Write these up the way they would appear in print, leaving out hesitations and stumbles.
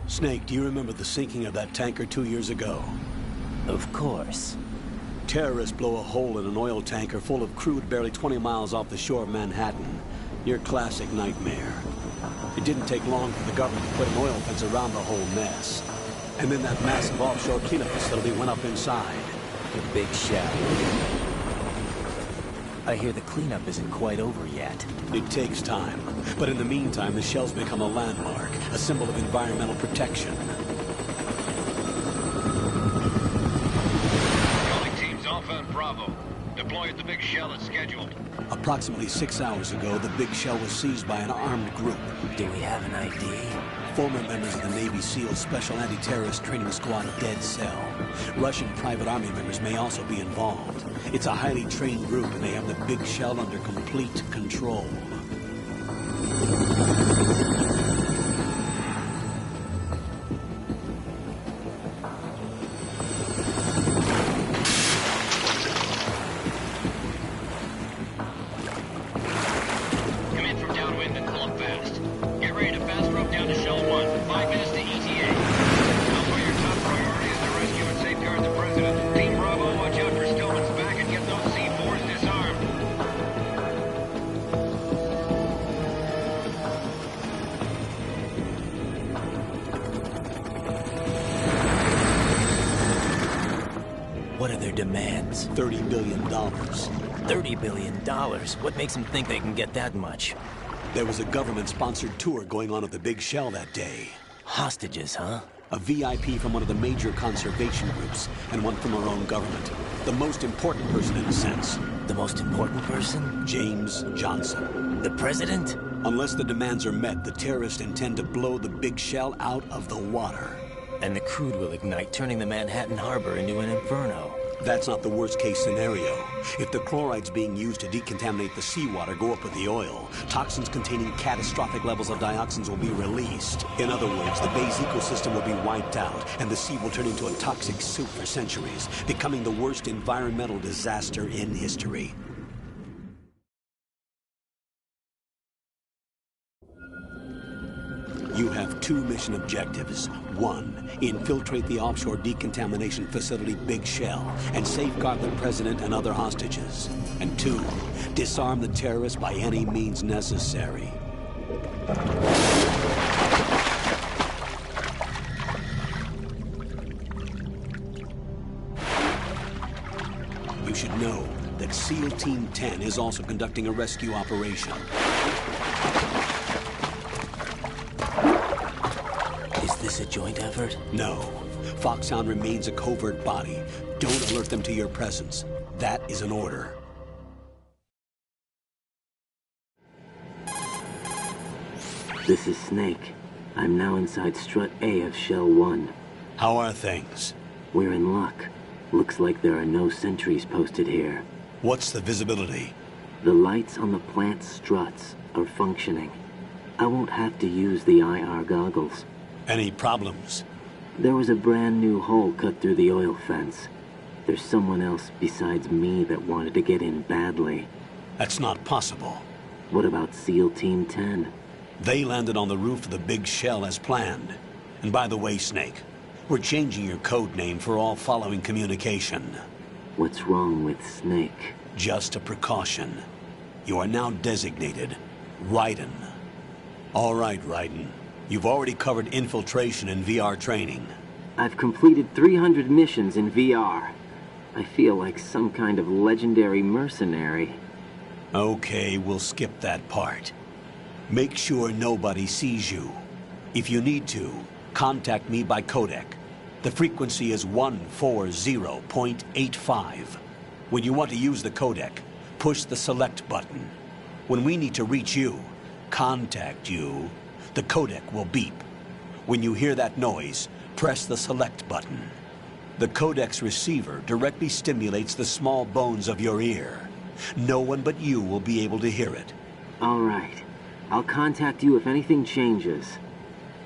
Snake, do you remember the sinking of that tanker 2 years ago? Of course. Terrorists blow a hole in an oil tanker full of crude barely 20 miles off the shore of Manhattan. Your classic nightmare. It didn't take long for the government to put an oil fence around the whole mess. And then that massive offshore cleanup facility went up inside. The big shell. I hear the cleanup isn't quite over yet. It takes time. But in the meantime, the shell's become a landmark, a symbol of environmental protection. Calling teams Alpha and Bravo. Deploy at the big shell as scheduled. Approximately 6 hours ago, the big shell was seized by an armed group. Do we have an ID? Former members of the Navy SEALs Special Anti-Terrorist Training Squad Dead Cell. Russian private army members may also be involved. It's a highly trained group, and they have the big shell under complete control. Come in from downwind and pull up fast. Get ready to fast rope down to Shell 1. 5 minutes to ETA. Alpha, your top priority is to rescue and safeguard the President. Team Bravo, watch out for Stillman's back and get those C4s disarmed. What are their demands? $30 billion. $30 billion? What makes them think they can get that much? There was a government-sponsored tour going on at the big shell that day. Hostages, huh? A VIP from one of the major conservation groups, and one from our own government. The most important person in a sense. The most important person? James Johnson. The President? Unless the demands are met, the terrorists intend to blow the big shell out of the water. And the crude will ignite, turning the Manhattan Harbor into an inferno. That's not the worst-case scenario. If the chlorides being used to decontaminate the seawater go up with the oil, toxins containing catastrophic levels of dioxins will be released. In other words, the bay's ecosystem will be wiped out, and the sea will turn into a toxic soup for centuries, becoming the worst environmental disaster in history. You have 2 mission objectives. 1, infiltrate the offshore decontamination facility Big Shell and safeguard the President and other hostages. And 2, disarm the terrorists by any means necessary. You should know that SEAL Team 10 is also conducting a rescue operation. Is this a joint effort? No. FOXHOUND remains a covert body. Don't alert them to your presence. That is an order. This is Snake. I'm now inside Strut A of Shell 1. How are things? We're in luck. Looks like there are no sentries posted here. What's the visibility? The lights on the plant struts are functioning. I won't have to use the IR goggles. Any problems? There was a brand new hole cut through the oil fence. There's someone else besides me that wanted to get in badly. That's not possible. What about SEAL Team 10? They landed on the roof of the Big Shell as planned. And by the way, Snake, we're changing your code name for all following communication. What's wrong with Snake? Just a precaution. You are now designated Raiden. All right, Raiden. You've already covered infiltration and VR training. I've completed 300 missions in VR. I feel like some kind of legendary mercenary. Okay, we'll skip that part. Make sure nobody sees you. If you need to, contact me by codec. The frequency is 140.85. When you want to use the codec, push the select button. When we need to reach you, contact you, the codec will beep. When you hear that noise, press the select button. The codec's receiver directly stimulates the small bones of your ear. No one but you will be able to hear it. All right. I'll contact you if anything changes.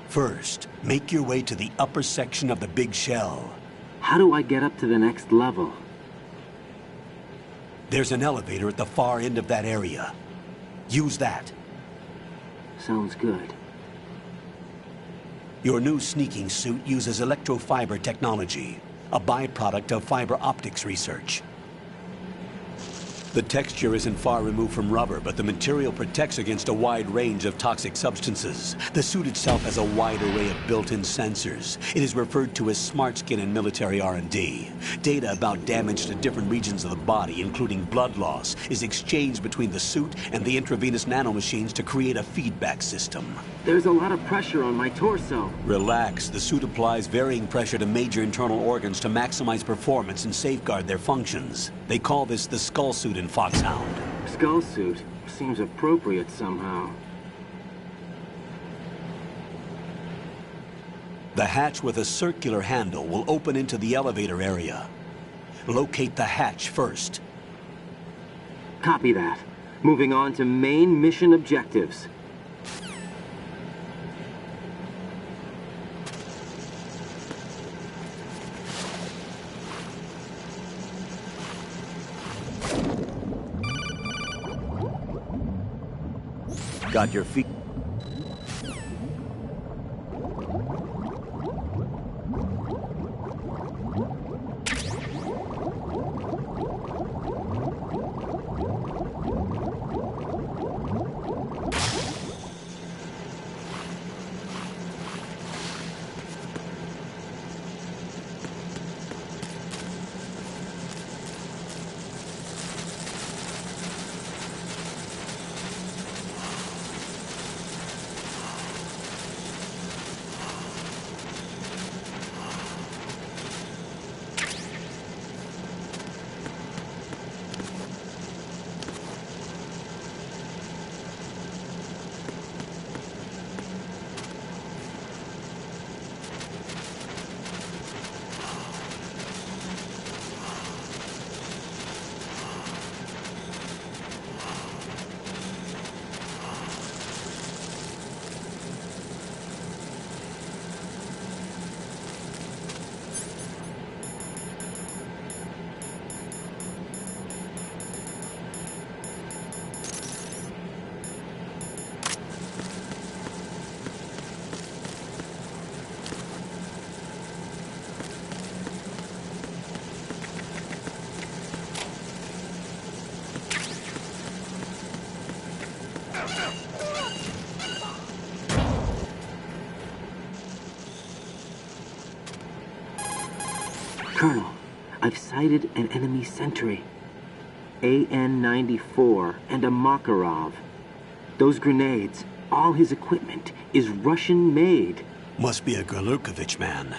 First, make your way to the upper section of the Big Shell. How do I get up to the next level? There's an elevator at the far end of that area. Use that. Sounds good. Your new sneaking suit uses electrofiber technology, a byproduct of fiber optics research. The texture isn't far removed from rubber, but the material protects against a wide range of toxic substances. The suit itself has a wide array of built-in sensors. It is referred to as smart skin in military R&D. Data about damage to different regions of the body, including blood loss, is exchanged between the suit and the intravenous nanomachines to create a feedback system. There's a lot of pressure on my torso. Relax. The suit applies varying pressure to major internal organs to maximize performance and safeguard their functions. They call this the skull suit in FOXHOUND. Skull suit seems appropriate somehow. The hatch with a circular handle will open into the elevator area. Locate the hatch first. Copy that. Moving on to main mission objectives. Got your feet. Colonel, I've sighted an enemy sentry. AN-94 and a Makarov. Those grenades, all his equipment, is Russian-made. Must be a Gorlukovich man.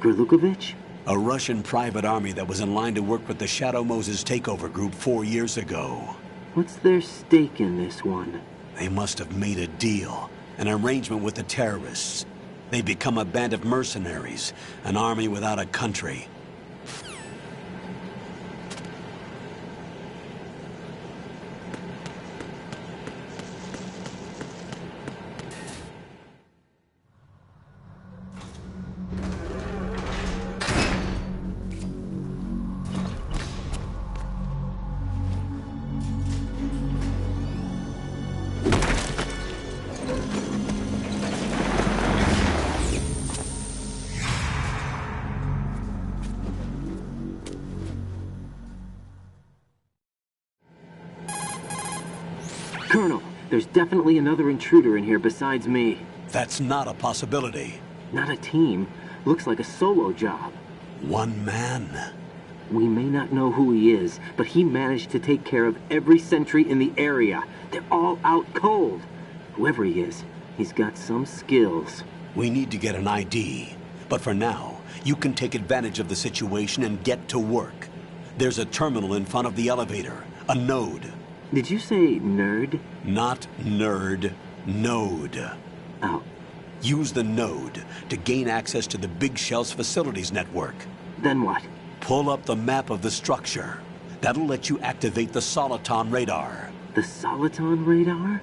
Gorlukovich? A Russian private army that was in line to work with the Shadow Moses takeover group 4 years ago. What's their stake in this one? They must have made a deal, an arrangement with the terrorists. They become a band of mercenaries, an army without a country. Colonel, there's definitely another intruder in here besides me. That's not a possibility. Not a team. Looks like a solo job. One man. We may not know who he is, but he managed to take care of every sentry in the area. They're all out cold. Whoever he is, he's got some skills. We need to get an ID. But for now, you can take advantage of the situation and get to work. There's a terminal in front of the elevator. A node. Did you say nerd? Not nerd. Node. Oh. Use the node to gain access to the Big Shell's facilities network. Then what? Pull up the map of the structure. That'll let you activate the Soliton radar. The Soliton radar?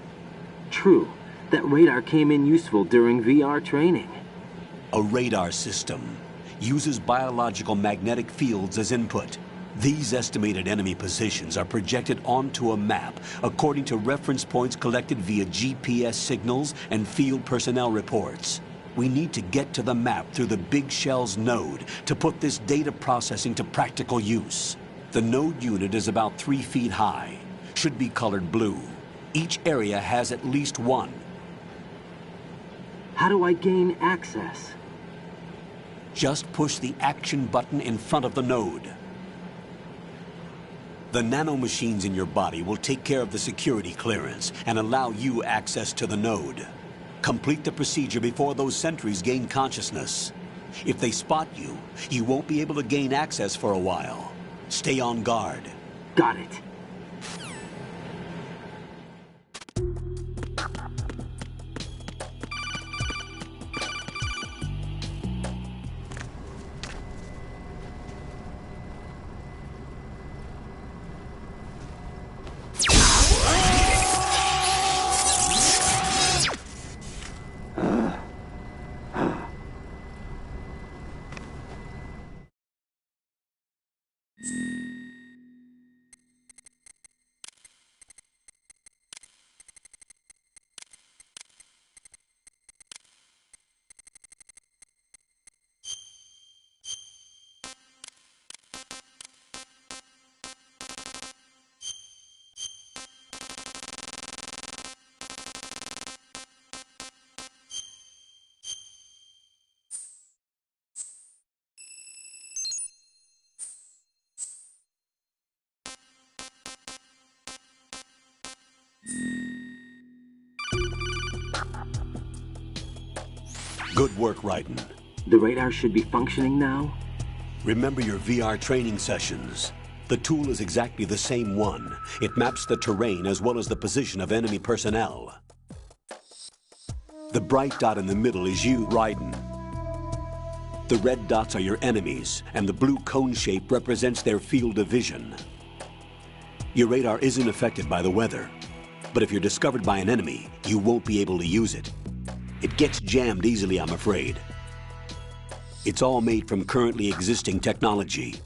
True. That radar came in useful during VR training. A radar system uses biological magnetic fields as input. These estimated enemy positions are projected onto a map according to reference points collected via GPS signals and field personnel reports. We need to get to the map through the Big Shell's node to put this data processing to practical use. The node unit is about 3 feet high, should be colored blue. Each area has at least one. How do I gain access? Just push the action button in front of the node. The nanomachines in your body will take care of the security clearance and allow you access to the node. Complete the procedure before those sentries gain consciousness. If they spot you, you won't be able to gain access for a while. Stay on guard. Got it. Good work, Raiden. The radar should be functioning now? Remember your VR training sessions. The tool is exactly the same one. It maps the terrain as well as the position of enemy personnel. The bright dot in the middle is you, Raiden. The red dots are your enemies, and the blue cone shape represents their field of vision. Your radar isn't affected by the weather, but if you're discovered by an enemy, you won't be able to use it. It gets jammed easily, I'm afraid. It's all made from currently existing technology.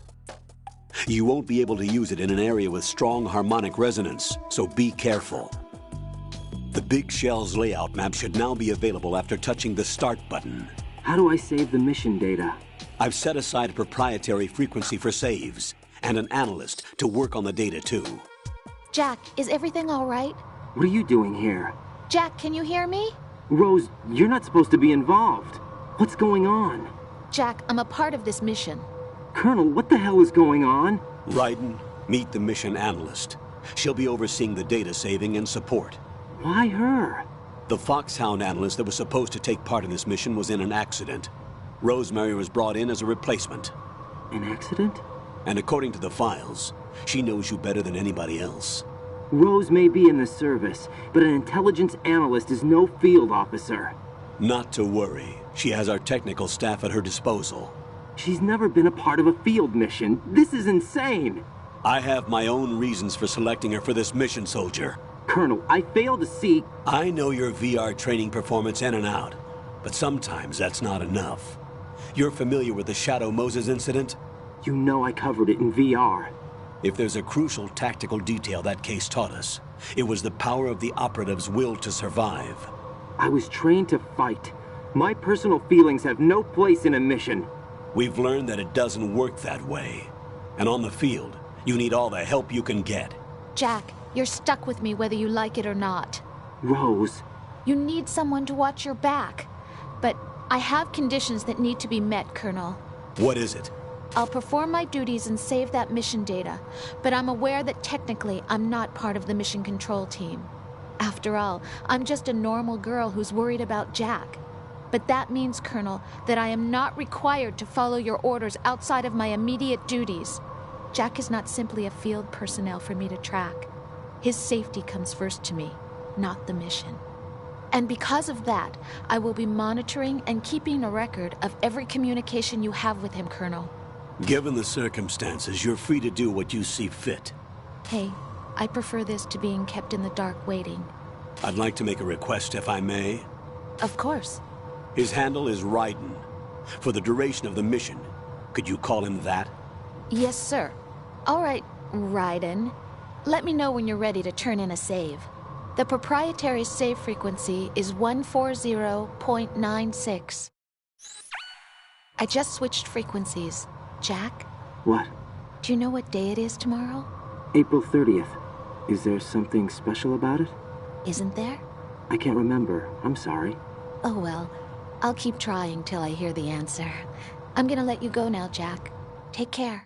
You won't be able to use it in an area with strong harmonic resonance, so be careful. The Big Shell's layout map should now be available after touching the Start button. How do I save the mission data? I've set aside a proprietary frequency for saves, and an analyst to work on the data too. Jack, is everything all right? What are you doing here? Jack, can you hear me? Rose, you're not supposed to be involved. What's going on? Jack, I'm a part of this mission. Colonel, what the hell is going on? Raiden, meet the mission analyst. She'll be overseeing the data saving and support. Why her? The FOXHOUND analyst that was supposed to take part in this mission was in an accident. Rosemary was brought in as a replacement. An accident? And according to the files, she knows you better than anybody else. Rose may be in the service, but an intelligence analyst is no field officer. Not to worry. She has our technical staff at her disposal. She's never been a part of a field mission. This is insane. I have my own reasons for selecting her for this mission, soldier. Colonel, I fail to see... I know your VR training performance in and out, but sometimes that's not enough. You're familiar with the Shadow Moses incident? You know I covered it in VR. If there's a crucial tactical detail that case taught us, it was the power of the operative's will to survive. I was trained to fight. My personal feelings have no place in a mission. We've learned that it doesn't work that way. And on the field, you need all the help you can get. Jack, you're stuck with me whether you like it or not. Rose. You need someone to watch your back. But I have conditions that need to be met, Colonel. What is it? I'll perform my duties and save that mission data, but I'm aware that technically I'm not part of the mission control team. After all, I'm just a normal girl who's worried about Jack. But that means, Colonel, that I am not required to follow your orders outside of my immediate duties. Jack is not simply a field personnel for me to track. His safety comes first to me, not the mission. And because of that, I will be monitoring and keeping a record of every communication you have with him, Colonel. Given the circumstances, you're free to do what you see fit. Hey, I prefer this to being kept in the dark waiting. I'd like to make a request, if I may. Of course. His handle is Raiden. For the duration of the mission, could you call him that? Yes, sir. All right, Raiden. Let me know when you're ready to turn in a save. The proprietary save frequency is 140.96. I just switched frequencies. Jack? What? Do you know what day it is tomorrow? April 30th. Is there something special about it? Isn't there? I can't remember. I'm sorry. Oh well, I'll keep trying till I hear the answer. I'm gonna let you go now, Jack. Take care.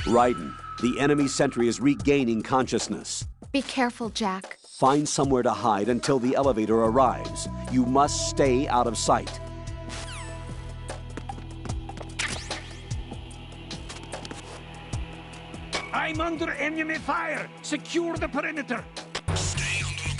Raiden, the enemy sentry is regaining consciousness. Be careful, Jack. Find somewhere to hide until the elevator arrives. You must stay out of sight. I'm under enemy fire! Secure the perimeter! Stay on the lookout.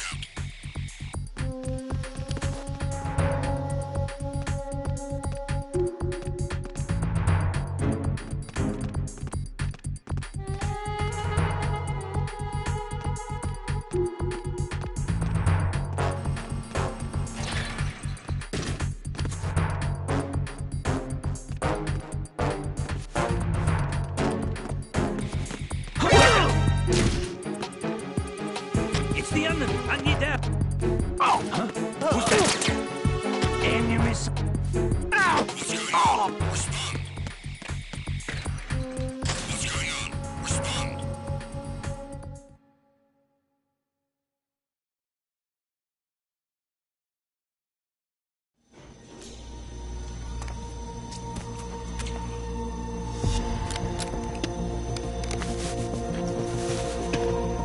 It's the enemy! I need help! Oh! Huh? Who's that? Enemies! Ow! Oh! Respond. What's going on? Respond.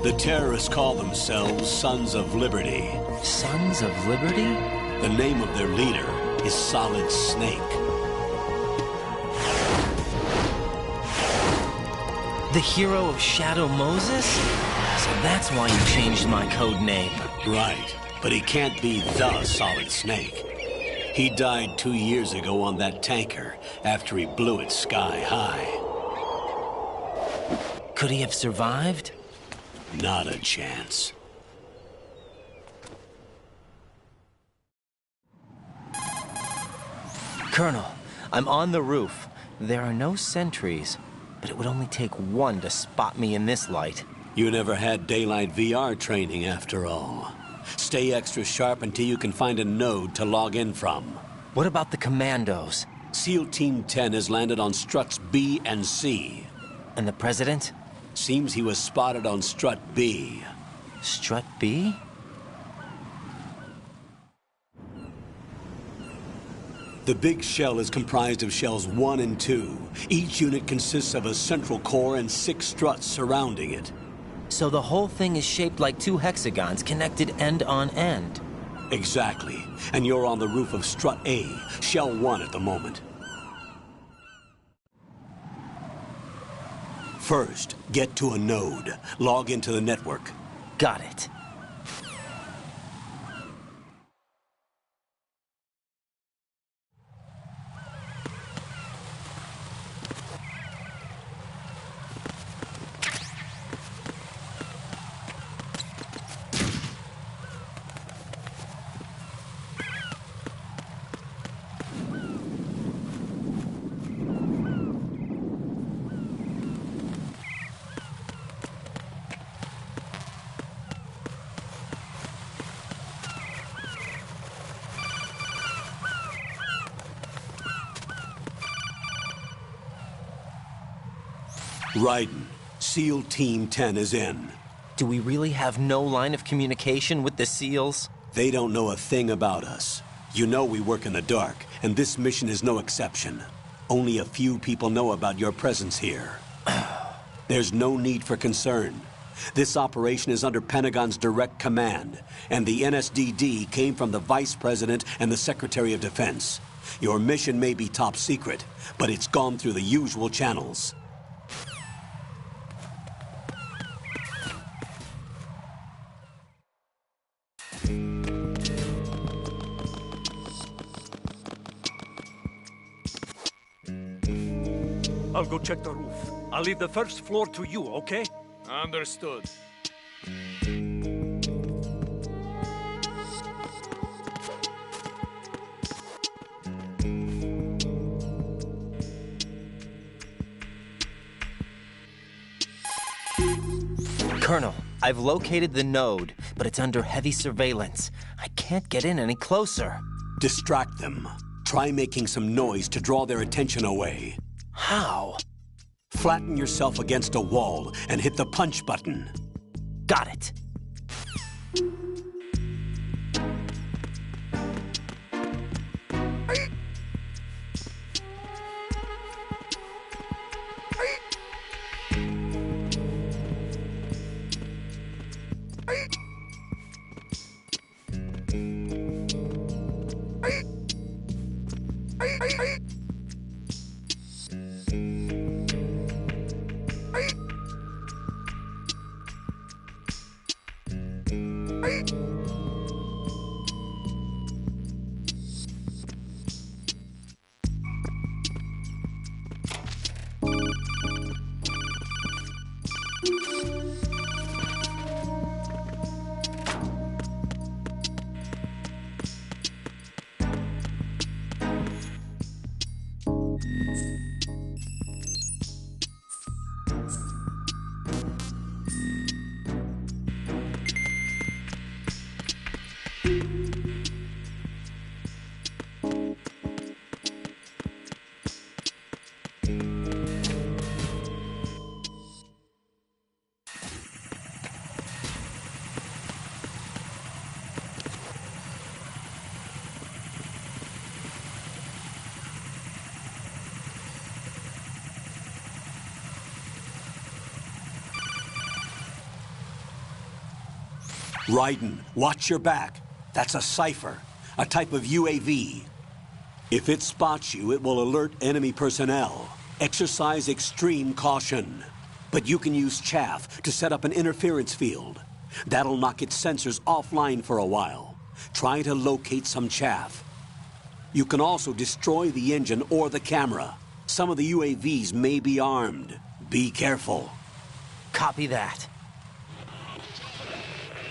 The terrorists call themselves Sons of Liberty. Sons of Liberty? The name of their leader is Solid Snake. The hero of Shadow Moses? So that's why you changed my code name. Right, but he can't be the Solid Snake. He died 2 years ago on that tanker after he blew it sky high. Could he have survived? Not a chance. Colonel, I'm on the roof. There are no sentries, but it would only take one to spot me in this light. You never had daylight VR training after all. Stay extra sharp until you can find a node to log in from. What about the commandos? SEAL Team 10 has landed on struts B and C. And the president? Seems he was spotted on strut B. Strut B? The big shell is comprised of shells 1 and 2. Each unit consists of a central core and 6 struts surrounding it. So the whole thing is shaped like 2 hexagons connected end on end. Exactly. And you're on the roof of strut A, shell 1 at the moment. First, get to a node. Log into the network. Got it. Raiden, SEAL Team 10 is in. Do we really have no line of communication with the SEALs? They don't know a thing about us. You know we work in the dark, and this mission is no exception. Only a few people know about your presence here. There's no need for concern. This operation is under Pentagon's direct command, and the NSDD came from the Vice President and the Secretary of Defense. Your mission may be top secret, but it's gone through the usual channels. I'll go check the roof. I'll leave the first floor to you, okay? Understood. Colonel, I've located the node, but it's under heavy surveillance. I can't get in any closer. Distract them. Try making some noise to draw their attention away. How? Flatten yourself against a wall and hit the punch button. Got it. Raiden, watch your back. That's a cipher, a type of UAV. If it spots you, it will alert enemy personnel. Exercise extreme caution. But you can use chaff to set up an interference field. That'll knock its sensors offline for a while. Try to locate some chaff. You can also destroy the engine or the camera. Some of the UAVs may be armed. Be careful. Copy that.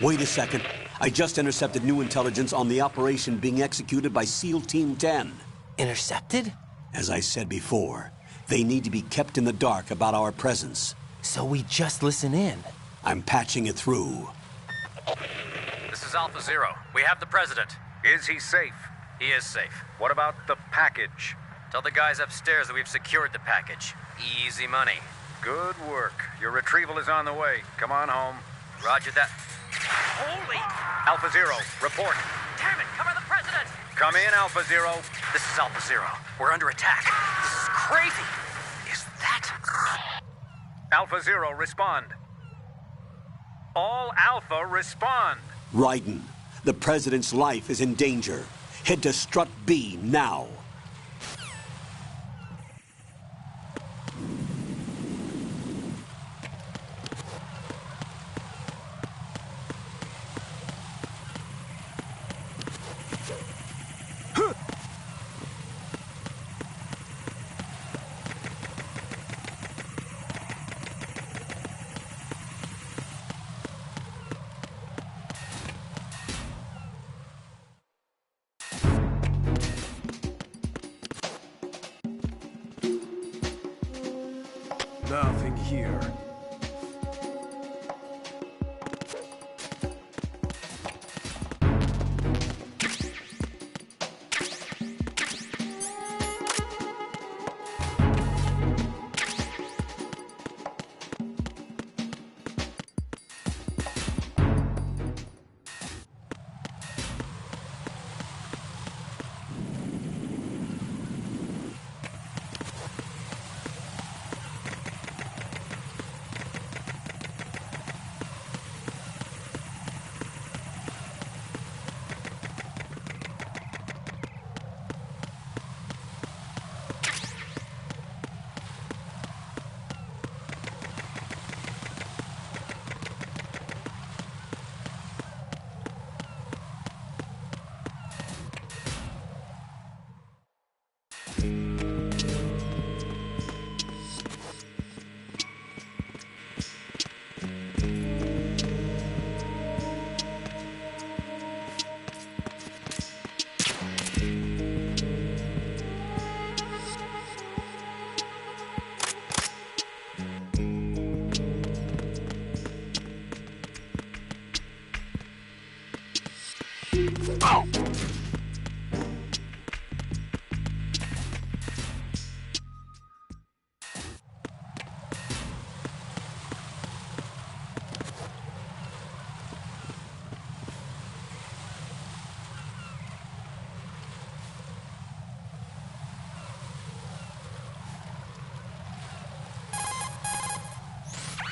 Wait a second. I just intercepted new intelligence on the operation being executed by SEAL Team 10. Intercepted? As I said before, they need to be kept in the dark about our presence. So we just listen in. I'm patching it through. This is Alpha Zero. We have the president. Is he safe? He is safe. What about the package? Tell the guys upstairs that we've secured the package. Easy money. Good work. Your retrieval is on the way. Come on home. Roger that. Holy! Alpha Zero, report. Damn it! Cover the president! Come in, Alpha Zero. This is Alpha Zero. We're under attack. This is crazy. Is that... Alpha Zero, respond. All Alpha, respond. Raiden, the president's life is in danger. Head to Strut B now. Nothing here.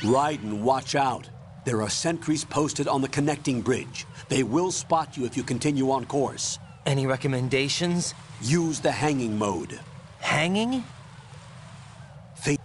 Raiden, watch out. There are sentries posted on the connecting bridge. They will spot you if you continue on course. Any recommendations? Use the hanging mode. Hanging? Think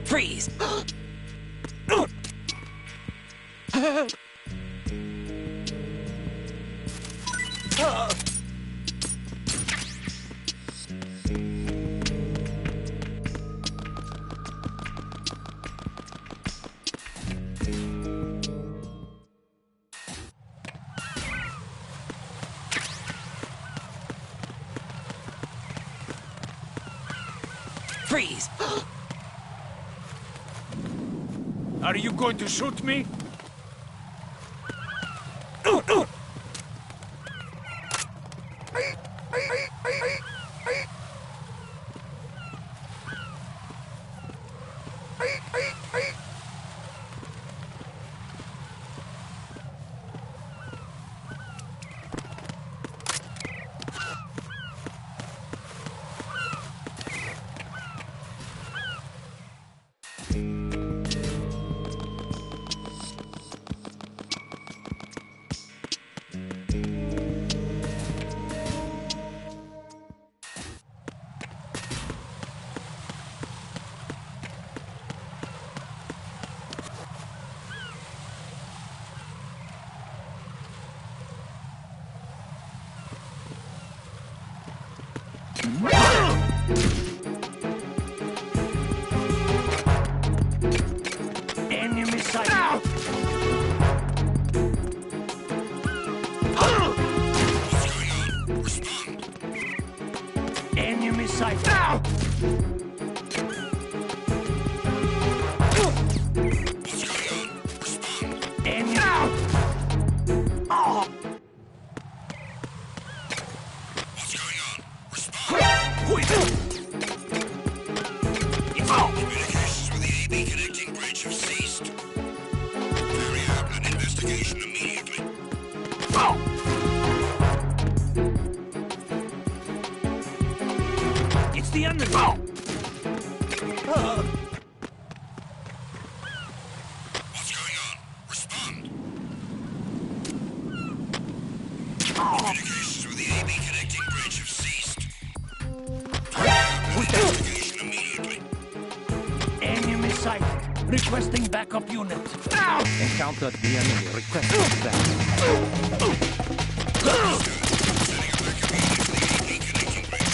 Freeze! Freeze! Are you going to shoot me? Enemy sight. Enemy sight. Enemy. Communications with the AB connecting bridge have ceased. Carry out an investigation immediately. It's the enemy. What's going on? Respond. Communications with the AB connecting bridge have ceased. Carry out an investigation immediately. Enemy sight. Requesting backup unit. Encountered the enemy. Requesting backup. Setting up their communities with the AB connecting bridge.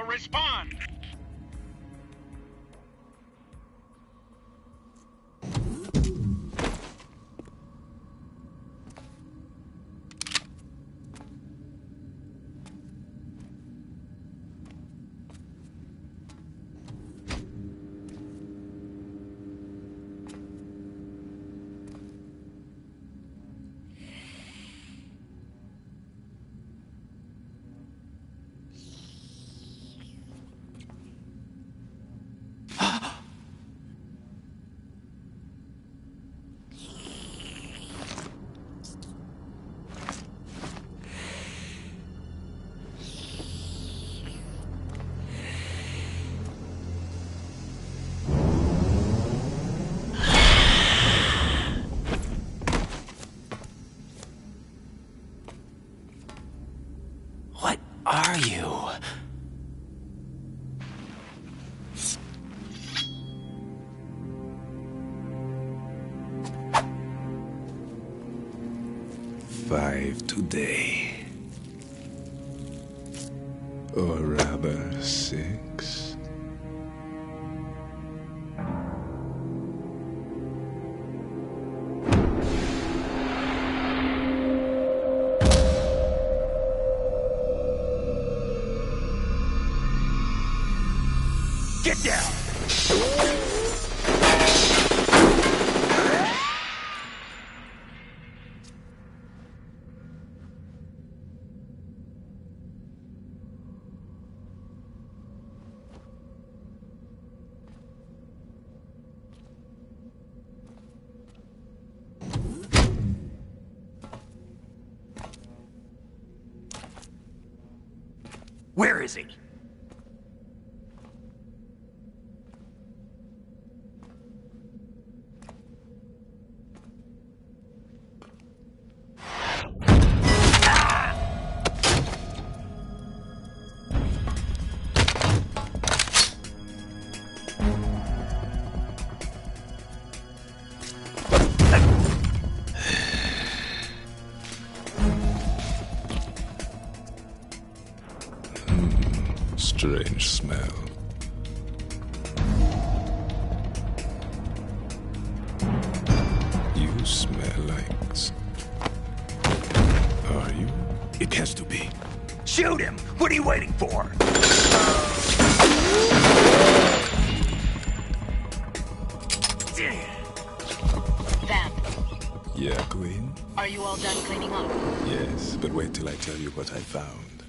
respond! What are you? Five today. Or rather, 6. Get down! Where is he? Strange smell. You smell like... Are you? It has to be. Shoot him! What are you waiting for? Vamp, Yeah, Queen? are you all done cleaning up? Yes, but wait till I tell you what I found.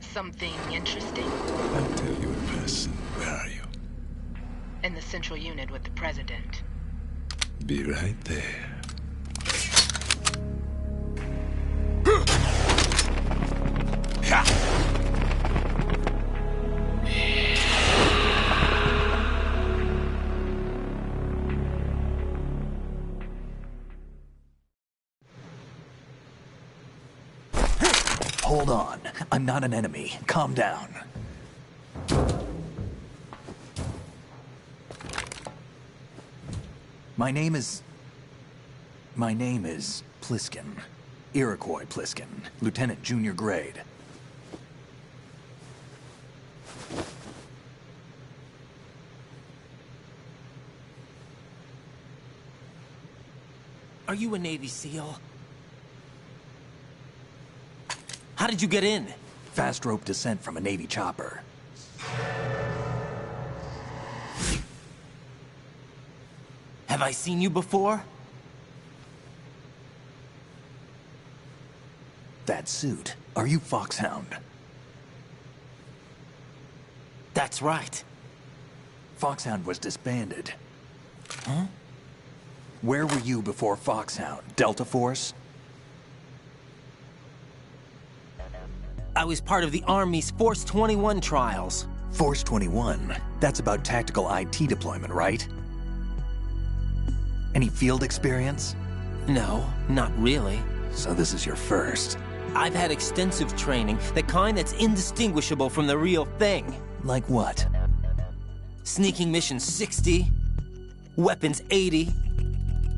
Something interesting? I'll tell you in person. Where are you? In the central unit with the president. Be right there. Hold on. I'm not an enemy. Calm down. My name is Pliskin. Iroquois Pliskin. Lieutenant Junior Grade. Are you a Navy SEAL? How did you get in? Fast rope descent from a Navy chopper. Have I seen you before? That suit. Are you Foxhound? That's right. Foxhound was disbanded. Huh? Where were you before Foxhound? Delta Force? I was part of the Army's Force 21 trials. Force 21? That's about tactical IT deployment, right? Any field experience? No, not really. So this is your first. I've had extensive training, the kind that's indistinguishable from the real thing. Like what? Sneaking mission 60, weapons 80,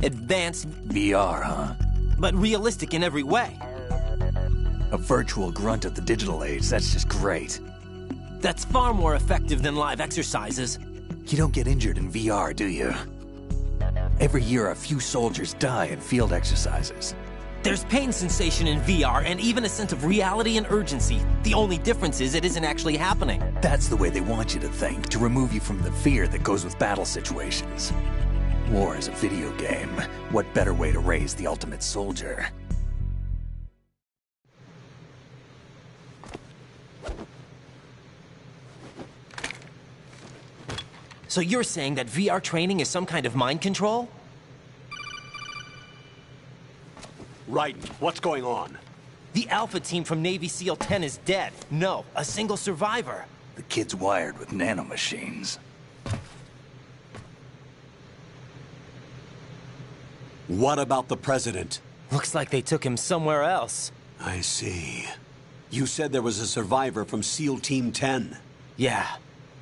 advanced... VR, huh? But realistic in every way. A virtual grunt of the digital age, that's just great. That's far more effective than live exercises. You don't get injured in VR, do you? Every year, a few soldiers die in field exercises. There's pain sensation in VR and even a sense of reality and urgency. The only difference is it isn't actually happening. That's the way they want you to think, to remove you from the fear that goes with battle situations. War is a video game. What better way to raise the ultimate soldier? So you're saying that VR training is some kind of mind control? Right. What's going on? The Alpha team from Navy SEAL 10 is dead. No, a single survivor. The kid's wired with nanomachines. What about the president? Looks like they took him somewhere else. I see. You said there was a survivor from SEAL Team 10. Yeah.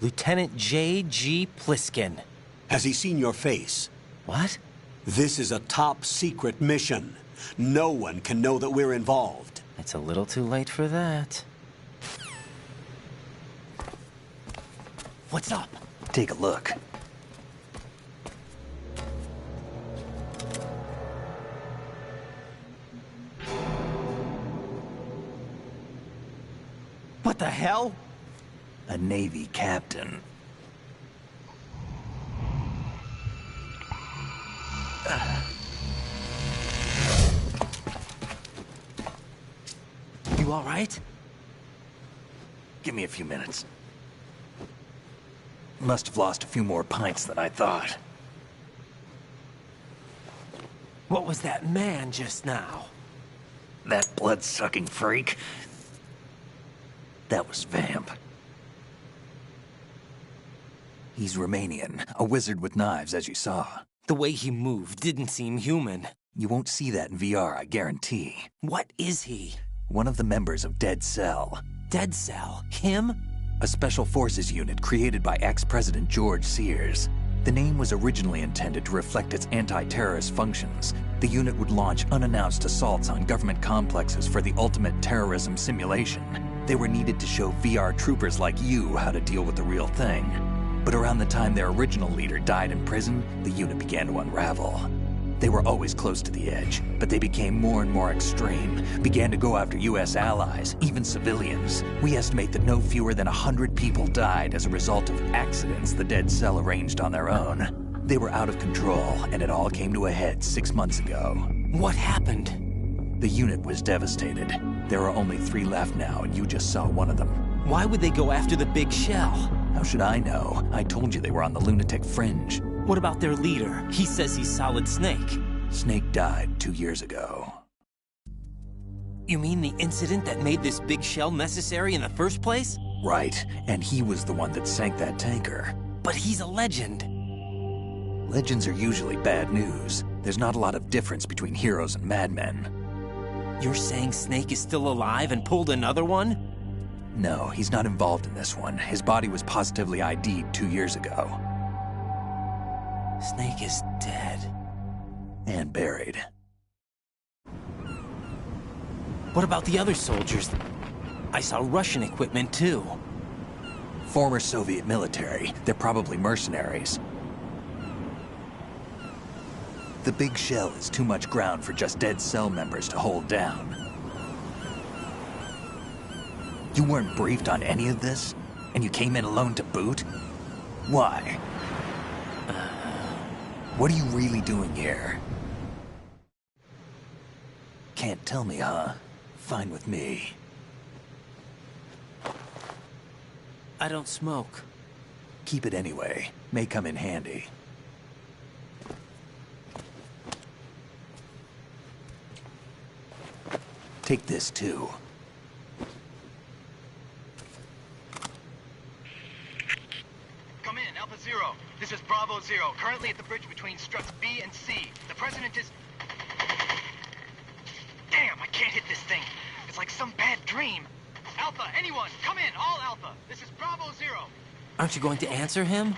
Lieutenant J.G. Pliskin. Has he seen your face? What? This is a top secret mission. No one can know that we're involved. It's a little too late for that. What's up? Take a look. What the hell? A Navy captain. You all right? Give me a few minutes. Must have lost a few more pints than I thought. What was that man just now? That blood-sucking freak? That was Vamp. He's Romanian, a wizard with knives, as you saw. The way he moved didn't seem human. You won't see that in VR, I guarantee. What is he? One of the members of Dead Cell. Dead Cell? Him? A special forces unit created by ex-President George Sears. The name was originally intended to reflect its anti-terrorist functions. The unit would launch unannounced assaults on government complexes for the ultimate terrorism simulation. They were needed to show VR troopers like you how to deal with the real thing. But around the time their original leader died in prison, the unit began to unravel. They were always close to the edge, but they became more and more extreme, began to go after U.S. allies, even civilians. We estimate that no fewer than 100 people died as a result of accidents the Dead Cell arranged on their own. They were out of control, and it all came to a head 6 months ago. What happened? The unit was devastated. There are only 3 left now, and you just saw one of them. Why would they go after the big shell? How should I know? I told you they were on the lunatic fringe. What about their leader? He says he's Solid Snake. Snake died 2 years ago. You mean the incident that made this big shell necessary in the first place? Right, and he was the one that sank that tanker. But he's a legend. Legends are usually bad news. There's not a lot of difference between heroes and madmen. You're saying Snake is still alive and pulled another one? No, he's not involved in this one. His body was positively ID'd 2 years ago. Snake is dead. And buried. What about the other soldiers? I saw Russian equipment too. Former Soviet military. They're probably mercenaries. The big shell is too much ground for just Dead Cell members to hold down. You weren't briefed on any of this? And you came in alone to boot? Why? What are you really doing here? Can't tell me, huh? Fine with me. I don't smoke. Keep it anyway. May come in handy. Take this, too. Come in, Alpha Zero. This is Bravo Zero, currently at the bridge between struts B and C. The President is... Damn, I can't hit this thing. It's like some bad dream. Alpha, anyone, come in, all Alpha. This is Bravo Zero. Aren't you going to answer him?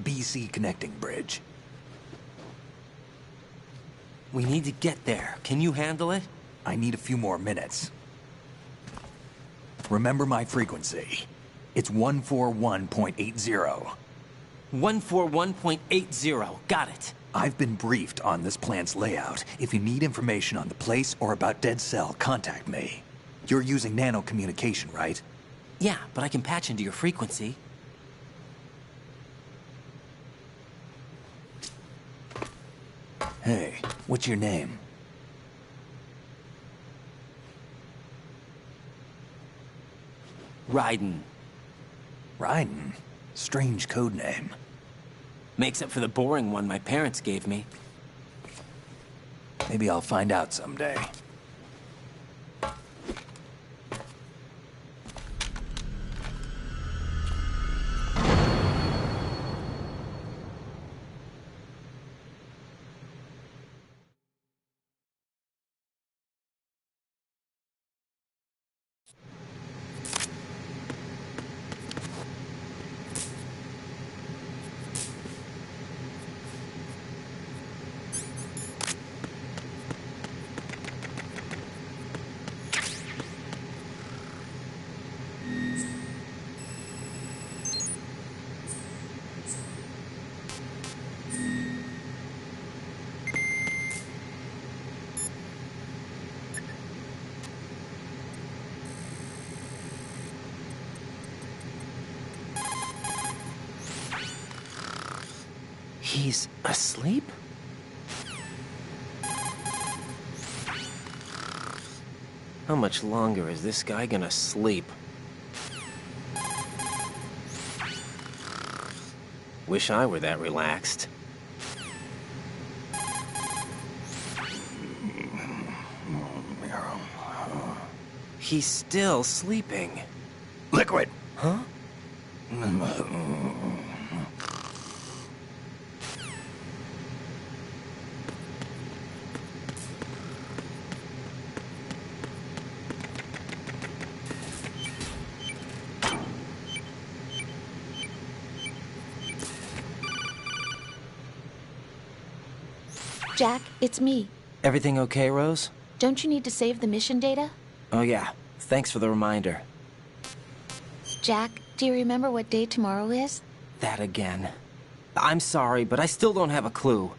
BC connecting bridge. We need to get there. Can you handle it? I need a few more minutes. Remember my frequency. It's 141.80. 141.80. Got it. I've been briefed on this plant's layout. If you need information on the place or about Dead Cell, contact me. You're using nano communication, right? Yeah, but I can patch into your frequency. Hey, what's your name? Raiden. Raiden? Strange code name. Makes up for the boring one my parents gave me. Maybe I'll find out someday. He's asleep? How much longer is this guy gonna sleep? Wish I were that relaxed. He's still sleeping. Liquid! Huh? Jack, it's me. Everything okay, Rose? Don't you need to save the mission data? Oh yeah, thanks for the reminder. Jack, do you remember what day tomorrow is? That again. I'm sorry, but I still don't have a clue.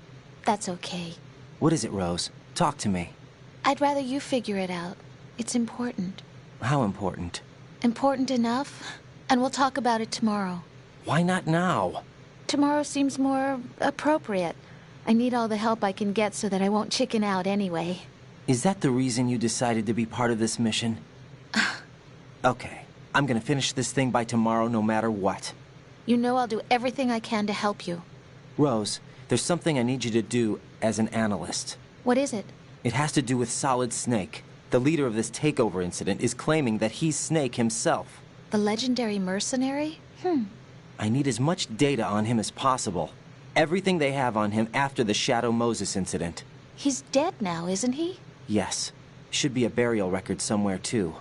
That's okay. What is it, Rose? Talk to me. I'd rather you figure it out. It's important. How important? Important enough? And we'll talk about it tomorrow. Why not now? Tomorrow seems more appropriate. I need all the help I can get so that I won't chicken out anyway. Is that the reason you decided to be part of this mission? Okay, I'm gonna finish this thing by tomorrow no matter what. You know I'll do everything I can to help you. Rose, there's something I need you to do as an analyst. What is it? It has to do with Solid Snake. The leader of this takeover incident is claiming that he's Snake himself. The legendary mercenary? I need as much data on him as possible. Everything they have on him after the Shadow Moses incident. He's dead now, isn't he? Yes. Should be a burial record somewhere, too.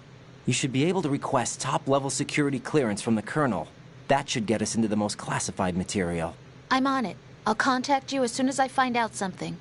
You should be able to request top-level security clearance from the Colonel. That should get us into the most classified material. I'm on it. I'll contact you as soon as I find out something.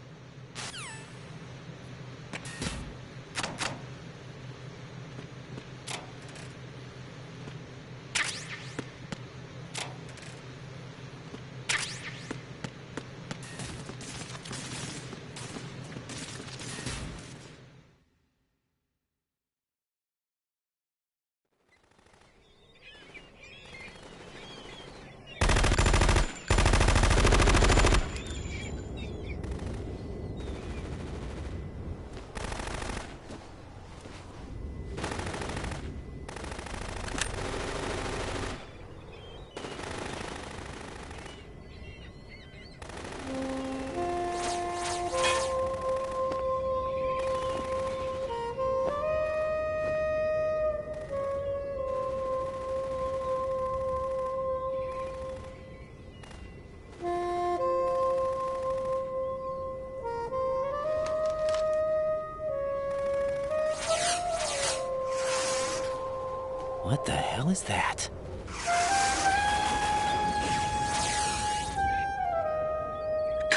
What the hell is that?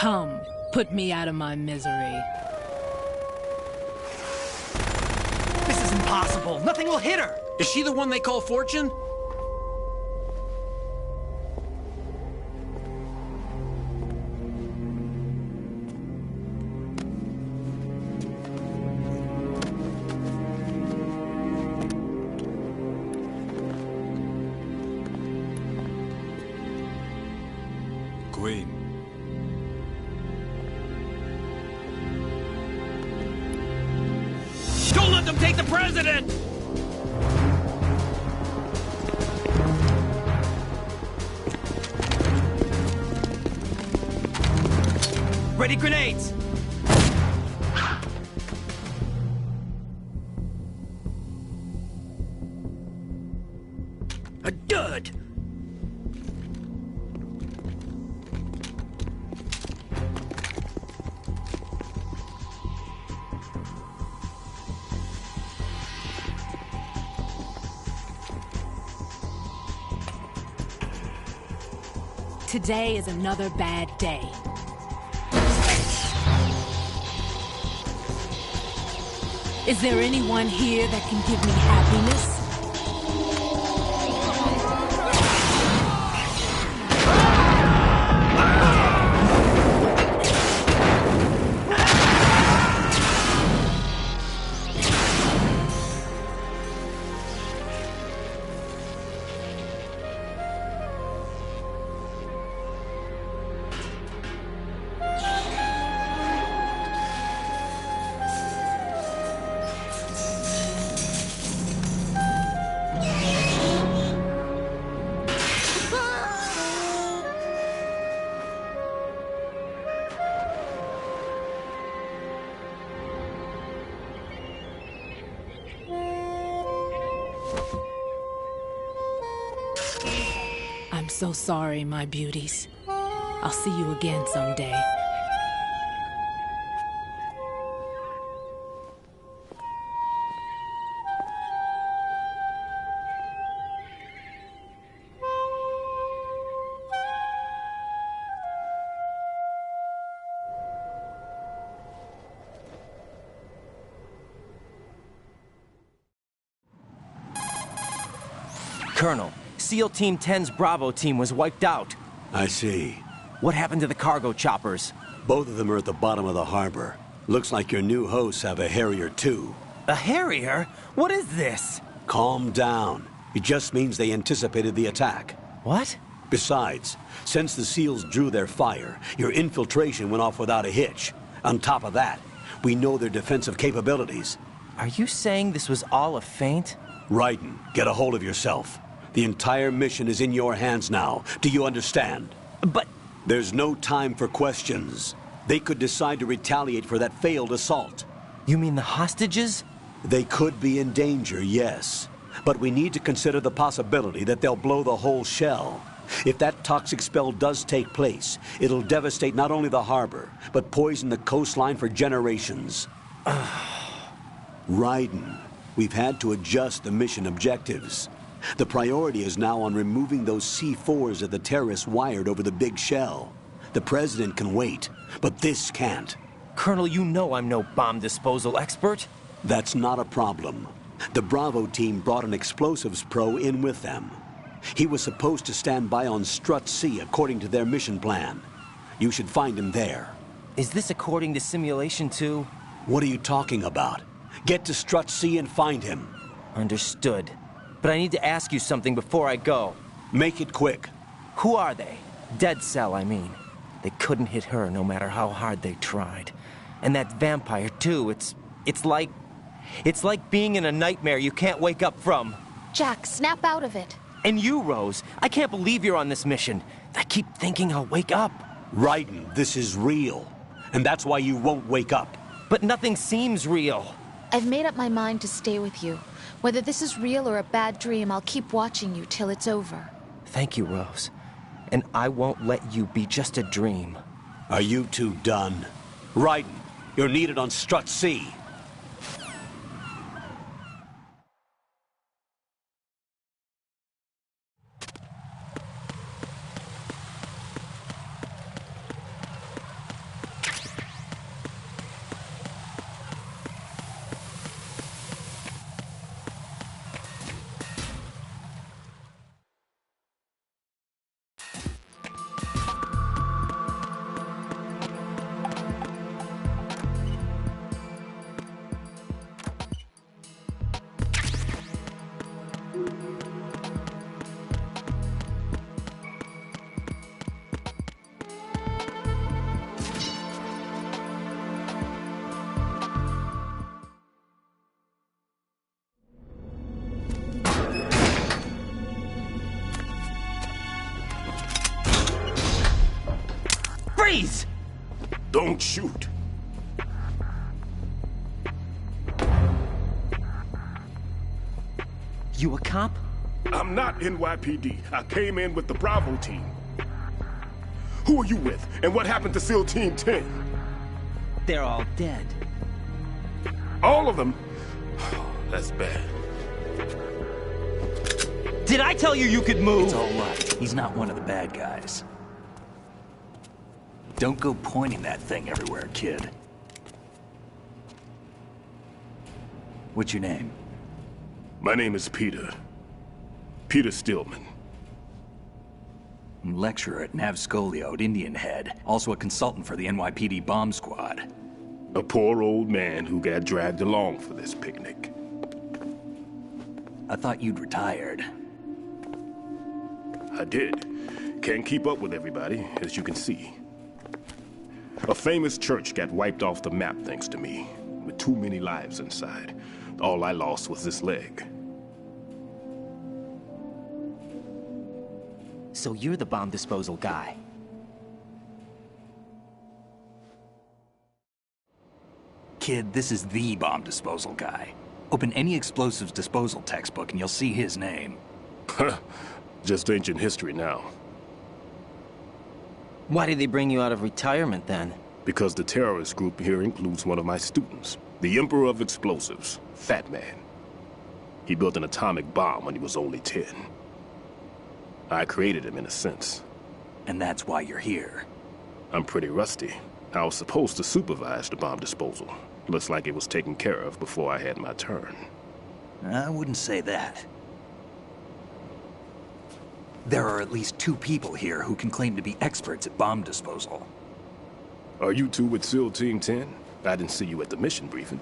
Come, put me out of my misery. This is impossible. Nothing will hit her. Is she the one they call Fortune? Queen. Don't let them take the president! Ready grenades! A dud! Today is another bad day. Is there anyone here that can give me happiness? I'm so sorry, my beauties. I'll see you again someday. Colonel, SEAL Team 10's Bravo team was wiped out. I see. What happened to the cargo choppers? Both of them are at the bottom of the harbor. Looks like your new hosts have a Harrier too. A Harrier? What is this? Calm down. It just means they anticipated the attack. What? Besides, since the SEALs drew their fire, your infiltration went off without a hitch. On top of that, we know their defensive capabilities. Are you saying this was all a feint? Raiden, get a hold of yourself. The entire mission is in your hands now. Do you understand? But... There's no time for questions. They could decide to retaliate for that failed assault. You mean the hostages? They could be in danger, yes. But we need to consider the possibility that they'll blow the whole shell. If that toxic spell does take place, it'll devastate not only the harbor, but poison the coastline for generations. Raiden, we've had to adjust the mission objectives. The priority is now on removing those C4s that the terrorists wired over the big shell. The president can wait, but this can't. Colonel, you know I'm no bomb disposal expert. That's not a problem. The Bravo team brought an explosives pro in with them. He was supposed to stand by on Strut C according to their mission plan. You should find him there. Is this according to Simulation 2? What are you talking about? Get to Strut C and find him. Understood. But I need to ask you something before I go. Make it quick. Who are they? Dead Cell, I mean. They couldn't hit her no matter how hard they tried. And that vampire, too, it's like being in a nightmare you can't wake up from. Jack, snap out of it. And you, Rose, I can't believe you're on this mission. I keep thinking I'll wake up. Raiden, this is real. And that's why you won't wake up. But nothing seems real. I've made up my mind to stay with you. Whether this is real or a bad dream, I'll keep watching you till it's over. Thank you, Rose. And I won't let you be just a dream. Are you two done? Raiden, you're needed on Strut C. Freeze! Don't shoot. You a cop? I'm not NYPD. I came in with the Bravo team. Who are you with? And what happened to SEAL Team 10? They're all dead. All of them? That's bad. Did I tell you you could move? It's all right. He's not one of the bad guys. Don't go pointing that thing everywhere, kid. What's your name? My name is Peter. Peter Stillman. Lecturer at Navscolio at Indian Head. Also a consultant for the NYPD bomb squad. A poor old man who got dragged along for this picnic. I thought you'd retired. I did. Can't keep up with everybody, as you can see. A famous church got wiped off the map thanks to me, with too many lives inside. All I lost was this leg. So you're the bomb disposal guy. Kid, this is the bomb disposal guy. Open any explosives disposal textbook and you'll see his name. Just ancient history now. Why did they bring you out of retirement then? Because the terrorist group here includes one of my students, the Emperor of Explosives, Fat Man. He built an atomic bomb when he was only 10. I created him in a sense. And that's why you're here. I'm pretty rusty. I was supposed to supervise the bomb disposal. Looks like it was taken care of before I had my turn. I wouldn't say that. There are at least 2 people here who can claim to be experts at bomb disposal. Are you two with SEAL Team 10? I didn't see you at the mission briefing.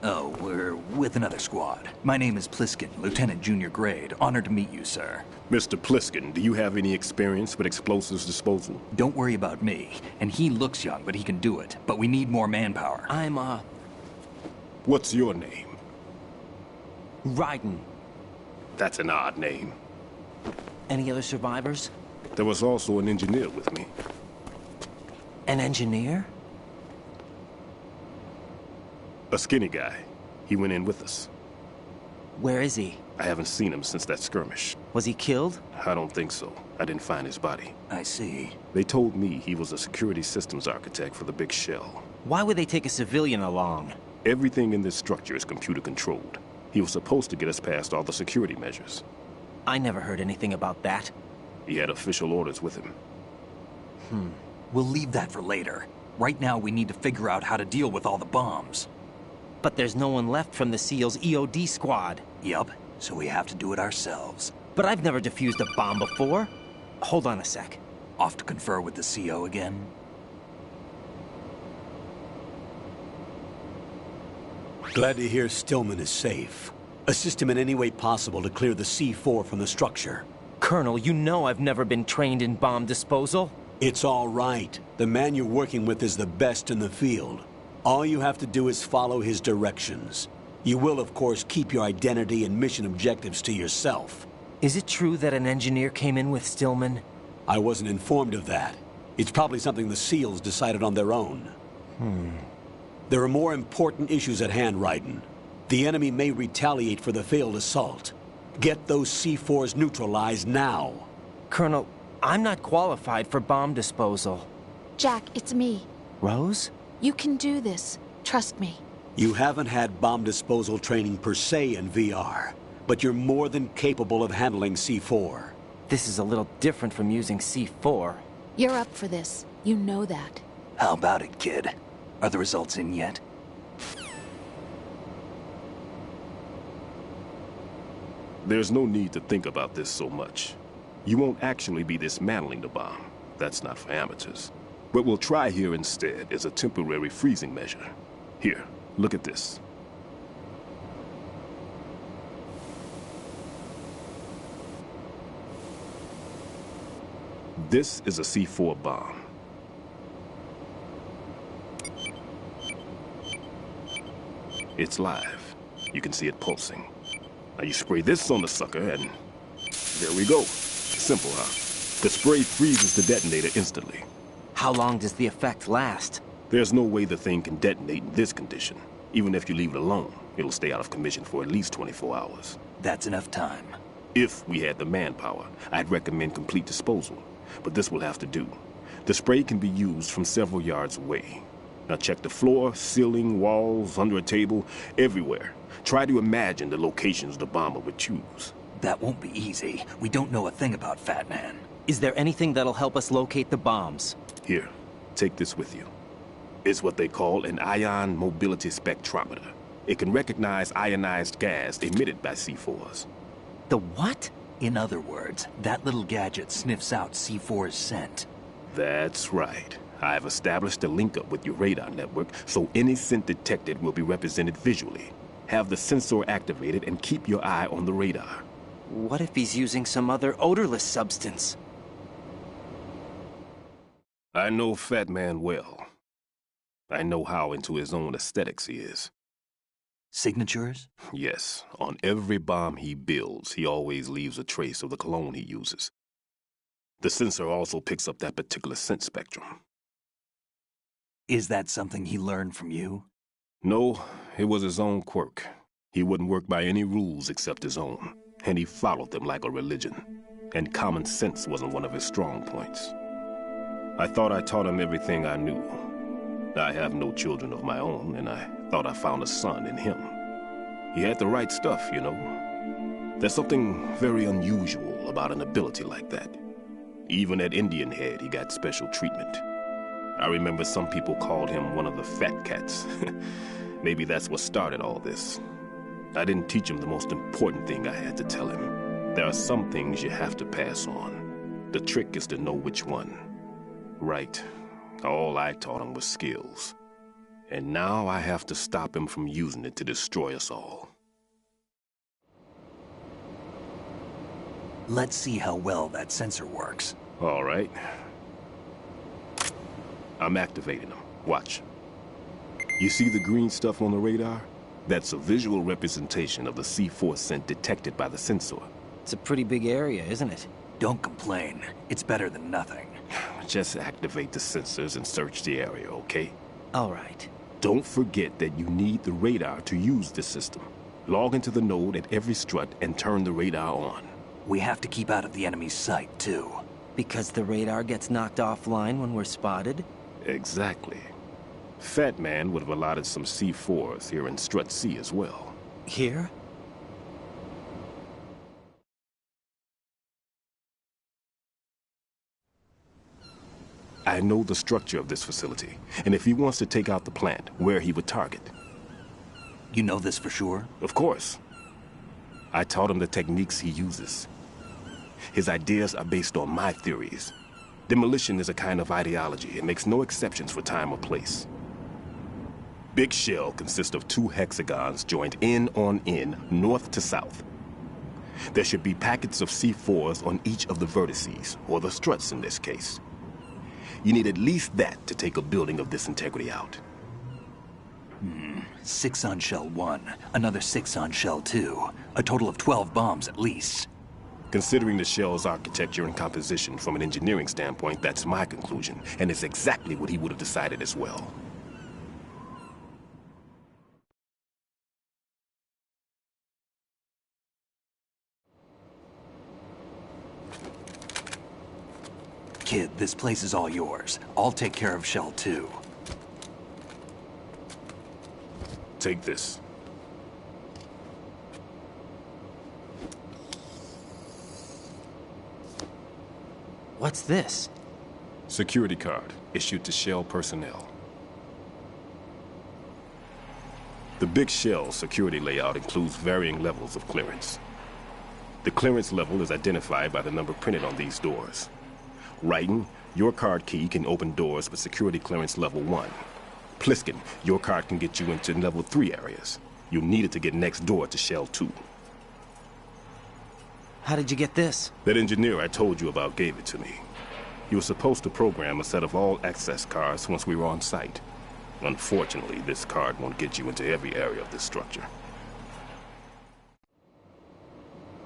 Oh, we're with another squad. My name is Pliskin, Lieutenant Junior Grade. Honored to meet you, sir. Mr. Pliskin, do you have any experience with explosives disposal? Don't worry about me. And he looks young, but he can do it. But we need more manpower. What's your name? Raiden. That's an odd name. Any other survivors? There was also an engineer with me. An engineer? A skinny guy. He went in with us. Where is he? I haven't seen him since that skirmish. Was he killed? I don't think so. I didn't find his body. I see. They told me he was a security systems architect for the big shell. Why would they take a civilian along? Everything in this structure is computer controlled. He was supposed to get us past all the security measures. I never heard anything about that. He had official orders with him. We'll leave that for later. Right now, we need to figure out how to deal with all the bombs. But there's no one left from the SEAL's EOD squad. Yup, so we have to do it ourselves. But I've never defused a bomb before. Hold on a sec. Off to confer with the CO again? Glad to hear Stillman is safe. Assist him in any way possible to clear the C4 from the structure. Colonel, you know I've never been trained in bomb disposal. It's all right. The man you're working with is the best in the field. All you have to do is follow his directions. You will, of course, keep your identity and mission objectives to yourself. Is it true that an engineer came in with Stillman? I wasn't informed of that. It's probably something the SEALs decided on their own. There are more important issues at hand, Raiden. The enemy may retaliate for the failed assault. Get those C4s neutralized now. Colonel, I'm not qualified for bomb disposal. Jack, it's me. Rose? You can do this. Trust me. You haven't had bomb disposal training per se in VR, but you're more than capable of handling C4. This is a little different from using C4. You're up for this. You know that. How about it, kid? Are the results in yet? There's no need to think about this so much. You won't actually be dismantling the bomb. That's not for amateurs. What we'll try here instead is a temporary freezing measure. Here, look at this. This is a C4 bomb. It's live. You can see it pulsing. Now you spray this on the sucker and there we go. Simple, huh? The spray freezes the detonator instantly. How long does the effect last? There's no way the thing can detonate in this condition. Even if you leave it alone, it'll stay out of commission for at least 24 hours. That's enough time. If we had the manpower, I'd recommend complete disposal. But this will have to do. The spray can be used from several yards away. Now check the floor, ceiling, walls, under a table, everywhere. Try to imagine the locations the bomber would choose. That won't be easy. We don't know a thing about Fat Man. Is there anything that'll help us locate the bombs? Here, take this with you. It's what they call an ion mobility spectrometer. It can recognize ionized gas emitted by C4s. The what? In other words, that little gadget sniffs out C4's scent. That's right. I've established a link-up with your radar network, so any scent detected will be represented visually. Have the sensor activated and keep your eye on the radar. What if he's using some other odorless substance? I know Fat Man well. I know how into his own aesthetics he is. Signatures? Yes. On every bomb he builds, he always leaves a trace of the cologne he uses. The sensor also picks up that particular scent spectrum. Is that something he learned from you? No, it was his own quirk. He wouldn't work by any rules except his own, and he followed them like a religion. And common sense wasn't one of his strong points. I thought I taught him everything I knew. I have no children of my own, and I thought I found a son in him. He had the right stuff, you know. There's something very unusual about an ability like that. Even at Indian Head, he got special treatment. I remember some people called him one of the fat cats. Maybe that's what started all this. I didn't teach him the most important thing I had to tell him. There are some things you have to pass on. The trick is to know which one. Right. All I taught him was skills. And now I have to stop him from using it to destroy us all. Let's see how well that sensor works. All right. I'm activating them. Watch. You see the green stuff on the radar? That's a visual representation of the C4 scent detected by the sensor. It's a pretty big area, isn't it? Don't complain. It's better than nothing. Just activate the sensors and search the area, okay? All right. Don't forget that you need the radar to use the system. Log into the node at every strut and turn the radar on. We have to keep out of the enemy's sight, too. Because the radar gets knocked offline when we're spotted? Exactly. Fat Man would have allotted some C4s here in Strut C as well. Here? I know the structure of this facility, and if he wants to take out the plant, where he would target. You know this for sure? Of course. I taught him the techniques he uses. His ideas are based on my theories. Demolition is a kind of ideology. It makes no exceptions for time or place. Big shell consists of 2 hexagons joined end on end, north to south. There should be packets of C4s on each of the vertices, or the struts in this case. You need at least that to take a building of this integrity out. 6 on shell 1, another 6 on shell 2. A total of 12 bombs at least. Considering the shell's architecture and composition from an engineering standpoint, that's my conclusion, and it's exactly what he would have decided as well. Kid, this place is all yours. I'll take care of shell 2. Take this. What's this? Security card, issued to Shell personnel. The Big Shell security layout includes varying levels of clearance. The clearance level is identified by the number printed on these doors. Writing, your card key can open doors with security clearance level 1. Pliskin, your card can get you into level 3 areas. You'll need it to get next door to Shell 2. How did you get this? That engineer I told you about gave it to me. He was supposed to program a set of all access cards once we were on site. Unfortunately, this card won't get you into every area of this structure.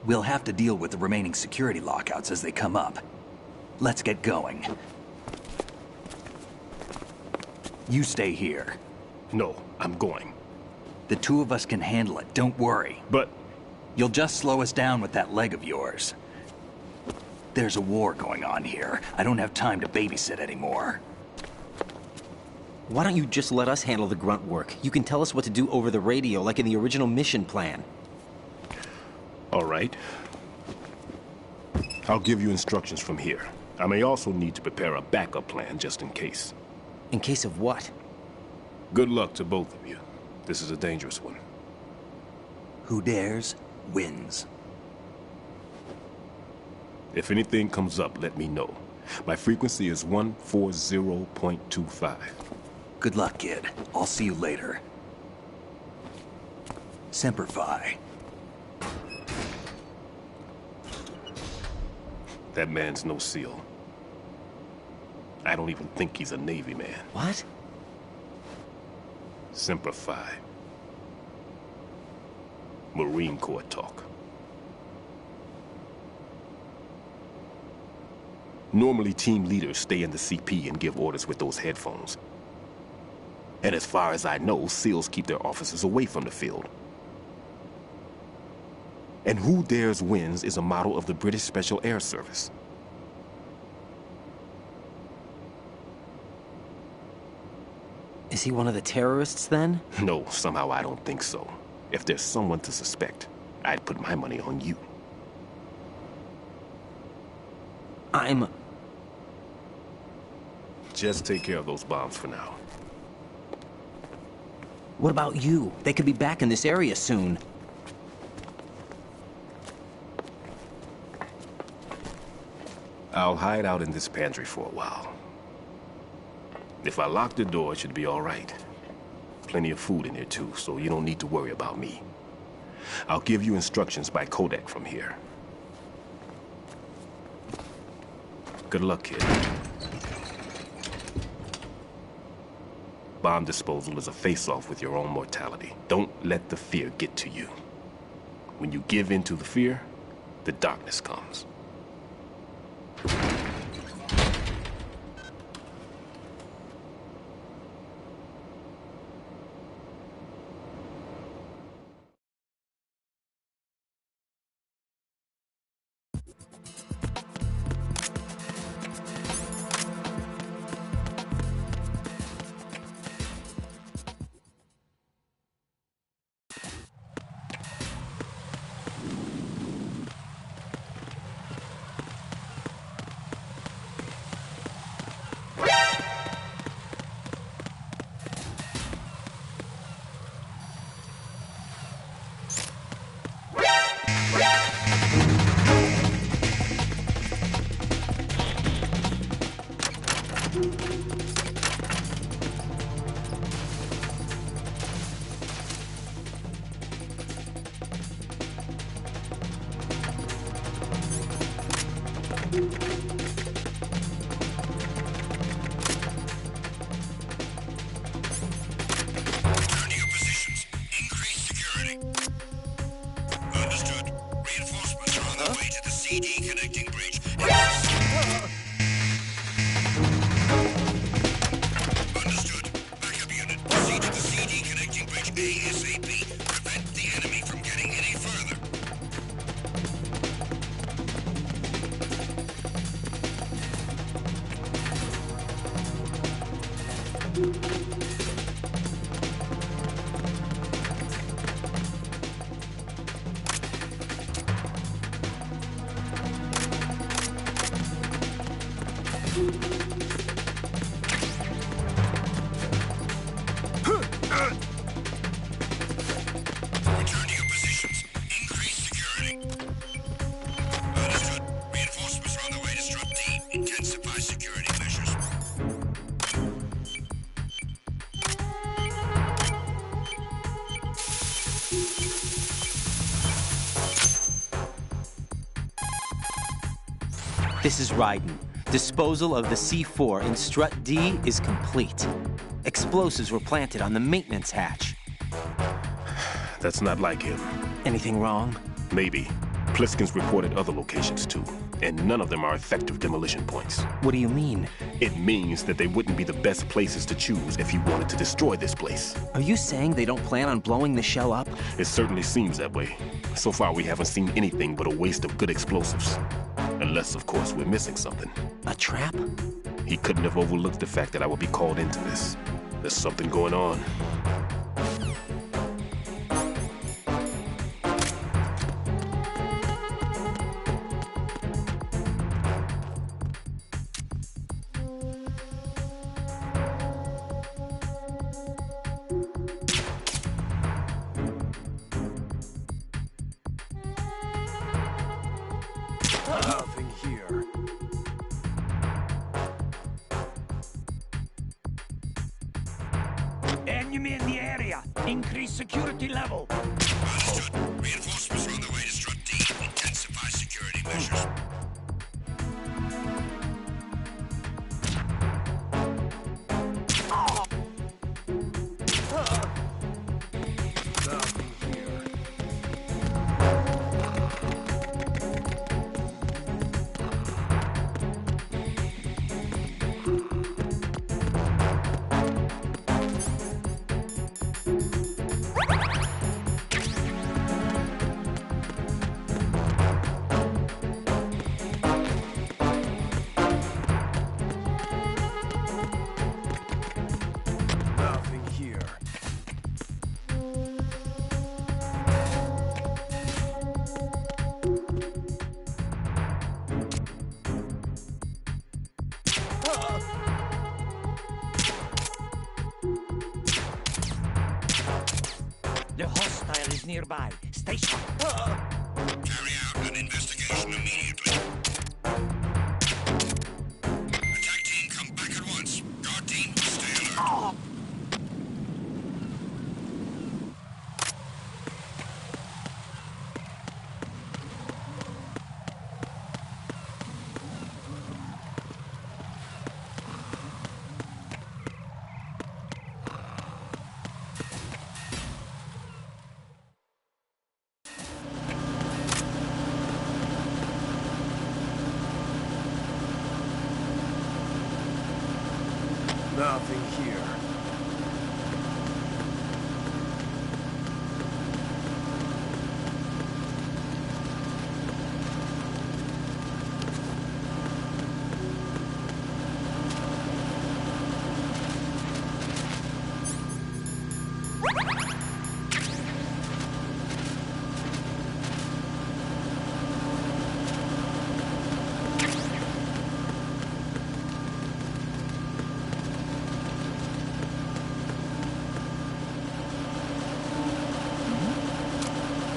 We'll have to deal with the remaining security lockouts as they come up. let's get going. You stay here. No, I'm going. The two of us can handle it, don't worry. But... You'll just slow us down with that leg of yours. There's a war going on here. I don't have time to babysit anymore. Why don't you just let us handle the grunt work? You can tell us what to do over the radio, like in the original mission plan. All right. I'll give you instructions from here. I may also need to prepare a backup plan just in case. In case of what? Good luck to both of you. This is a dangerous one. Who dares, wins. If anything comes up, let me know. My frequency is 140.25. Good luck, kid. I'll see you later. Semper Fi. That man's no SEAL. I don't even think he's a Navy man. What? Semper Fi. Marine Corps talk. Normally, team leaders stay in the CP and give orders with those headphones. And as far as I know, SEALs keep their officers away from the field. And Who Dares Wins is a model of the British Special Air Service. Is he one of the terrorists, then? No, somehow I don't think so. If there's someone to suspect, I'd put my money on you. Just take care of those bombs for now. What about you? They could be back in this area soon. I'll hide out in this pantry for a while. If I lock the door, it should be all right. Plenty of food in here, too, so you don't need to worry about me. I'll give you instructions by codec from here. Good luck, kid. Bomb disposal is a face-off with your own mortality. Don't let the fear get to you. When you give in to the fear, the darkness comes. This is Raiden. Disposal of the C4 in Strut D is complete. Explosives were planted on the maintenance hatch. That's not like him. Anything wrong? Maybe. Pliskin's reported other locations too. and none of them are effective demolition points. What do you mean? It means that they wouldn't be the best places to choose if you wanted to destroy this place. Are you saying they don't plan on blowing the shell up? It certainly seems that way. So far, we haven't seen anything but a waste of good explosives. Unless, of course, we're missing something. A trap? He couldn't have overlooked the fact that I would be called into this. There's something going on. Nothing here. Enemy in the area. Increase security level. Understood. Reinforcements are on their way to Strut D. Intensify security measures. Nothing here. Nothing here. The hostile is nearby. Stay sharp. Carry out an investigation immediately. Attack team, come back at once. Guard team, stay alert. Nothing here.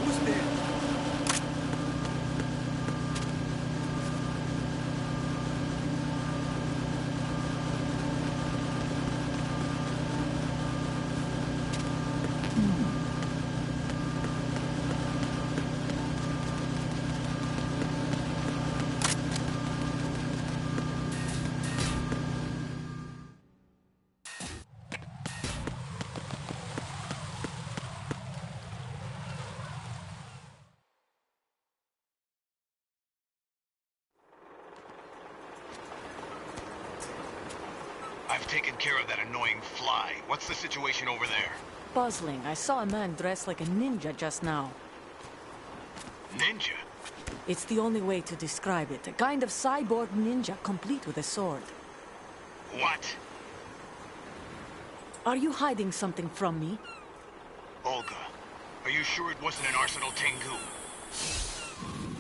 Who's there? I've taken care of that annoying fly. What's the situation over there? Puzzling. I saw a man dressed like a ninja just now. Ninja? It's the only way to describe it. A kind of cyborg ninja, complete with a sword. What? Are you hiding something from me? Olga, are you sure it wasn't an Arsenal Tengu?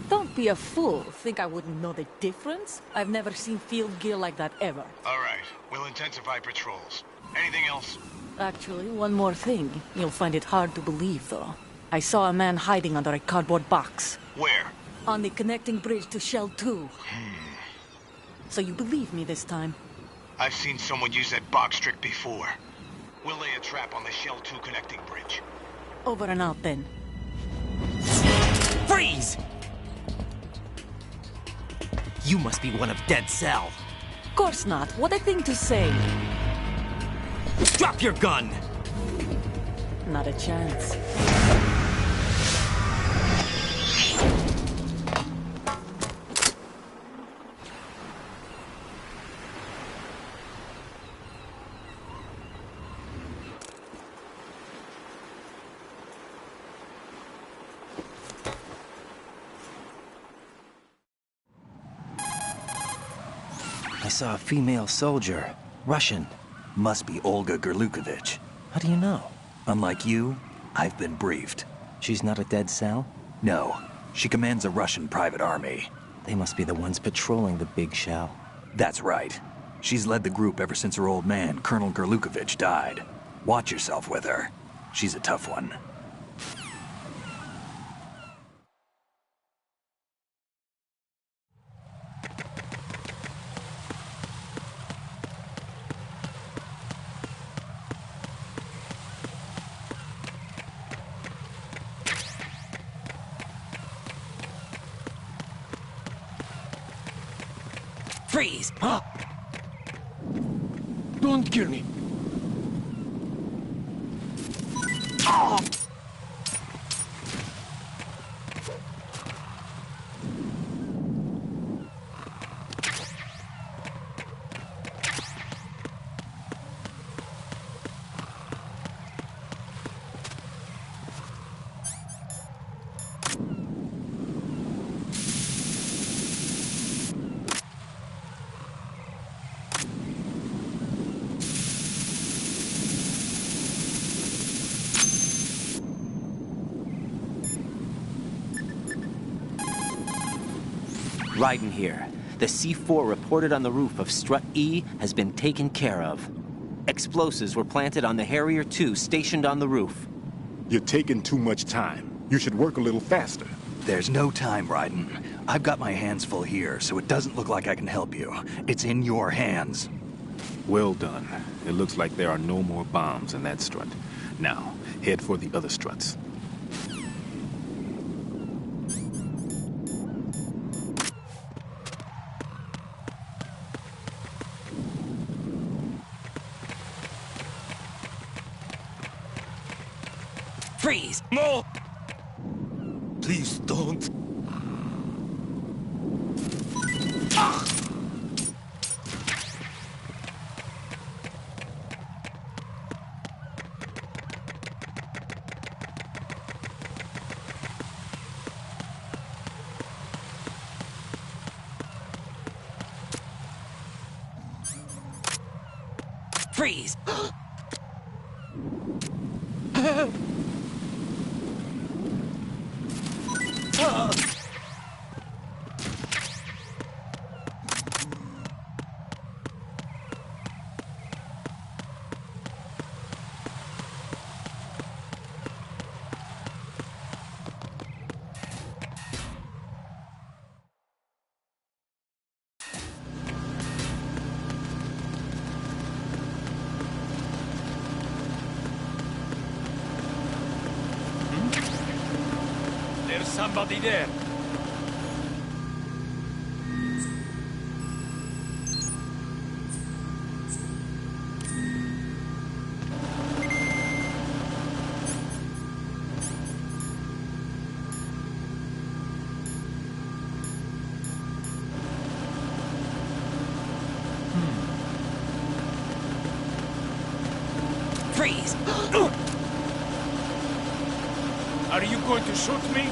Don't be a fool. Think I wouldn't know the difference? I've never seen field gear like that ever. All right, we'll intensify patrols. Anything else? Actually, one more thing. You'll find it hard to believe, though. I saw a man hiding under a cardboard box. Where? On the connecting bridge to Shell 2. So you believe me this time? I've seen someone use that box trick before. We'll lay a trap on the Shell 2 connecting bridge. Over and out, then. Freeze! You must be one of Dead Cell. Course not. What a thing to say. Drop your gun! Not a chance. I saw a female soldier. Russian. Must be Olga Gerlukovich. How do you know? Unlike you, I've been briefed. She's not a dead cell? No. She commands a Russian private army. They must be the ones patrolling the big shell. That's right. She's led the group ever since her old man, Colonel Gerlukovich, died. Watch yourself with her. She's a tough one. Freeze! Huh? Don't kill me. Oh. Raiden here. The C4 reported on the roof of Strut E has been taken care of. Explosives were planted on the Harrier 2 stationed on the roof. You're taking too much time. You should work a little faster. There's no time, Raiden. I've got my hands full here, so it doesn't look like I can help you. It's in your hands. Well done. It looks like there are no more bombs in that strut. Now, head for the other struts. Freeze! No! Please don't. Freeze! There's somebody there. Freeze! Are you going to shoot me?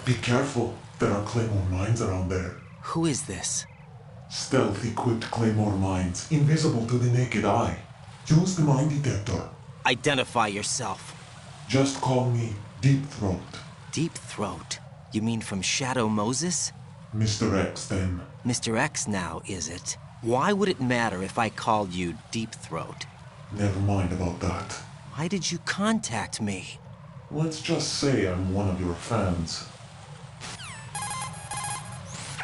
Be careful. There are Claymore mines around there. Who is this? Stealth-equipped Claymore mines, invisible to the naked eye. Use the mine detector. Identify yourself. Just call me Deep Throat. Deep Throat? You mean from Shadow Moses? Mr. X, then. Mr. X now, is it? Why would it matter if I called you Deep Throat? Never mind about that. Why did you contact me? Let's just say I'm one of your fans.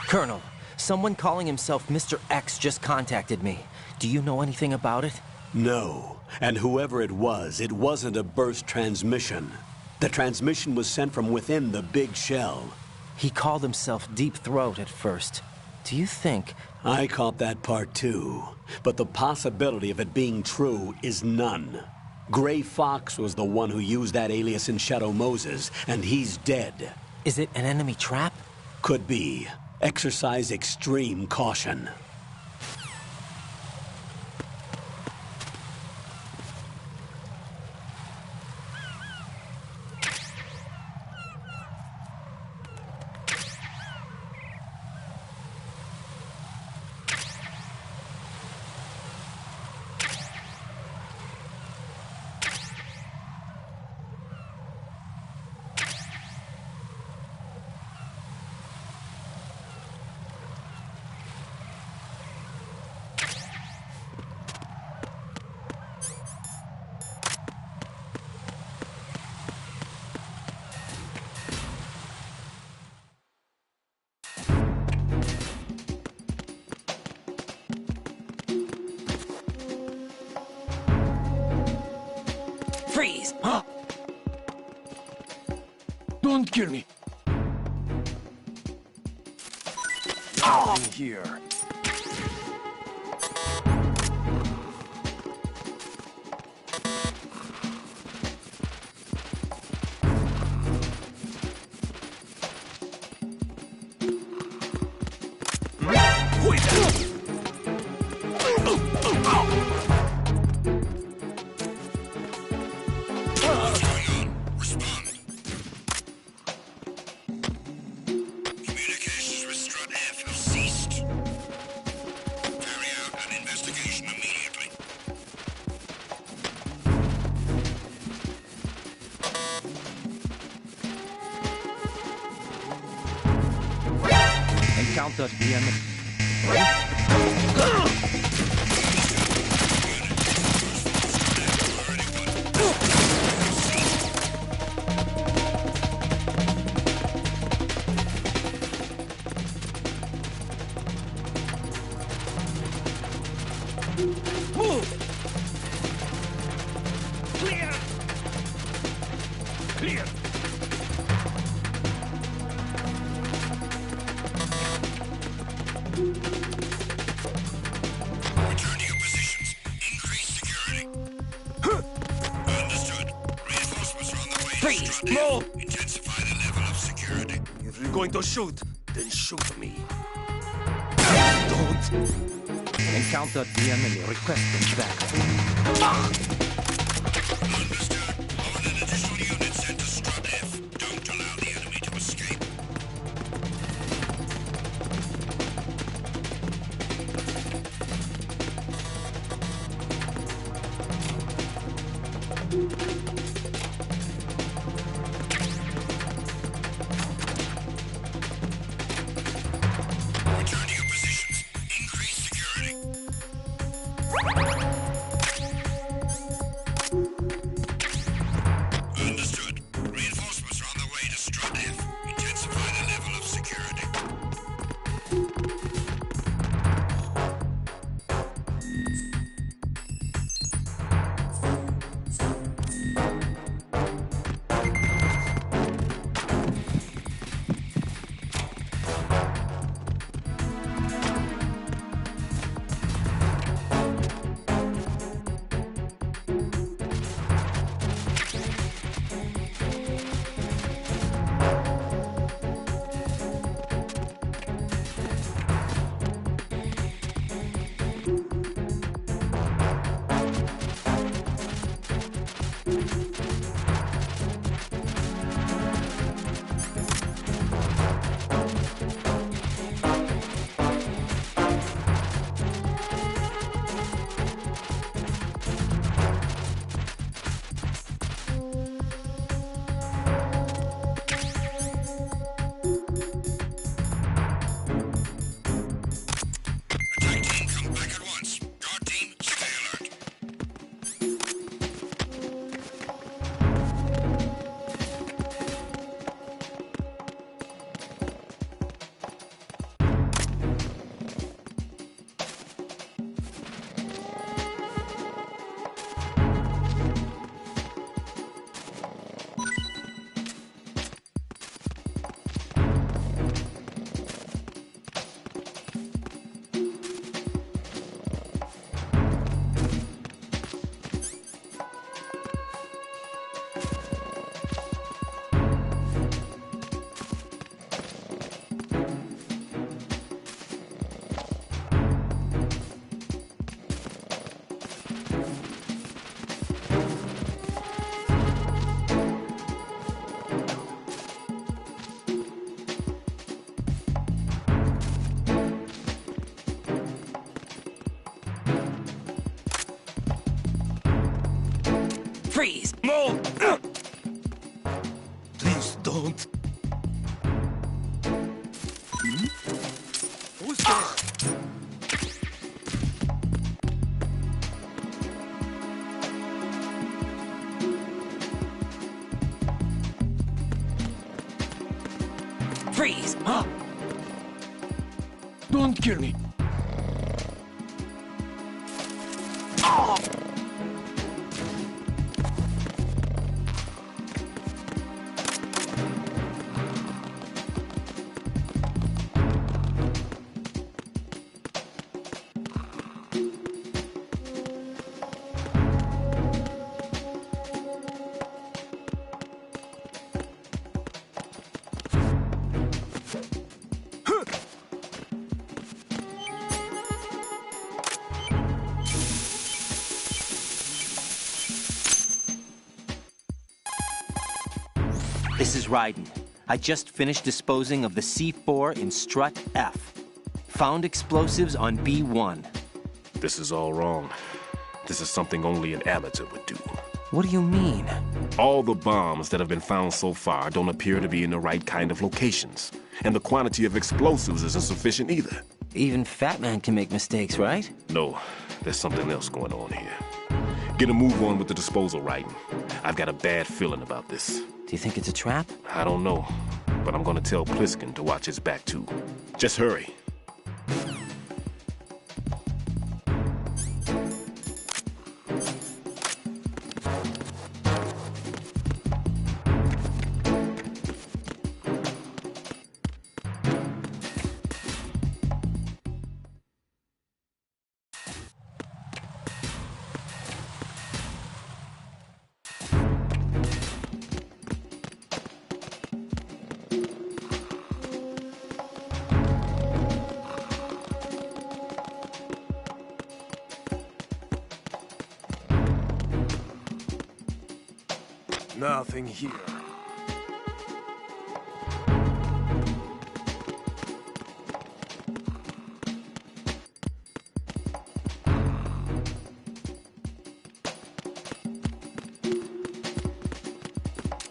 Colonel, someone calling himself Mr. X just contacted me. Do you know anything about it? No. And whoever it wasn't a burst transmission. The transmission was sent from within the big shell. He called himself Deep Throat at first. Do you think... I caught that part too, but the possibility of it being true is none. Gray Fox was the one who used that alias in Shadow Moses, and he's dead. Is it an enemy trap? Could be. Exercise extreme caution. Freeze! Huh? Don't kill me. Oh. In here. Communications with Strut F have ceased. Carry out an investigation immediately. Encounter the enemy. Move! Clear! Clear! Return to your positions. Increase security. Understood. Reinforcements are on the way. Freeze! Strut F. Move! Intensify the level of security. If you're going to shoot, then shoot me. Don't! Encounter the enemy. Requesting backup. Understood. Order an additional unit sent to Strut F. Don't allow the enemy to escape. Return to your positions. Increase security. No! Please don't. Who's there? Freeze! Huh? Don't kill me. Ah! This is Ryden. I just finished disposing of the C4 in strut F. Found explosives on B1. This is all wrong. This is something only an amateur would do. What do you mean? All the bombs that have been found so far don't appear to be in the right kind of locations. And the quantity of explosives isn't sufficient either. Even Fat Man can make mistakes, right? No, there's something else going on here. Get a move on with the disposal, Ryden. I've got a bad feeling about this. Do you think it's a trap? I don't know, but I'm gonna tell Pliskin to watch his back too. Just hurry. Nothing here.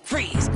Freeze!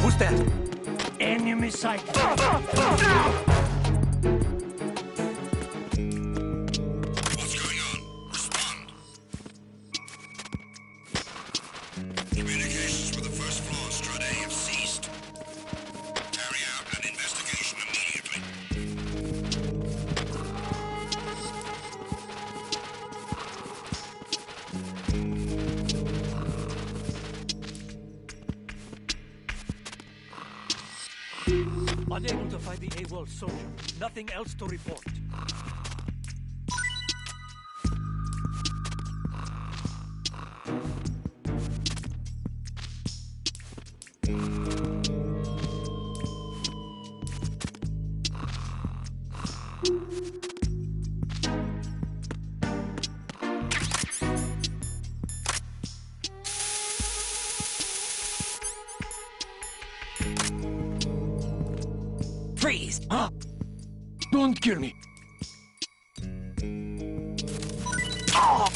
Who's that? Enemy sighted. What's going on? Respond. Communications with the first floor, Strut A, have ceased. Carry out an investigation immediately. Unable to find the AWOL soldier. Nothing else to report. Freeze! Don't kill me. Oh!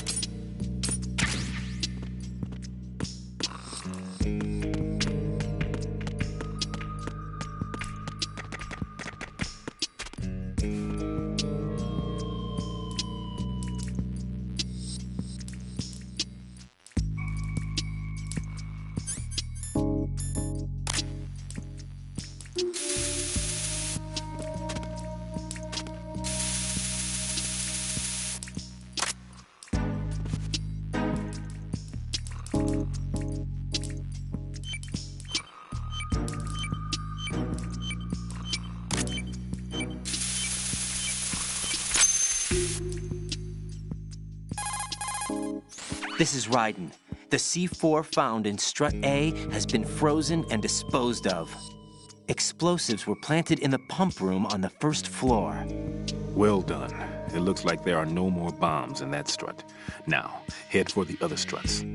This is Ryden. The C4 found in strut A has been frozen and disposed of. Explosives were planted in the pump room on the first floor. Well done. It looks like there are no more bombs in that strut. Now, head for the other struts.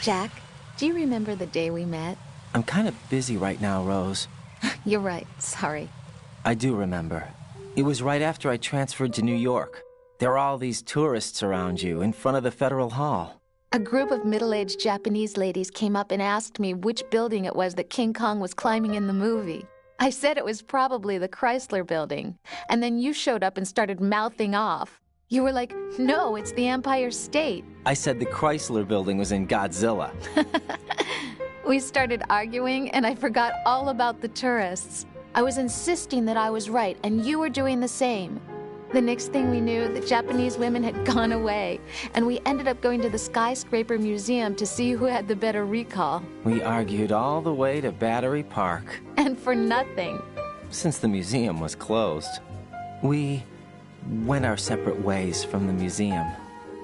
Jack, do you remember the day we met? I'm kind of busy right now, Rose. You're right, sorry. I do remember. It was right after I transferred to New York. There were all these tourists around you in front of the Federal Hall. A group of middle-aged Japanese ladies came up and asked me which building it was that King Kong was climbing in the movie. I said it was probably the Chrysler Building, and then you showed up and started mouthing off. You were like, no, it's the Empire State. I said the Chrysler Building was in Godzilla. We started arguing, and I forgot all about the tourists. I was insisting that I was right, and you were doing the same. The next thing we knew, the Japanese women had gone away, and we ended up going to the Skyscraper Museum to see who had the better recall. We argued all the way to Battery Park. And for nothing. Since the museum was closed. We went our separate ways from the museum.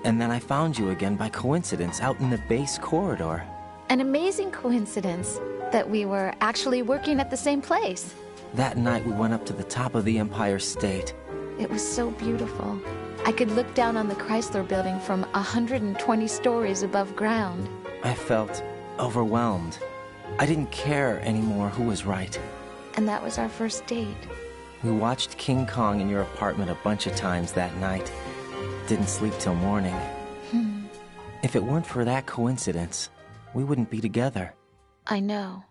And then I found you again by coincidence out in the base corridor. An amazing coincidence that we were actually working at the same place. That night we went up to the top of the Empire State. It was so beautiful. I could look down on the Chrysler Building from 120 stories above ground. I felt overwhelmed. I didn't care anymore who was right. And that was our first date. We watched King Kong in your apartment a bunch of times that night. Didn't sleep till morning. If it weren't for that coincidence, we wouldn't be together. I know.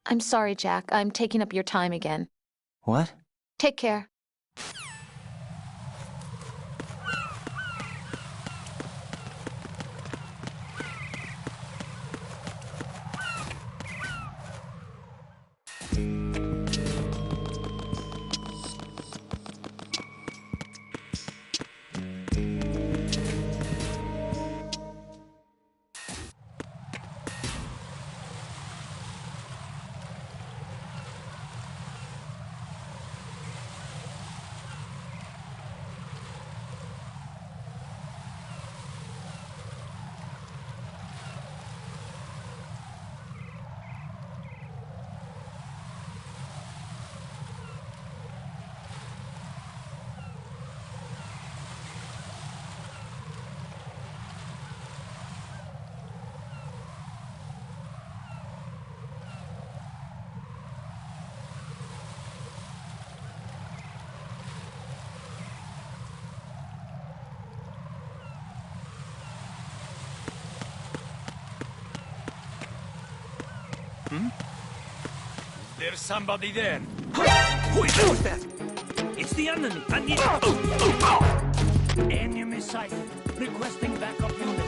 I'm sorry, Jack. I'm taking up your time again. What? Take care. There's somebody there. Who's that? It's the enemy. I need... Enemy sighted. Requesting backup unit.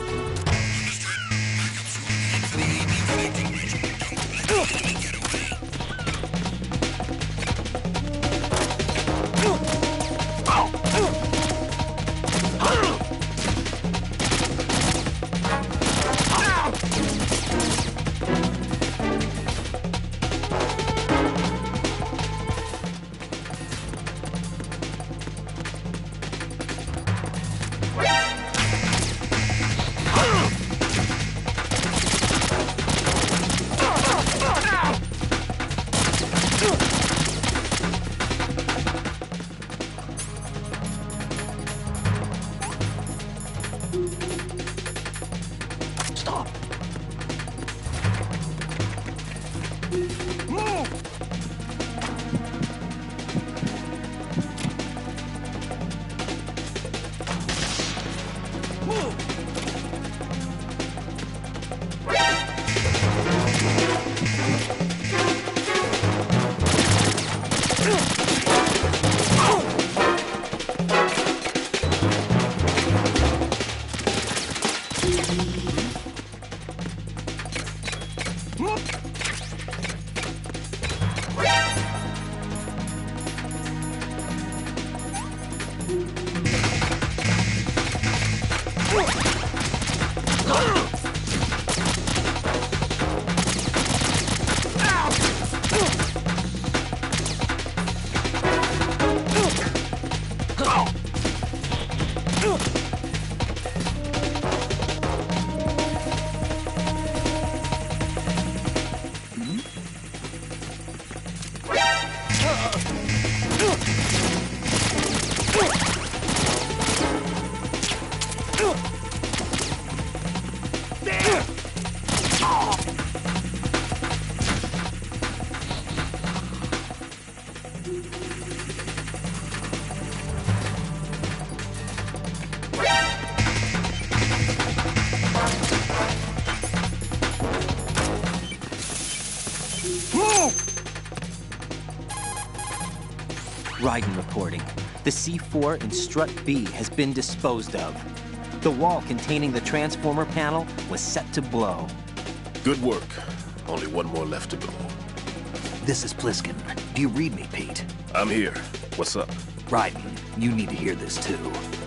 Raiden reporting. The C4 in strut B has been disposed of. The wall containing the transformer panel was set to blow. Good work. Only one more left to go. This is Pliskin. Do you read me, Pete? I'm here. What's up? Raiden, you need to hear this too.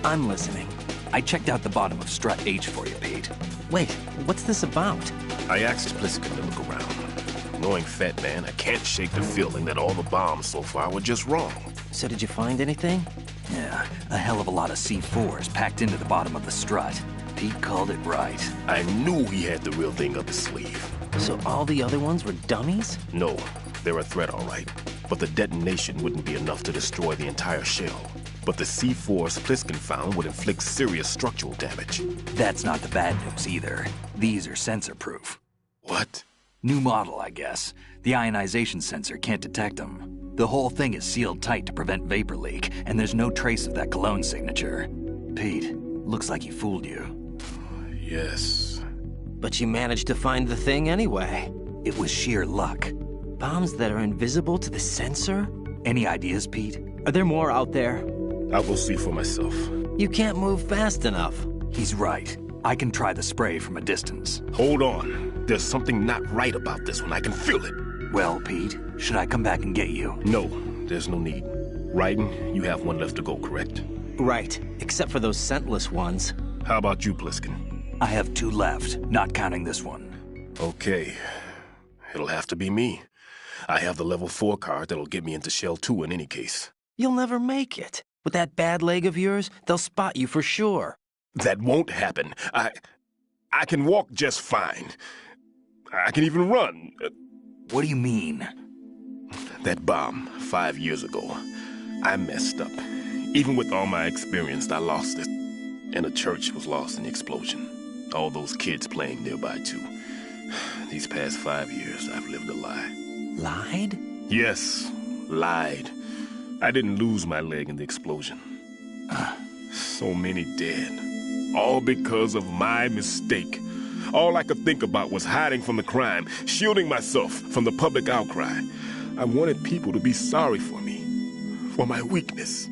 I'm listening. I checked out the bottom of strut H for you, Pete. Wait, what's this about? I asked Pliskin to look around. Knowing Fat Man, I can't shake the feeling that all the bombs so far were just wrong. So did you find anything? Yeah, a hell of a lot of C4s packed into the bottom of the strut. Pete called it right. I knew he had the real thing up his sleeve. So all the other ones were dummies? No, they're a threat, all right. But the detonation wouldn't be enough to destroy the entire shell. But the C4s Pliskin found would inflict serious structural damage. That's not the bad news either. These are sensor-proof. What? New model, I guess. The ionization sensor can't detect them. The whole thing is sealed tight to prevent vapor leak, and there's no trace of that cologne signature. Pete, looks like he fooled you. Yes. But you managed to find the thing anyway. It was sheer luck. Bombs that are invisible to the sensor? Any ideas, Pete? Are there more out there? I'll go see for myself. You can't move fast enough. He's right. I can try the spray from a distance. Hold on. There's something not right about this one. I can feel it. Well, Pete, should I come back and get you? No, there's no need. Raiden, you have one left to go, correct? Right, except for those scentless ones. How about you, Pliskin? I have 2 left, not counting this one. Okay. It'll have to be me. I have the level 4 card that'll get me into Shell 2 in any case. You'll never make it. With that bad leg of yours, they'll spot you for sure. That won't happen. I can walk just fine. I can even run. What do you mean? That bomb, 5 years ago. I messed up. Even with all my experience, I lost it. And the church was lost in the explosion. All those kids playing nearby, too. These past 5 years, I've lived a lie. Lied? Yes, lied. I didn't lose my leg in the explosion. So many dead. All because of my mistake. All I could think about was hiding from the crime, shielding myself from the public outcry. I wanted people to be sorry for me, for my weakness.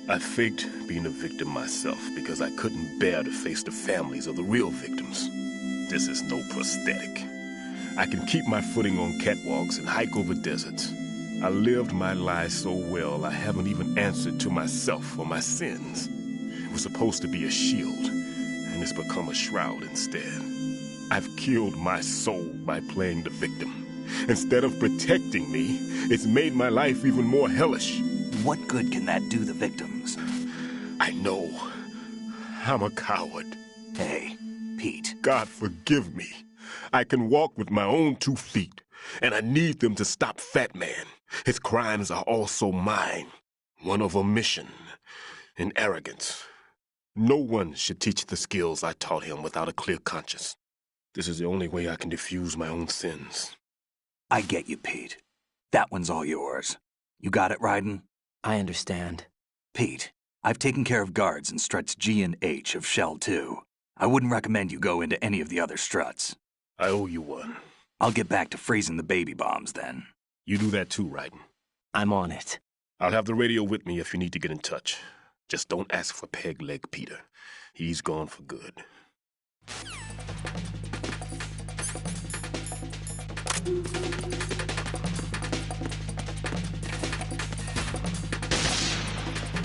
I faked being a victim myself because I couldn't bear to face the families of the real victims. This is no prosthetic. I can keep my footing on catwalks and hike over deserts. I lived my life so well I haven't even answered to myself for my sins. It was supposed to be a shield, and it's become a shroud instead. I've killed my soul by playing the victim. Instead of protecting me, it's made my life even more hellish. What good can that do the victims? I know. I'm a coward. Hey, Pete. God forgive me. I can walk with my own 2 feet, and I need them to stop Fat Man. His crimes are also mine. One of omission and arrogance. No one should teach the skills I taught him without a clear conscience. This is the only way I can diffuse my own sins. I get you, Pete. That one's all yours. You got it, Raiden? I understand. Pete, I've taken care of guards in struts G and H of Shell 2. I wouldn't recommend you go into any of the other struts. I owe you one. I'll get back to freezing the baby bombs then. You do that too, Raiden. I'm on it. I'll have the radio with me if you need to get in touch. Just don't ask for Peg Leg Peter. He's gone for good.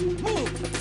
Move!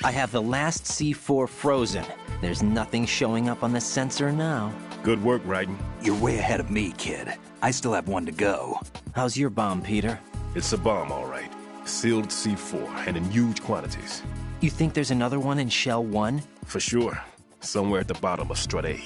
I have the last C4 frozen. There's nothing showing up on the sensor now. Good work, Raiden. You're way ahead of me, kid. I still have one to go. How's your bomb, Peter? It's a bomb, all right. Sealed C4, and in huge quantities. You think there's another one in Shell 1? For sure. Somewhere at the bottom of Strut A.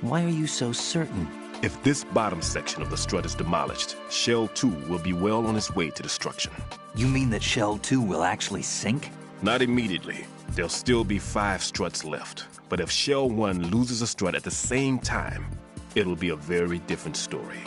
Why are you so certain? If this bottom section of the strut is demolished, Shell 2 will be well on its way to destruction. You mean that Shell 2 will actually sink? Not immediately. There'll still be 5 struts left. But if Shell 1 loses a strut at the same time, it'll be a very different story.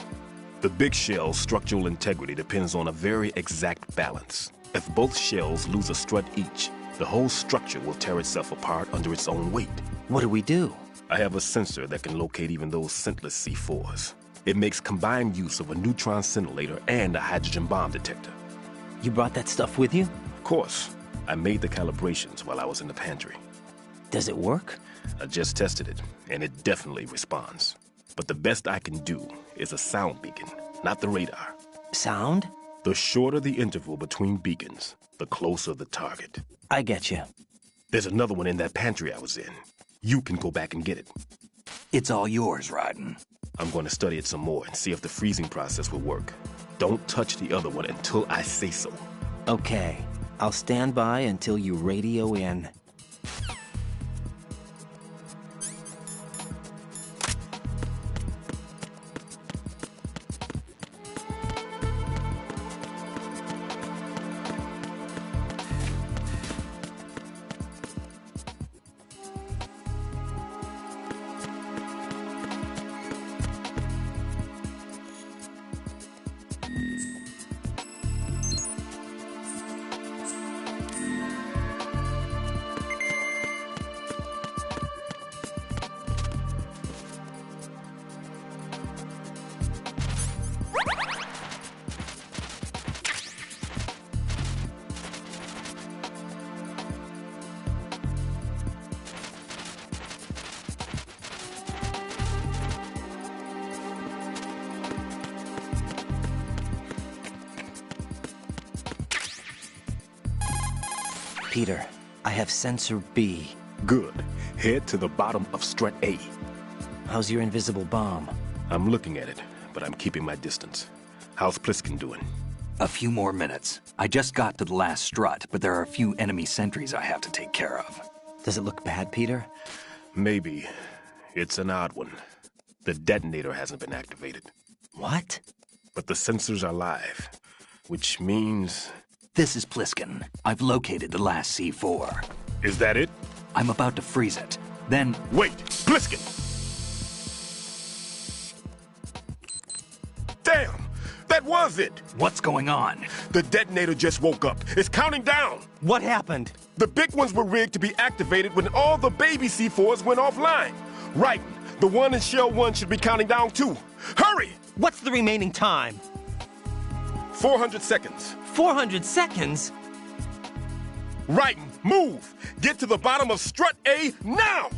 The big shell's structural integrity depends on a very exact balance. If both shells lose a strut each, the whole structure will tear itself apart under its own weight. What do we do? I have a sensor that can locate even those scentless C4s. It makes combined use of a neutron scintillator and a hydrogen bomb detector. You brought that stuff with you? Of course. I made the calibrations while I was in the pantry. Does it work? I just tested it, and it definitely responds. But the best I can do is a sound beacon, not the radar. Sound? The shorter the interval between beacons, the closer the target. I get you. There's another one in that pantry I was in. You can go back and get it. It's all yours, Raiden. I'm going to study it some more and see if the freezing process will work. Don't touch the other one until I say so. Okay. I'll stand by until you radio in. Peter, I have sensor B. Good. Head to the bottom of Strut A. How's your invisible bomb? I'm looking at it, but I'm keeping my distance. How's Pliskin doing? A few more minutes. I just got to the last strut, but there are a few enemy sentries I have to take care of. Does it look bad, Peter? Maybe. It's an odd one. The detonator hasn't been activated. What? But the sensors are live, which means... This is Pliskin. I've located the last C4. Is that it? I'm about to freeze it. Then... Wait! Pliskin! Damn! That was it! What's going on? The detonator just woke up. It's counting down! What happened? The big ones were rigged to be activated when all the baby C4s went offline. Right. The one in Shell 1 should be counting down too. Hurry! What's the remaining time? 400 seconds. 400 seconds? Right. Move! Get to the bottom of strut A now!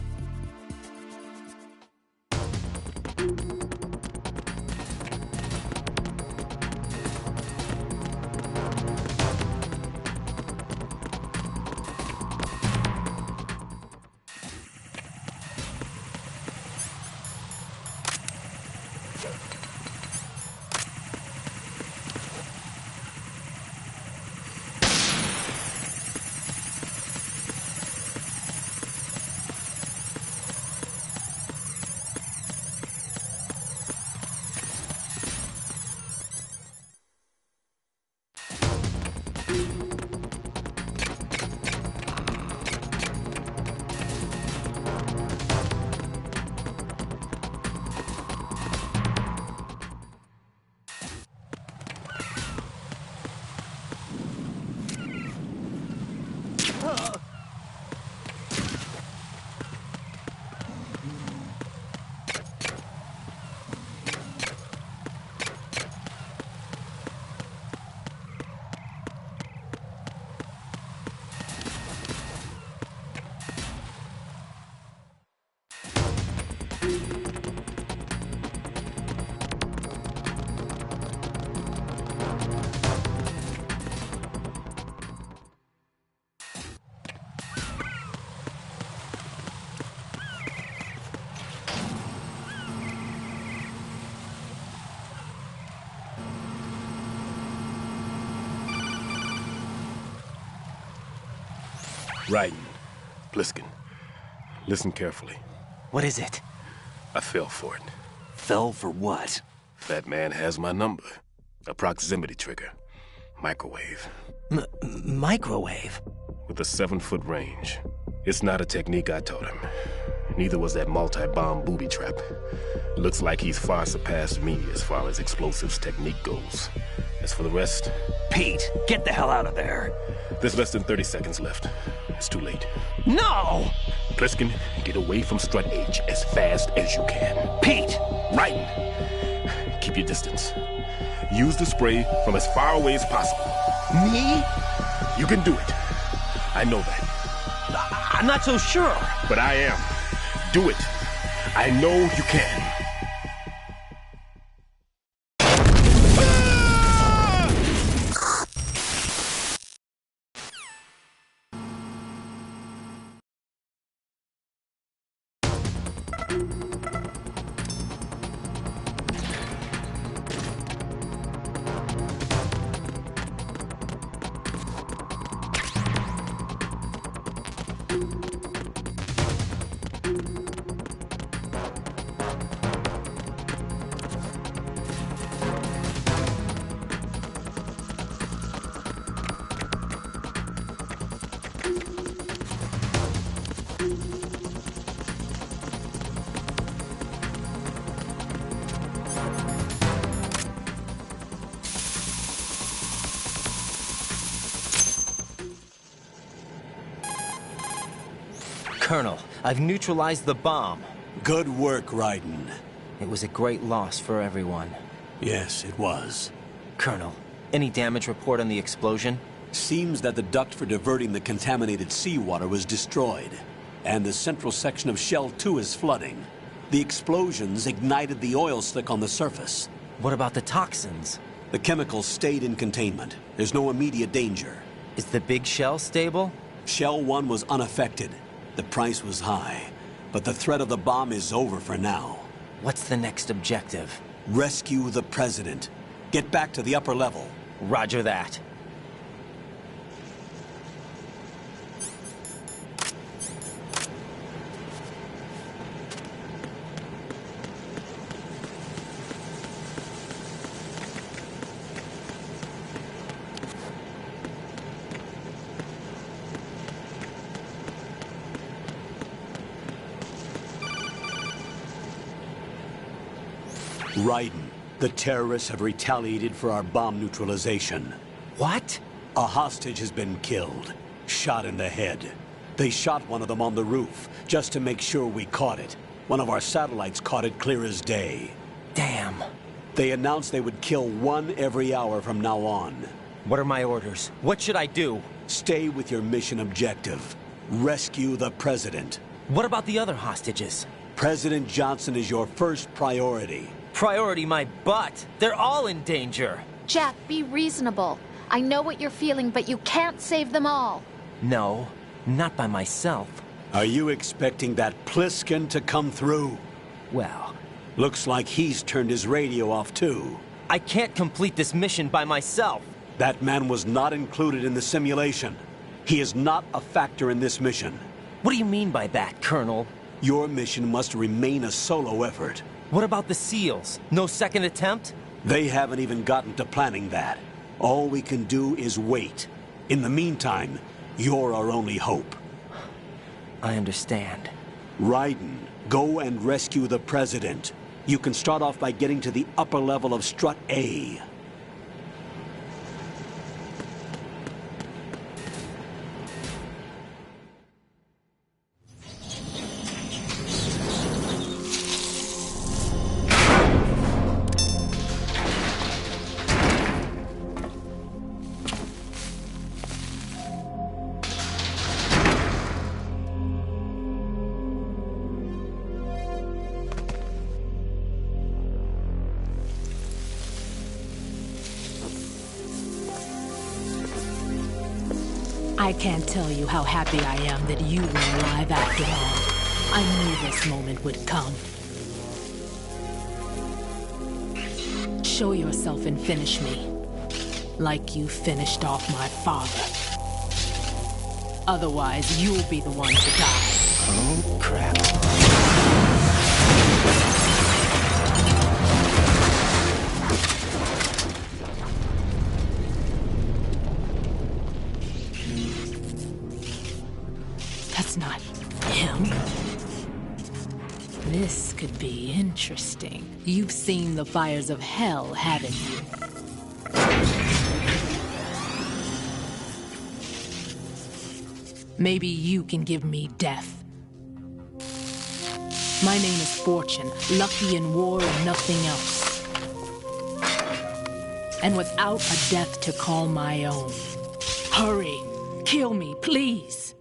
Right. Pliskin. Listen carefully. What is it? I fell for it. Fell for what? That man has my number. A proximity trigger. Microwave. Microwave? With a 7-foot range. It's not a technique I taught him. Neither was that multi-bomb booby trap. Looks like he's far surpassed me as far as explosives technique goes. As for the rest... Pete, get the hell out of there. There's less than 30 seconds left. It's too late. No! Pliskin, get away from strut H as fast as you can. Pete! Right! Keep your distance. Use the spray from as far away as possible. Me? You can do it. I know that. I'm not so sure. But I am. Do it. I know you can. Colonel, I've neutralized the bomb. Good work, Raiden. It was a great loss for everyone. Yes, it was. Colonel, any damage report on the explosion? Seems that the duct for diverting the contaminated seawater was destroyed, and the central section of Shell 2 is flooding. The explosions ignited the oil slick on the surface. What about the toxins? The chemicals stayed in containment. There's no immediate danger. Is the big shell stable? Shell 1 was unaffected. The price was high, but the threat of the bomb is over for now. What's the next objective? Rescue the president. Get back to the upper level. Roger that. Raiden, the terrorists have retaliated for our bomb neutralization. What? A hostage has been killed. Shot in the head. They shot one of them on the roof, just to make sure we caught it. One of our satellites caught it clear as day. Damn. They announced they would kill one every hour from now on. What are my orders? What should I do? Stay with your mission objective. Rescue the president. What about the other hostages? President Johnson is your first priority. Priority my butt. They're all in danger. Jack, be reasonable. I know what you're feeling, but you can't save them all. No, not by myself. Are you expecting that Pliskin to come through? Well... Looks like he's turned his radio off too. I can't complete this mission by myself. That man was not included in the simulation. He is not a factor in this mission. What do you mean by that, Colonel? Your mission must remain a solo effort. What about the SEALs? No second attempt? They haven't even gotten to planning that. All we can do is wait. In the meantime, you're our only hope. I understand. Raiden, go and rescue the president. You can start off by getting to the upper level of Strut A. I can't tell you how happy I am that you were alive after all. I knew this moment would come. Show yourself and finish me. Like you finished off my father. Otherwise, you'll be the one to die. Oh, crap. That's not him. This could be interesting. You've seen the fires of hell, haven't you? Maybe you can give me death. My name is Fortune, lucky in war and nothing else. And without a death to call my own. Hurry, kill me, please.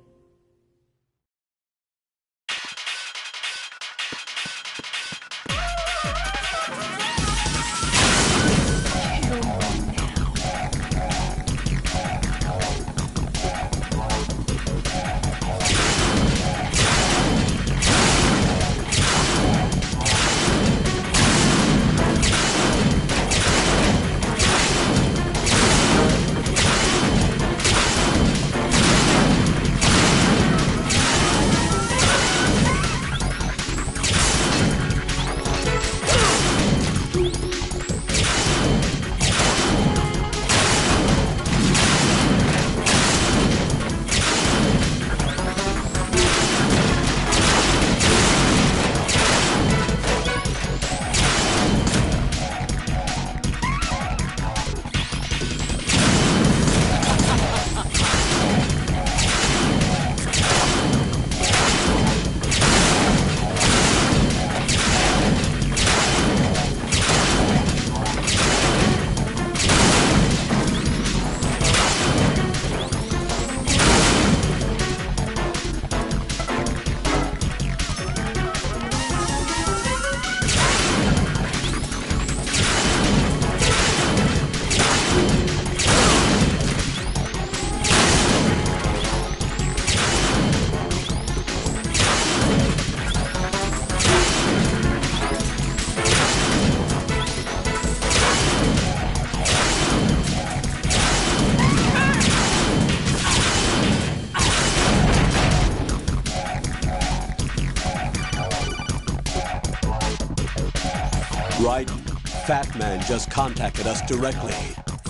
Right. Fat Man just contacted us directly.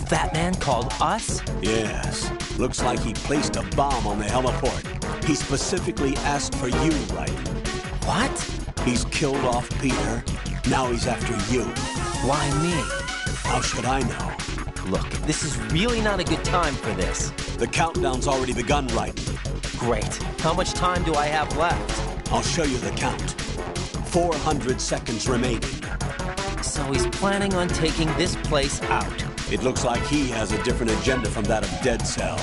Fat Man called us? Yes. Looks like he placed a bomb on the heliport. He specifically asked for you, right? What? He's killed off Peter. Now he's after you. Why me? How should I know? Look, this is really not a good time for this. The countdown's already begun, right? Great. How much time do I have left? I'll show you the count. 400 seconds remaining. So he's planning on taking this place out. It looks like he has a different agenda from that of Dead Cell.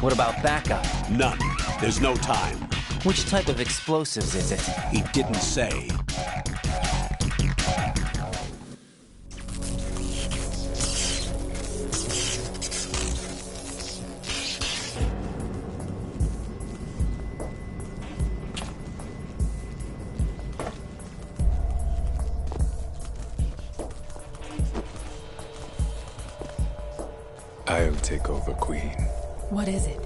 What about backup? None. There's no time. Which type of explosives is it? He didn't say. I'll take over, Queen. What is it?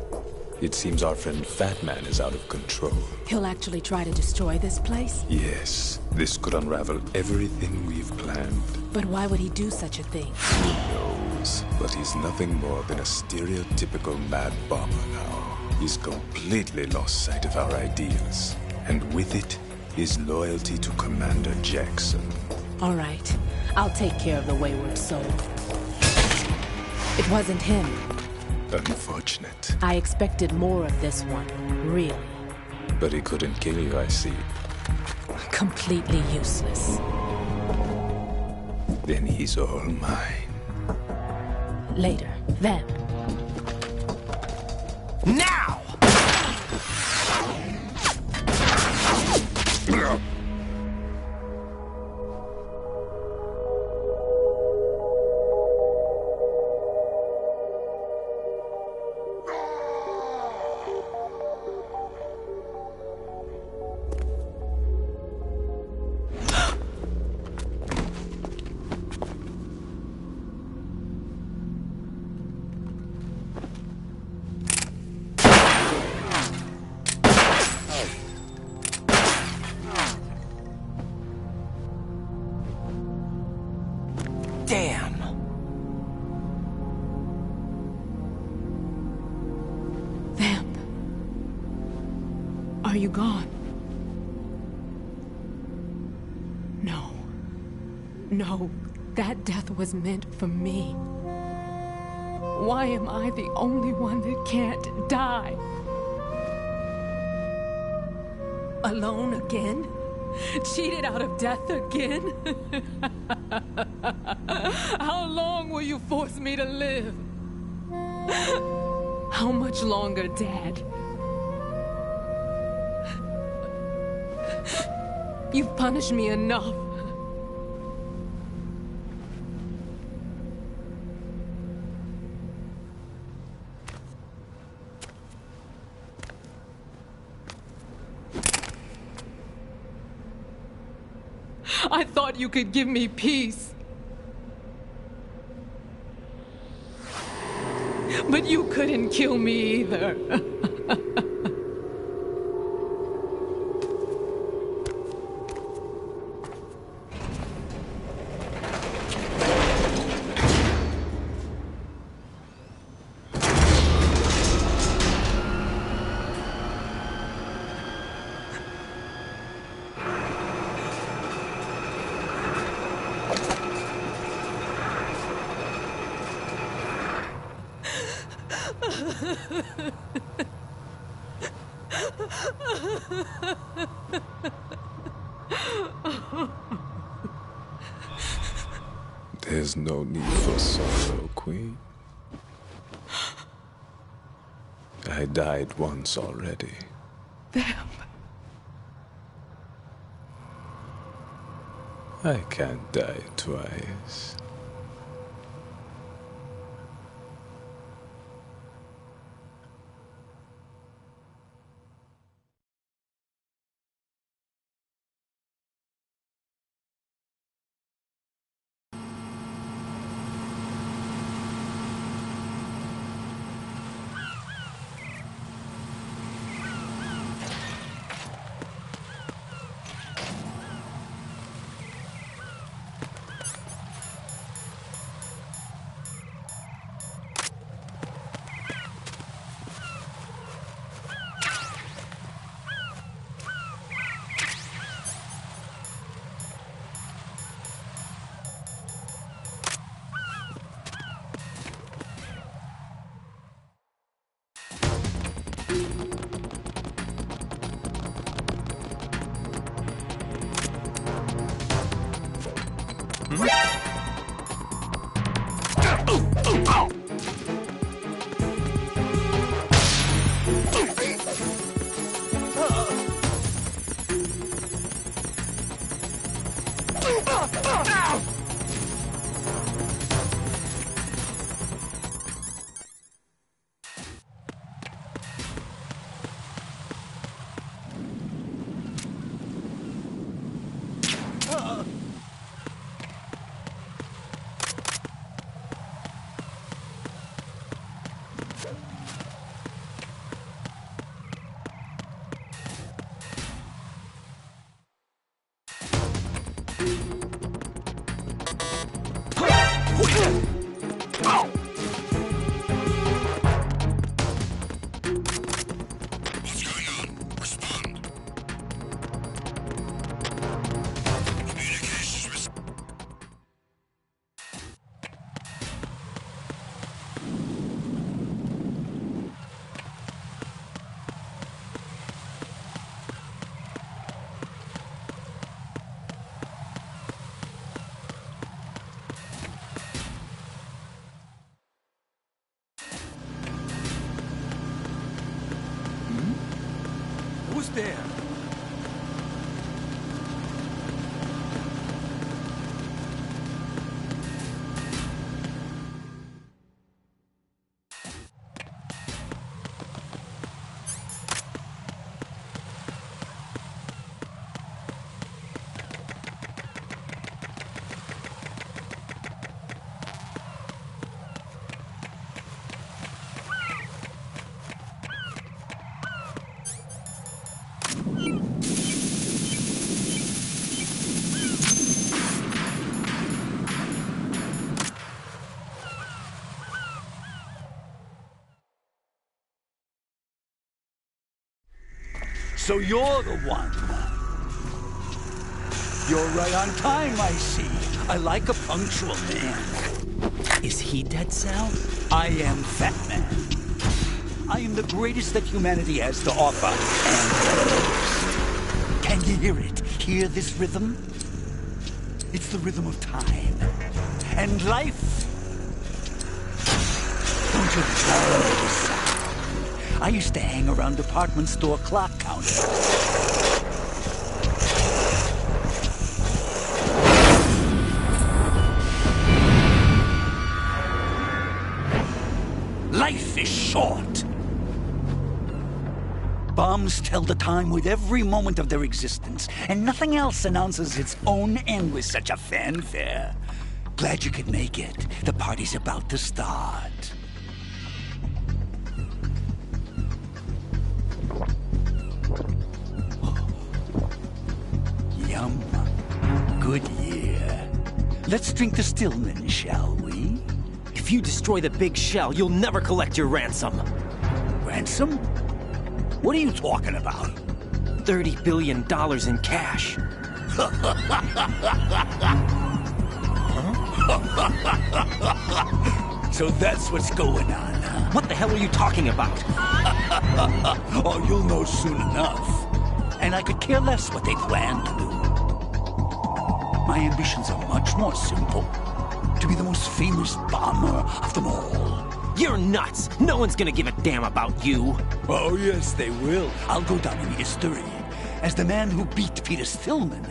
It seems our friend Fat Man is out of control. He'll actually try to destroy this place? Yes, this could unravel everything we've planned. But why would he do such a thing? Who knows? But he's nothing more than a stereotypical mad bomber now. He's completely lost sight of our ideals. And with it, his loyalty to Commander Jackson. All right. I'll take care of the wayward soul. It wasn't him. Unfortunate. I expected more of this one, really. But he couldn't kill you, I see. Completely useless. Then he's all mine. Later. Vamp. Now! Damn! Vamp. Are you gone? No. No, that death was meant for me. Why am I the only one that can't die? Alone again? Cheated out of death again? How long will you force me to live? How much longer, Dad? You've punished me enough. I thought you could give me peace. But you couldn't kill me either. There's no need for sorrow, Queen. I died once already. Vamp. I can't die twice. Who's there? So you're the one. You're right on time, I see. I like a punctual man. Is he Dead Cell? I am Fat Man. I am the greatest that humanity has to offer, and can you hear it? Hear this rhythm? It's the rhythm of time. And life. Don't you love this sound? I used to hang around department store clock counters. Life is short. Bombs tell the time with every moment of their existence, and nothing else announces its own end with such a fanfare. Glad you could make it. The party's about to start. Yum. Good year. Let's drink the Stillman, shall we? If you destroy the big shell, you'll never collect your ransom. Ransom? What are you talking about? $30 billion in cash. So that's what's going on, huh? What the hell are you talking about? Oh, you'll know soon enough. And I could care less what they plan to do. My ambitions are much more simple. To be the most famous bomber of them all. You're nuts! No one's gonna give a damn about you. Oh, yes, they will. I'll go down in history as the man who beat Peter Stillman.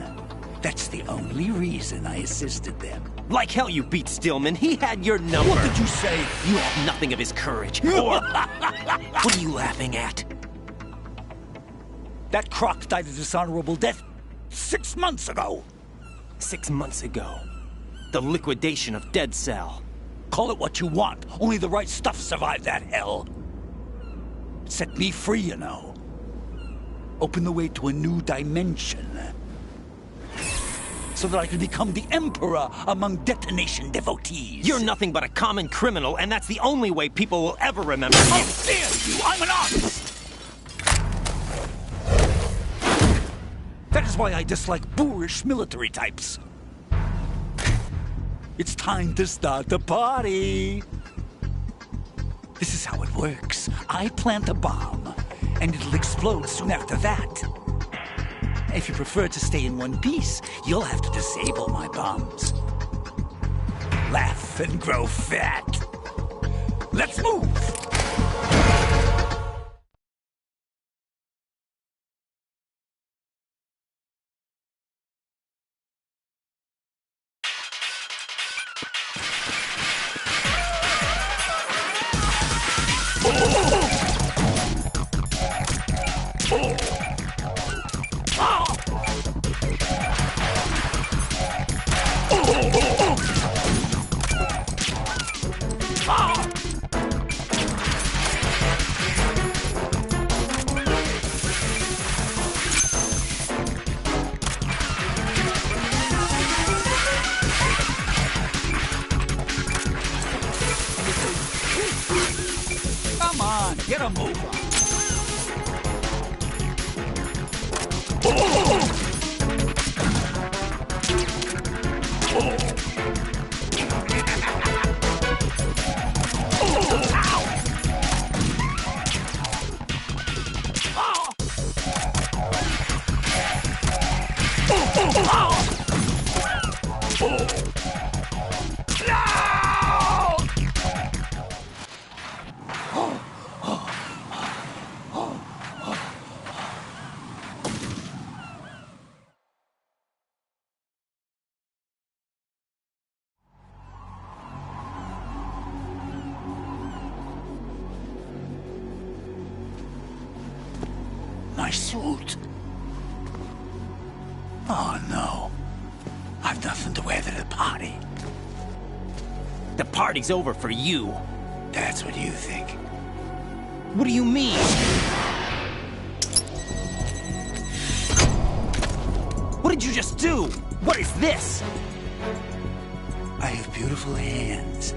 That's the only reason I assisted them. Like hell you beat Stillman. He had your number. What did you say? You have nothing of his courage. Or... What are you laughing at? That croc died a dishonorable death 6 months ago. 6 months ago. The liquidation of Dead Cell. Call it what you want. Only the right stuff survived that hell. It set me free, you know. Opened the way to a new dimension. So that I could become the emperor among detonation devotees. You're nothing but a common criminal, and that's the only way people will ever remember you. How dare you! I'm an artist! That is why I dislike boorish military types. It's time to start the party. This is how it works. I plant a bomb, and it'll explode soon after that. If you prefer to stay in one piece, you'll have to disable my bombs. Laugh and grow fat. Let's move! Come on, get a move on. My suit. Oh, no. I've nothing to wear to the party. The party's over for you. That's what you think. What do you mean? What did you just do? What is this? I have beautiful hands.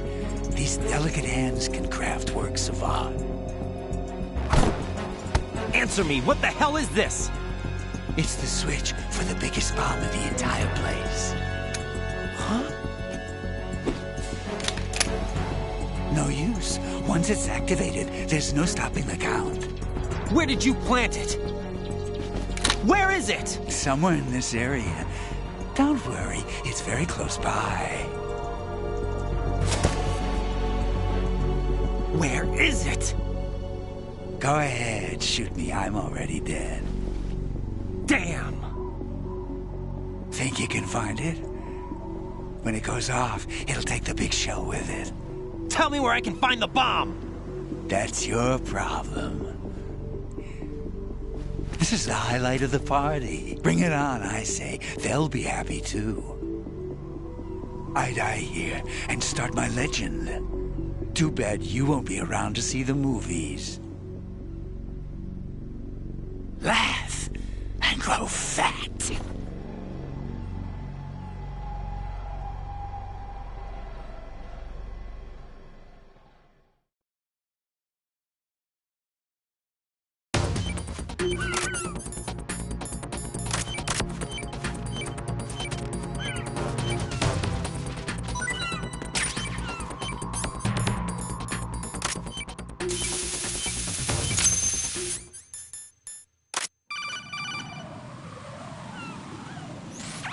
These delicate hands can craft works of art. Answer me, what the hell is this? It's the switch for the biggest bomb in the entire place. Huh? No use. Once it's activated, there's no stopping the count. Where did you plant it? Where is it? Somewhere in this area. Don't worry, it's very close by. Where is it? Go ahead, shoot me. I'm already dead. Damn! Think you can find it? When it goes off, it'll take the big shell with it. Tell me where I can find the bomb! That's your problem. This is the highlight of the party. Bring it on, I say. They'll be happy too. I die here and start my legend. Too bad you won't be around to see the movies. Laugh and grow fat.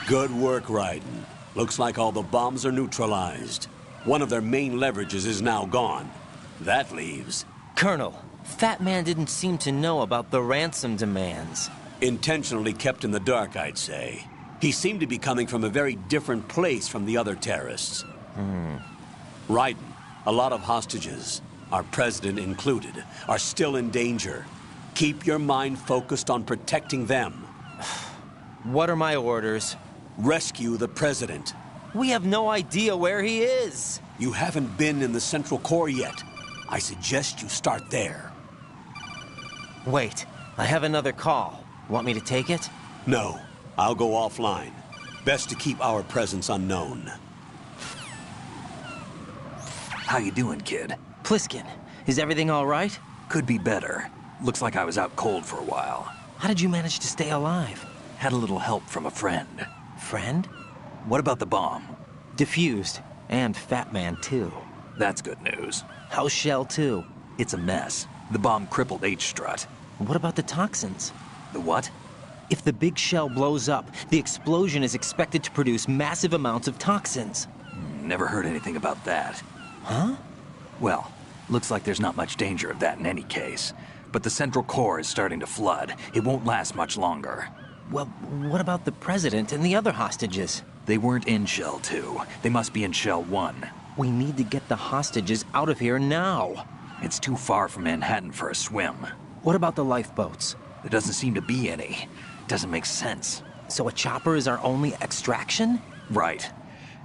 Good work, Raiden. Looks like all the bombs are neutralized. One of their main leverages is now gone. That leaves... Colonel, Fat Man didn't seem to know about the ransom demands. Intentionally kept in the dark, I'd say. He seemed to be coming from a very different place from the other terrorists. Raiden, a lot of hostages, our president included, are still in danger. Keep your mind focused on protecting them. What are my orders? Rescue the president. We have no idea where he is. You haven't been in the Central Core yet. I suggest you start there. Wait, I have another call. Want me to take it? No, I'll go offline. Best to keep our presence unknown. How you doing, kid? Pliskin, is everything all right? Could be better. Looks like I was out cold for a while. How did you manage to stay alive? Had a little help from a friend. Friend? What about the bomb? Defused. And Fat Man, too. That's good news. How's Shell, too? It's a mess. The bomb crippled H-Strut. What about the toxins? The what? If the big shell blows up, the explosion is expected to produce massive amounts of toxins. Never heard anything about that. Huh? Well, looks like there's not much danger of that in any case. But the central core is starting to flood. It won't last much longer. Well, what about the president and the other hostages? They weren't in Shell 2. They must be in Shell 1. We need to get the hostages out of here now. It's too far from Manhattan for a swim. What about the lifeboats? There doesn't seem to be any. Doesn't make sense. So a chopper is our only extraction? Right.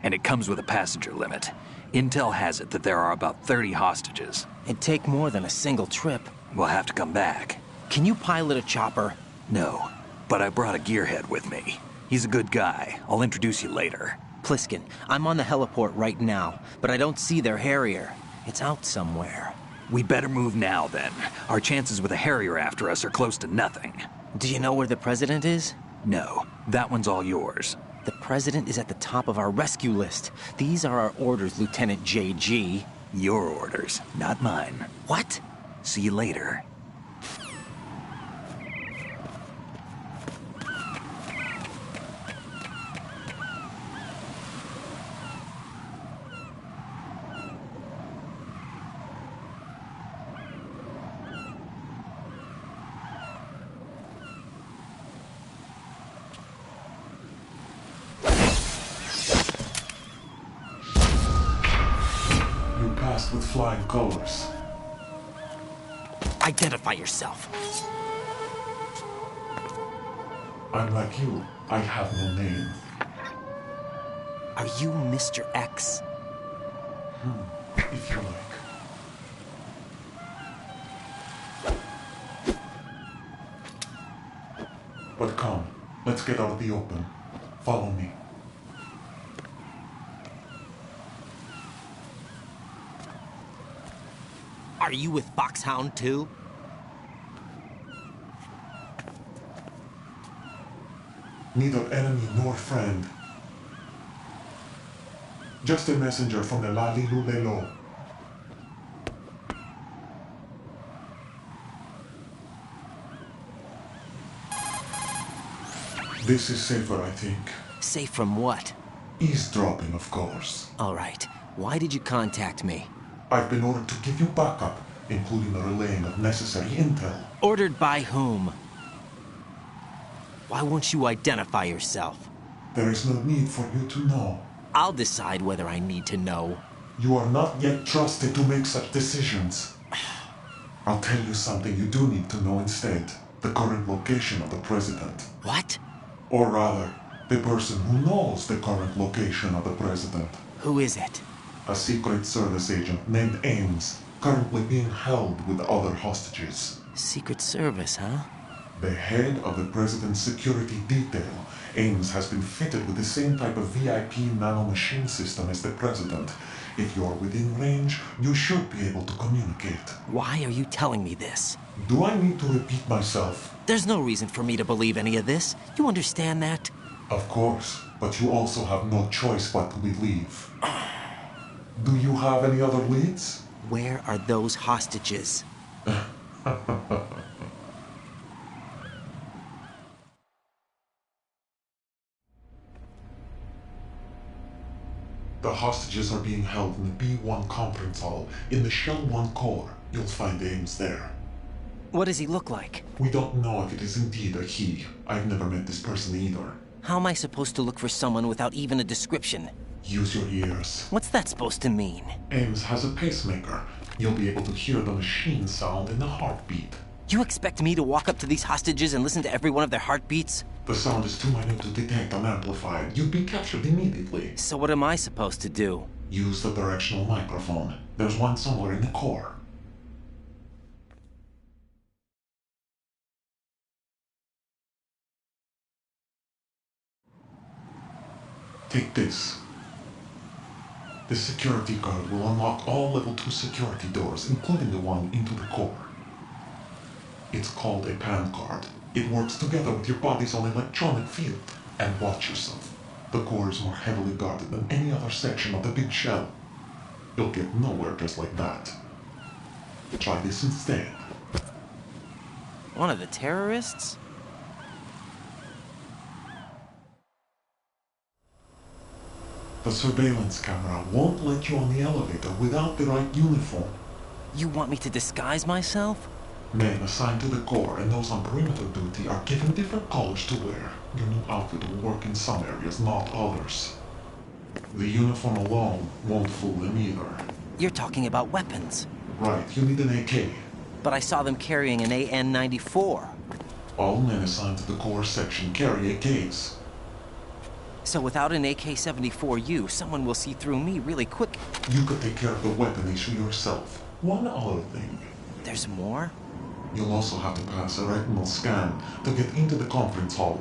And it comes with a passenger limit. Intel has it that there are about 30 hostages. It'd take more than a single trip. We'll have to come back. Can you pilot a chopper? No, but I brought a gearhead with me. He's a good guy. I'll introduce you later. Pliskin, I'm on the heliport right now, but I don't see their Harrier. It's out somewhere. We better move now, then. Our chances with a Harrier after us are close to nothing. Do you know where the president is? No, that one's all yours. The president is at the top of our rescue list. These are our orders, Lieutenant JG. Your orders, not mine. What? See you later. With flying colors. Identify yourself. I'm like you. I have no name. Are you Mr. X? If you like. But come, let's get out of the open. Follow me. Are you with FOXHOUND too? Neither enemy nor friend. Just a messenger from the Lali Lulelo. This is safer, I think. Safe from what? Eavesdropping, of course. All right. Why did you contact me? I've been ordered to give you backup, including the relaying of necessary intel. Ordered by whom? Why won't you identify yourself? There is no need for you to know. I'll decide whether I need to know. You are not yet trusted to make such decisions. I'll tell you something you do need to know instead. The current location of the president. What? Or rather, the person who knows the current location of the president. Who is it? A Secret Service agent named Ames, currently being held with other hostages. Secret Service, huh? The head of the president's security detail, Ames, has been fitted with the same type of VIP nanomachine system as the president. If you're within range, you should be able to communicate. Why are you telling me this? Do I need to repeat myself? There's no reason for me to believe any of this. You understand that? Of course, but you also have no choice but to believe. Do you have any other leads? Where are those hostages? The hostages are being held in the B1 conference hall in the Shell 1 core. You'll find Ames there. What does he look like? We don't know if it is indeed a he. I've never met this person either. How am I supposed to look for someone without even a description? Use your ears. What's that supposed to mean? Ames has a pacemaker. You'll be able to hear the machine sound in the heartbeat. You expect me to walk up to these hostages and listen to every one of their heartbeats? The sound is too minute to detect unamplified. You'd be captured immediately. So what am I supposed to do? Use the directional microphone. There's one somewhere in the core. Take this. This security card will unlock all level 2 security doors, including the one into the core. It's called a PAN card. It works together with your body's own electronic field. And watch yourself. The core is more heavily guarded than any other section of the big shell. You'll get nowhere just like that. Try this instead. One of the terrorists? The surveillance camera won't let you on the elevator without the right uniform. You want me to disguise myself? Men assigned to the Corps and those on perimeter duty are given different colors to wear. Your new outfit will work in some areas, not others. The uniform alone won't fool them either. You're talking about weapons. Right, you need an AK. But I saw them carrying an AN-94. All men assigned to the Corps section carry AKs. So without an AK-74U, someone will see through me really quick. You could take care of the weapon issue yourself. One other thing. There's more? You'll also have to pass a retinal scan to get into the conference hall.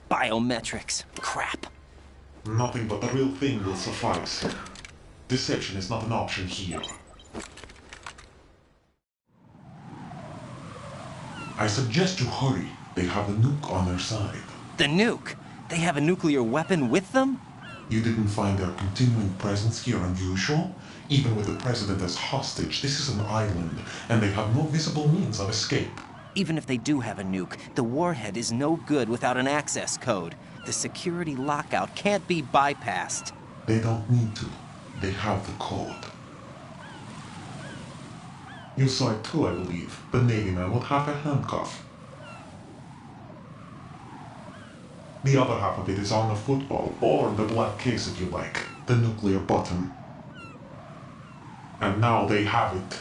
Biometrics. Crap. Nothing but the real thing will suffice. Deception is not an option here. I suggest you hurry. They have the nuke on their side. The nuke? They have a nuclear weapon with them? You didn't find their continuing presence here unusual? Even with the president as hostage, this is an island, and they have no visible means of escape. Even if they do have a nuke, the warhead is no good without an access code. The security lockout can't be bypassed. They don't need to. They have the code. You saw it too, I believe. The Navy man with half a handcuff. The other half of it is on the football, or the black case if you like. The nuclear button. And now they have it.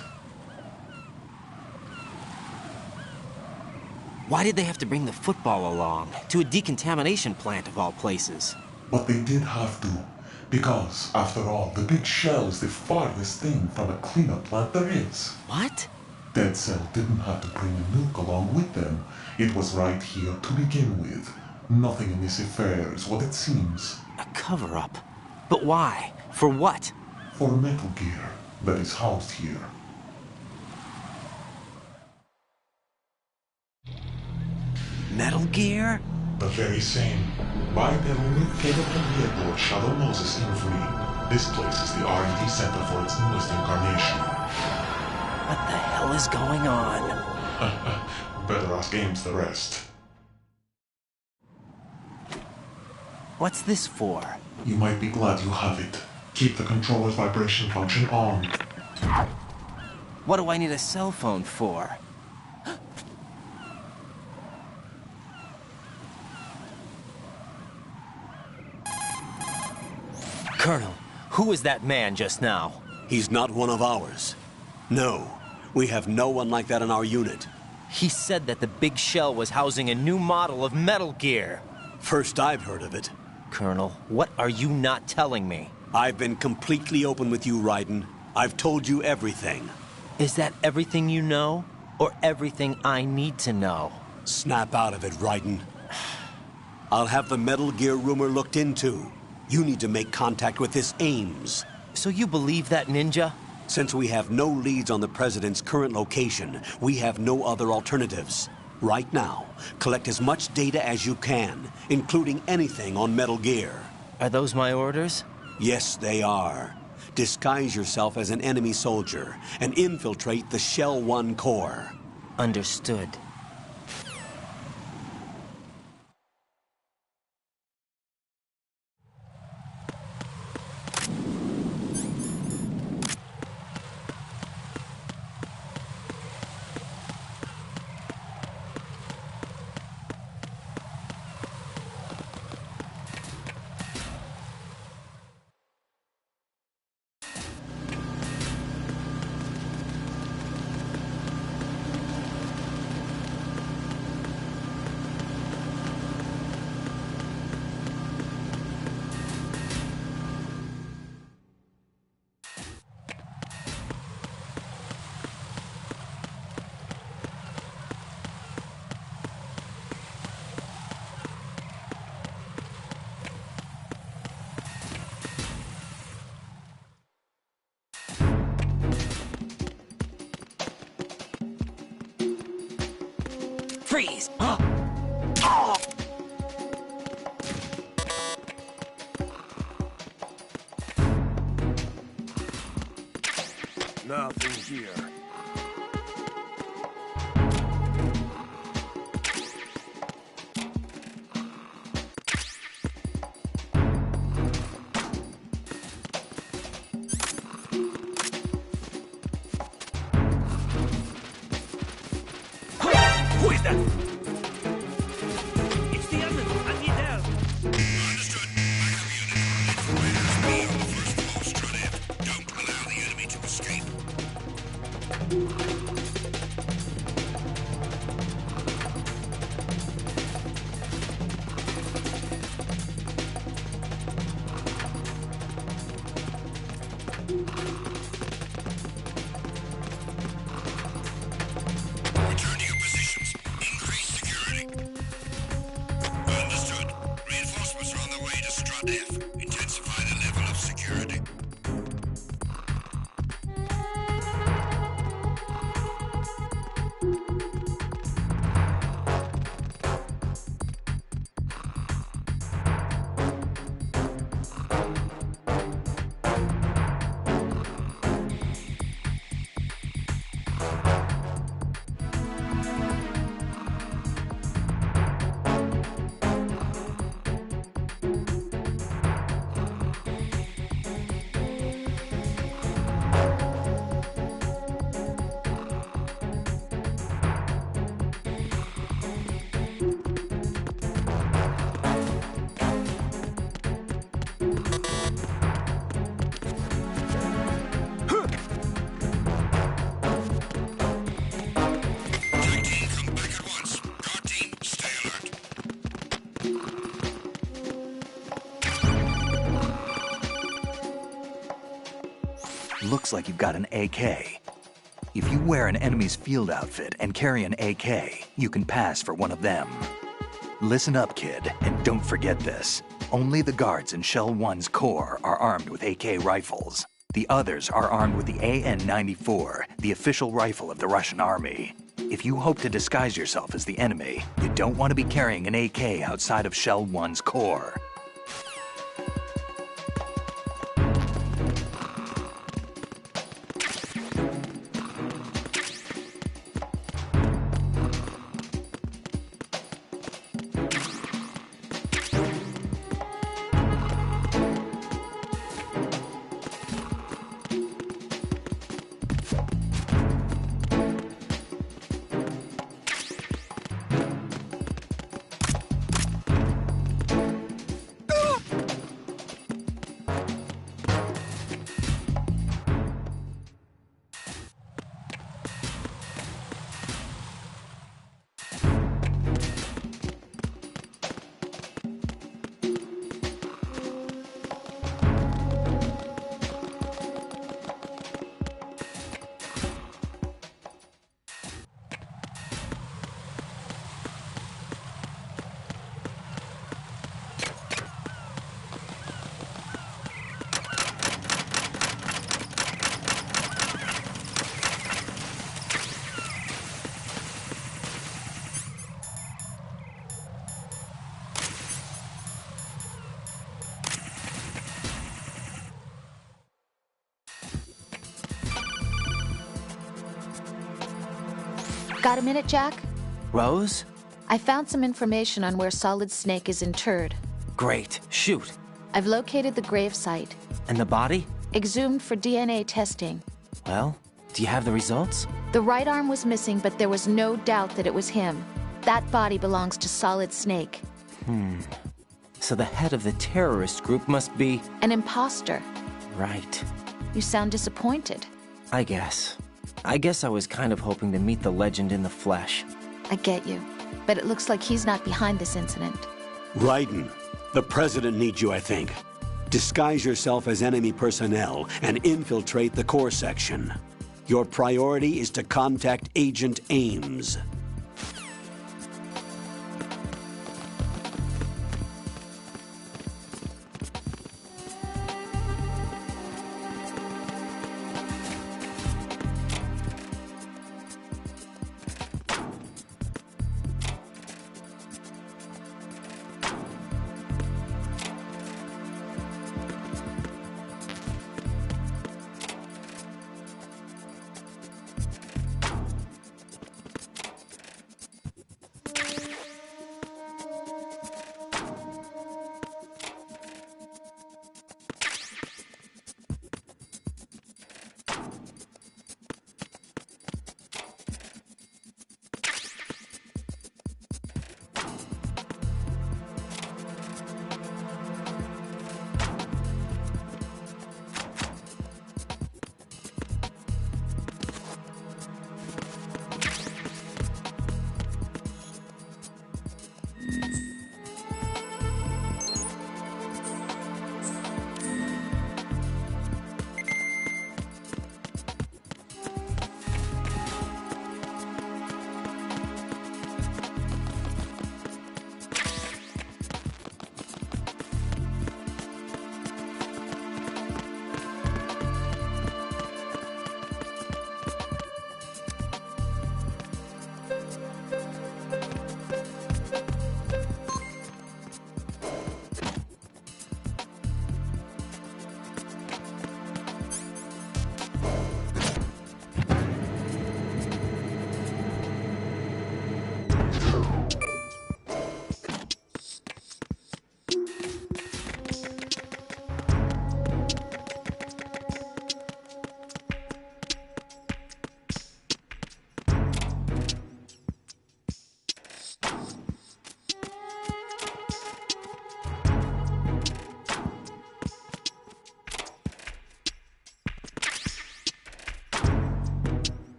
Why did they have to bring the football along? To a decontamination plant of all places. But they did have to. Because, after all, the big shell is the farthest thing from a cleanup plant there is. What? Dead Cell didn't have to bring a nuke along with them. It was right here to begin with. Nothing in this affair is what it seems. A cover-up? But why? For what? For Metal Gear that is housed here. Metal Gear? The very same. Bipedal nuke came from the Lord Shadow Moses infamy. This place is the R&D center for its newest incarnation. What the hell is going on? Better ask Ames the rest. What's this for? You might be glad you have it. Keep the controller's vibration function on. What do I need a cell phone for? Colonel, who was that man just now? He's not one of ours. No, we have no one like that in our unit. He said that the big shell was housing a new model of Metal Gear. First I've heard of it. Colonel, what are you not telling me? I've been completely open with you, Raiden. I've told you everything. Is that everything you know? Or everything I need to know? Snap out of it, Raiden. I'll have the Metal Gear rumor looked into. You need to make contact with this Ames. So you believe that ninja? Since we have no leads on the President's current location, we have no other alternatives. Right now, collect as much data as you can, including anything on Metal Gear. Are those my orders? Yes, they are. Disguise yourself as an enemy soldier and infiltrate the Shell 1 core. Understood. Freeze! Huh? Oh! Nothing here. Squad F. Intensify the level of security. Looks like you've got an AK. If you wear an enemy's field outfit and carry an AK, you can pass for one of them. Listen up, kid, and don't forget this. Only the guards in Shell 1's core are armed with AK rifles. The others are armed with the AN-94, the official rifle of the Russian army. If you hope to disguise yourself as the enemy, you don't want to be carrying an AK outside of Shell 1's core. Got a minute, Jack? Rose? I found some information on where Solid Snake is interred. Great. Shoot. I've located the grave site. And the body? Exhumed for DNA testing. Well, do you have the results? The right arm was missing, but there was no doubt that it was him. That body belongs to Solid Snake. So the head of the terrorist group must be... An imposter. Right. You sound disappointed. I guess I was kind of hoping to meet the legend in the flesh. I get you. But it looks like he's not behind this incident. Raiden, the president needs you, I think. Disguise yourself as enemy personnel and infiltrate the core section. Your priority is to contact Agent Ames.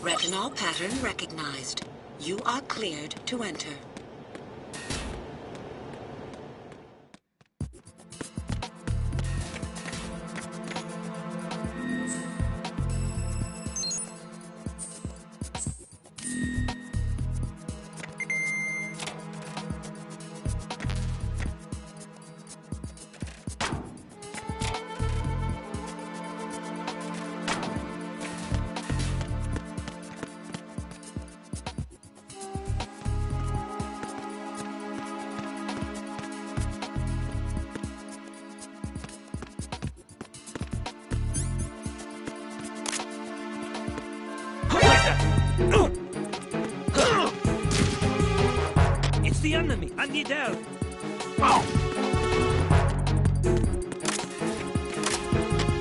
Retinol pattern recognized. You are cleared to enter. It's the enemy! I need help!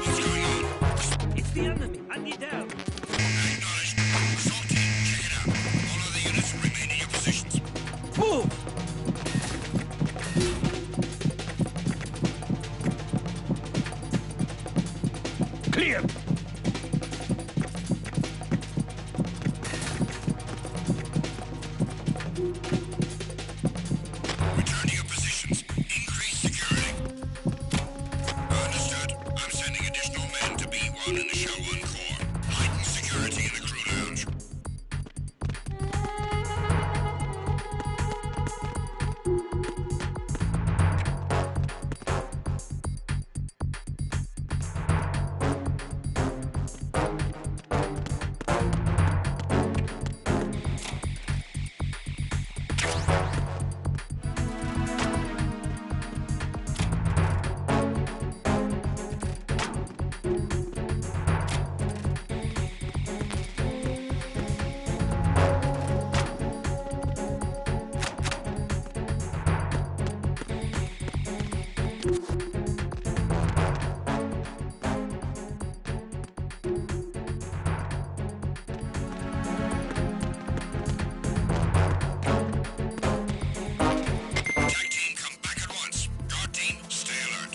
What's going on? It's the enemy! I need help! Acknowledged. Assault team, check it out. All other units remain in your positions. Move! Clear! Return to your positions. Increase security. Understood. I'm sending additional men to B1 in the Shell 1 core. Heighten security in the crew lounge. Tag team, come back at once. Guard team, stay alert.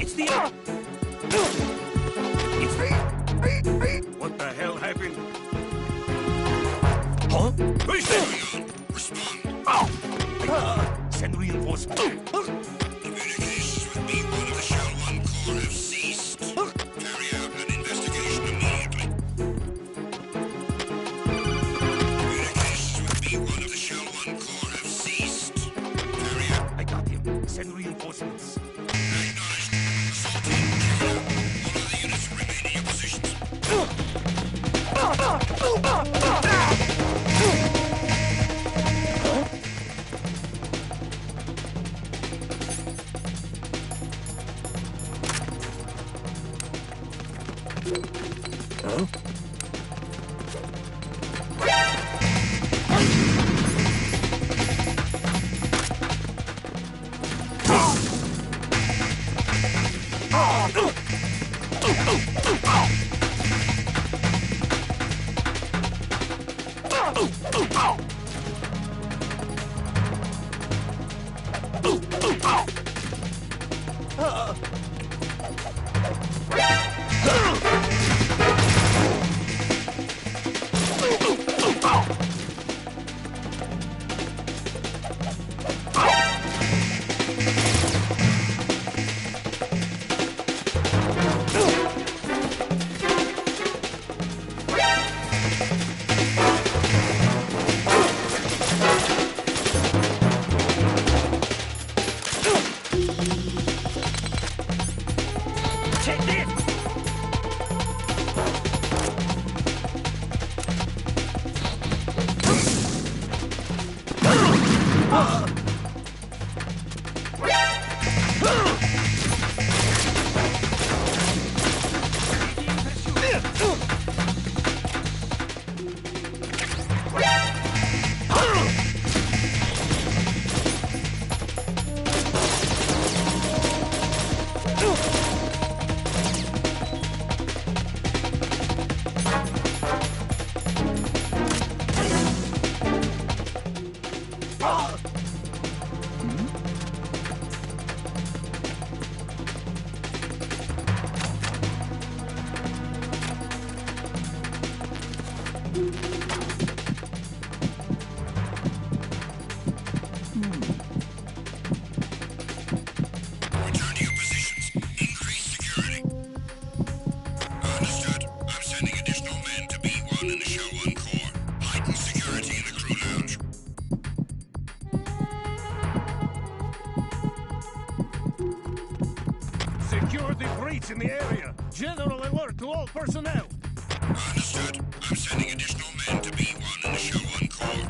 It's the What the hell happened? Huh? Respond. Send reinforcements. Communications with B1 of the Shell 1 core have ceased. Carry out an investigation immediately. Communications with B1 of the Shell 1 core have ceased. Carry out. I got him. Send reinforcements. Acknowledged. Assault team, check it out. All other units remain in your positions. Security breach in the area. General alert to all personnel. Understood. I'm sending additional men to B1 in the Show 1 Corps.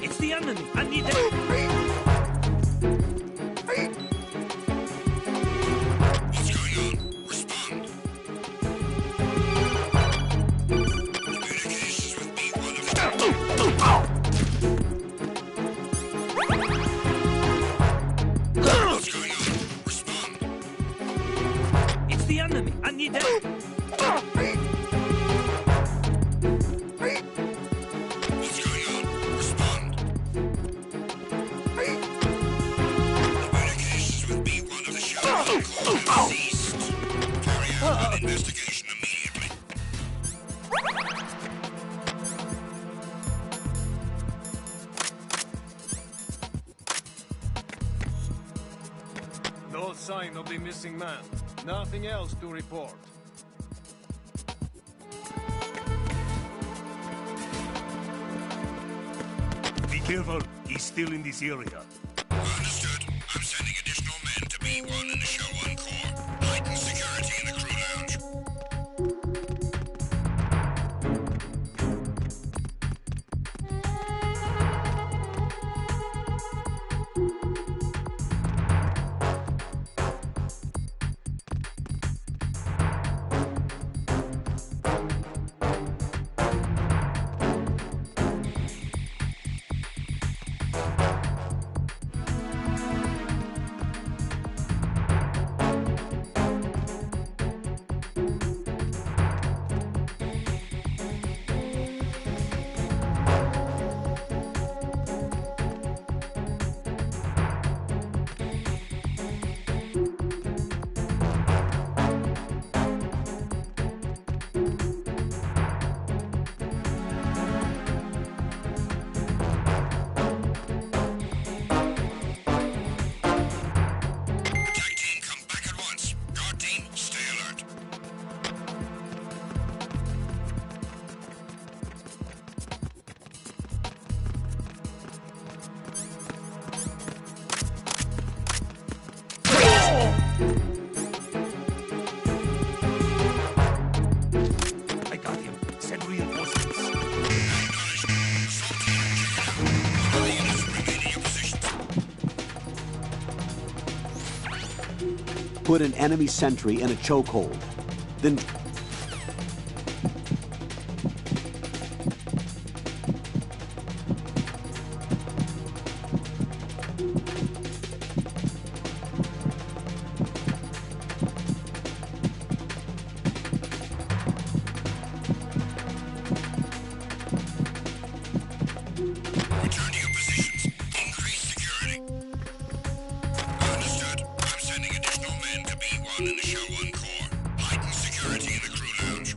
It's the enemy. I need help. What's going on? Respond. Communications with B1 of What's going on? Respond. It's the enemy. I need help. What's going on? Respond. Communications with B1 of the Show 1 Corps have ceased. Carry out an investigation immediately. No sign of the missing man. Nothing else to report. Be careful. He's still in this area. Understood. I'm sending additional men to B1 in the Show 1 Corps. Heighten security in the crew lounge. Attack team, come back at once. Guard team, stay alert. I got him. Send reinforcements. Acknowledged. Assault team, check it out. All units remain in your positions. Put an enemy sentry in a chokehold. Then Return to your positions. Increase security. Understood. I'm sending additional men to B1 in the Show 1 Corps. Heighten security in the crew lounge.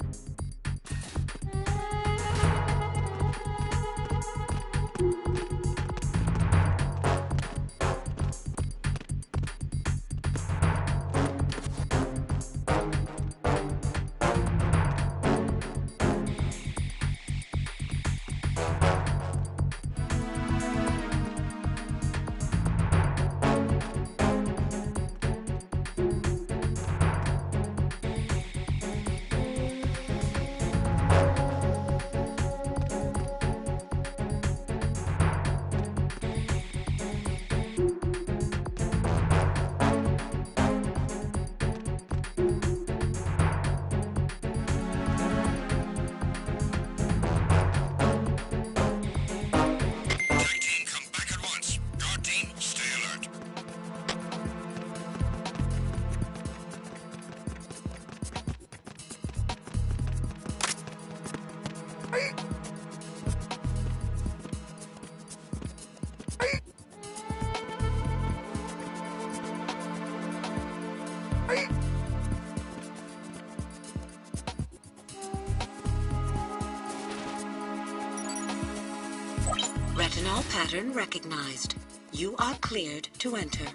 Retinol pattern recognized. You are cleared to enter.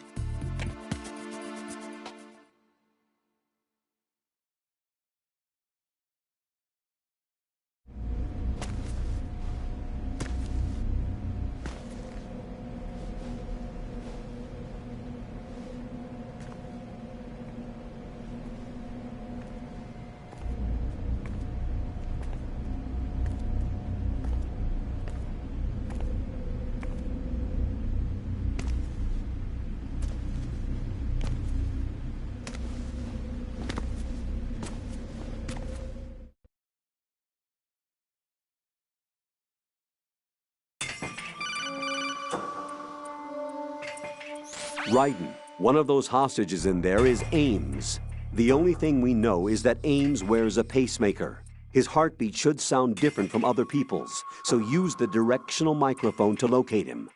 Raiden, one of those hostages in there is Ames. The only thing we know is that Ames wears a pacemaker. His heartbeat should sound different from other people's, so use the directional microphone to locate him.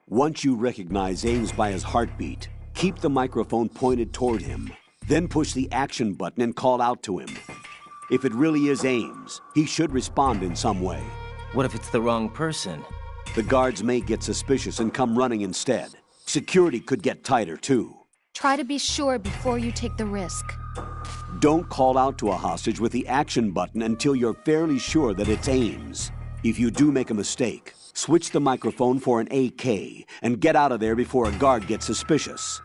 Once you recognize Ames by his heartbeat, keep the microphone pointed toward him. Then push the action button and call out to him. If it really is Ames, he should respond in some way. What if it's the wrong person? The guards may get suspicious and come running instead. Security could get tighter, too. Try to be sure before you take the risk. Don't call out to a hostage with the action button until you're fairly sure that it's Ames. If you do make a mistake, switch the microphone for an AK and get out of there before a guard gets suspicious.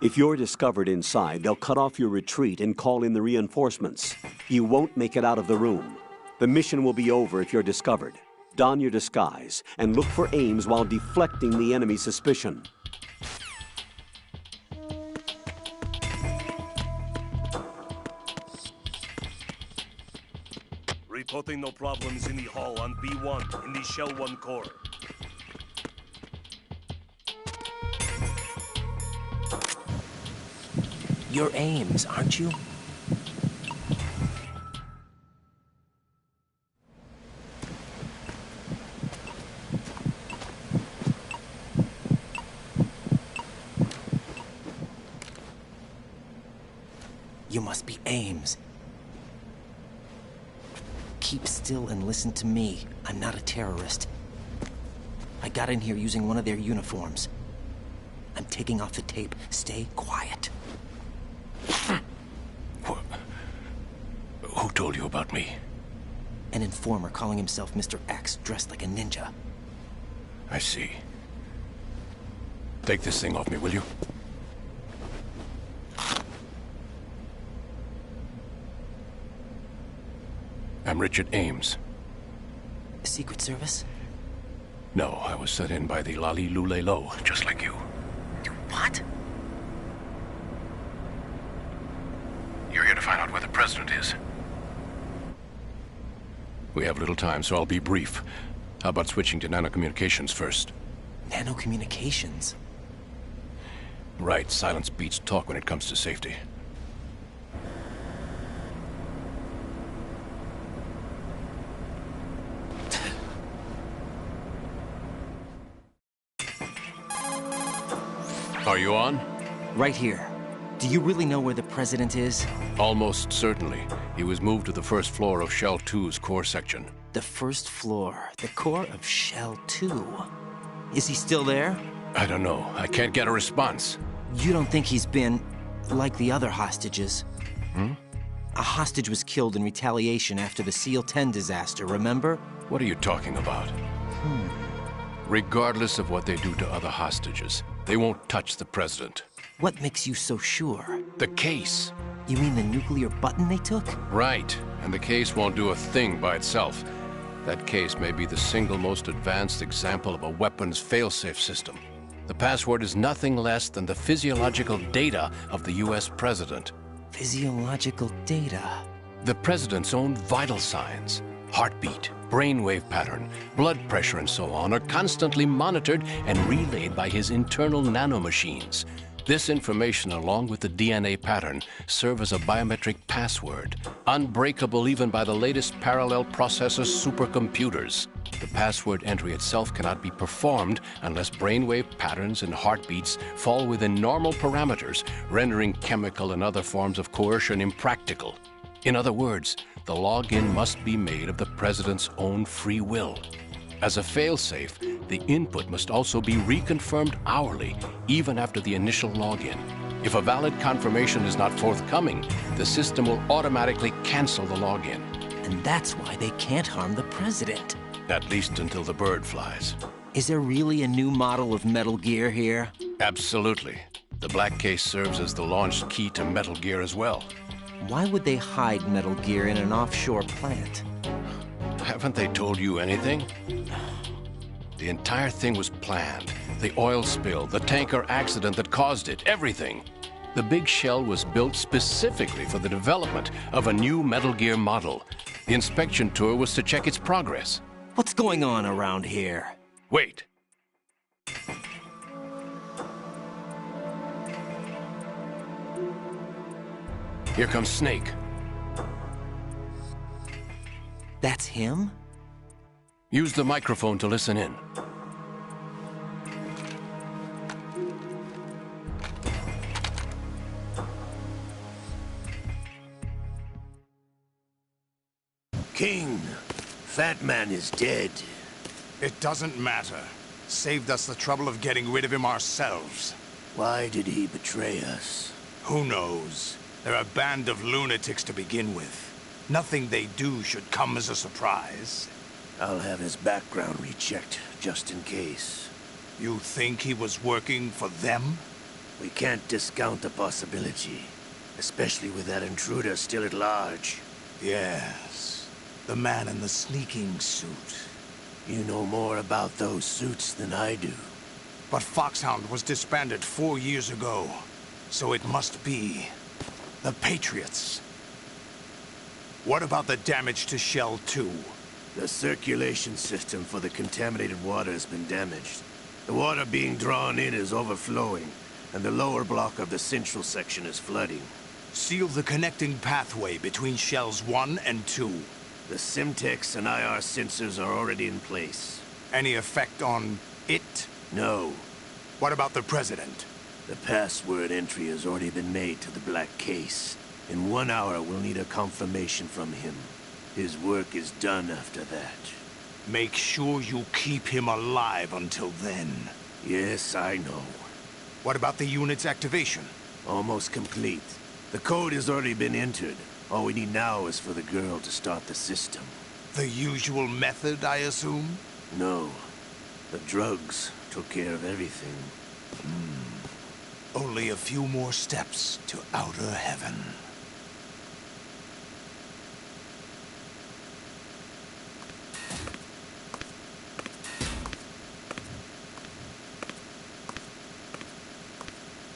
If you're discovered inside, they'll cut off your retreat and call in the reinforcements. You won't make it out of the room. The mission will be over if you're discovered. Don your disguise and look for Ames while deflecting the enemy's suspicion. Reporting no problems in the hall on B1 in the Shell 1 core. You're Ames, aren't you? You must be Ames. Keep still and listen to me. I'm not a terrorist. I got in here using one of their uniforms. I'm taking off the tape. Stay quiet. Who told you about me? An informer calling himself Mr. X, dressed like a ninja. I see. Take this thing off me, will you? I'm Richard Ames. Secret Service? No, I was sent in by the Lali Lule Lo, just like you. What? You're here to find out where the president is. We have little time, so I'll be brief. How about switching to nanocommunications first? Nanocommunications? Right, silence beats talk when it comes to safety. Are you on? Right here. Do you really know where the president is? Almost certainly. He was moved to the first floor of Shell 2's core section. The first floor, the core of Shell 2. Is he still there? I don't know. I can't get a response. You don't think he's been like the other hostages? A hostage was killed in retaliation after the SEAL 10 disaster, remember? What are you talking about? Regardless of what they do to other hostages, they won't touch the president. What makes you so sure? The case. You mean the nuclear button they took? Right. And the case won't do a thing by itself. That case may be the single most advanced example of a weapons failsafe system. The password is nothing less than the physiological data of the US president. Physiological data? The president's own vital signs, heartbeat, brainwave pattern, blood pressure, and so on are constantly monitored and relayed by his internal nanomachines. This information, along with the DNA pattern, serve as a biometric password, unbreakable even by the latest parallel processor supercomputers. The password entry itself cannot be performed unless brainwave patterns and heartbeats fall within normal parameters, rendering chemical and other forms of coercion impractical. In other words, the login must be made of the President's own free will. As a failsafe, the input must also be reconfirmed hourly, even after the initial login. If a valid confirmation is not forthcoming, the system will automatically cancel the login. And that's why they can't harm the President. At least until the bird flies. Is there really a new model of Metal Gear here? Absolutely. The black case serves as the launch key to Metal Gear as well. Why would they hide Metal Gear in an offshore plant? Haven't they told you anything? The entire thing was planned. The oil spill, the tanker accident that caused it, everything. The big shell was built specifically for the development of a new Metal Gear model. The inspection tour was to check its progress. What's going on around here? Wait. Here comes Snake. That's him? Use the microphone to listen in. King, Fat Man is dead. It doesn't matter. Saved us the trouble of getting rid of him ourselves. Why did he betray us? Who knows? They're a band of lunatics to begin with. Nothing they do should come as a surprise. I'll have his background rechecked, just in case. You think he was working for them? We can't discount the possibility, especially with that intruder still at large. Yes, the man in the sneaking suit. You know more about those suits than I do. But FOXHOUND was disbanded 4 years ago, so it must be the Patriots. What about the damage to Shell 2? The circulation system for the contaminated water has been damaged. The water being drawn in is overflowing, and the lower block of the central section is flooding. Seal the connecting pathway between Shells 1 and 2. The Simtex and IR sensors are already in place. Any effect on it? No. What about the President? The password entry has already been made to the black case. In 1 hour, we'll need a confirmation from him. His work is done after that. Make sure you keep him alive until then. Yes, I know. What about the unit's activation? Almost complete. The code has already been entered. All we need now is for the girl to start the system. The usual method, I assume? No. The drugs took care of everything. Only a few more steps to outer heaven.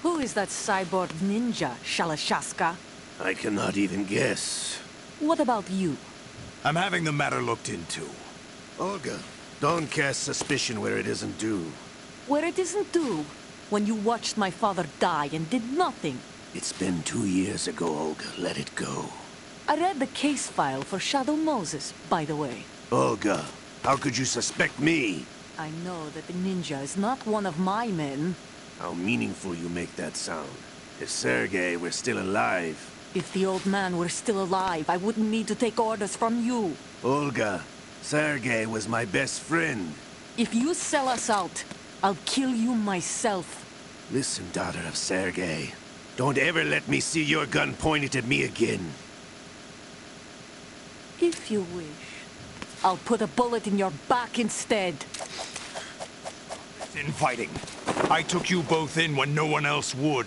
Who is that cyborg ninja, Shalashaska? I cannot even guess. What about you? I'm having the matter looked into. Olga, don't cast suspicion where it isn't due. Where it isn't due? When you watched my father die and did nothing. It's been 2 years ago, Olga. Let it go. I read the case file for Shadow Moses, by the way. Olga, how could you suspect me? I know that the ninja is not one of my men. How meaningful you make that sound. If Sergei were still alive... If the old man were still alive, I wouldn't need to take orders from you. Olga, Sergei was my best friend. If you sell us out, I'll kill you myself. Listen, daughter of Sergei. Don't ever let me see your gun pointed at me again. If you wish. I'll put a bullet in your back instead. Infighting. I took you both in when no one else would.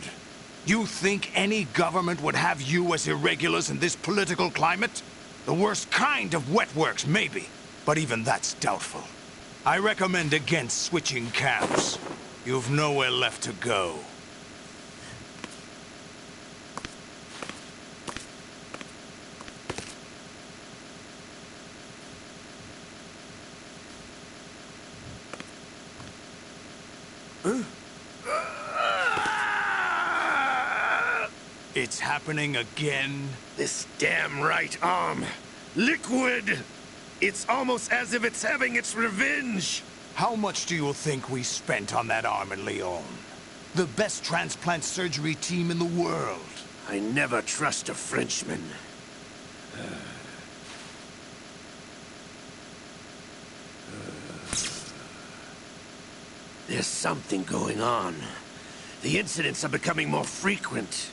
You think any government would have you as irregulars in this political climate? The worst kind of wet works, maybe. But even that's doubtful. I recommend against switching camps. You've nowhere left to go. It's happening again? This damn right arm. Liquid! It's almost as if it's having its revenge. How much do you think we spent on that arm in Lyon? The best transplant surgery team in the world. I never trust a Frenchman. There's something going on. The incidents are becoming more frequent.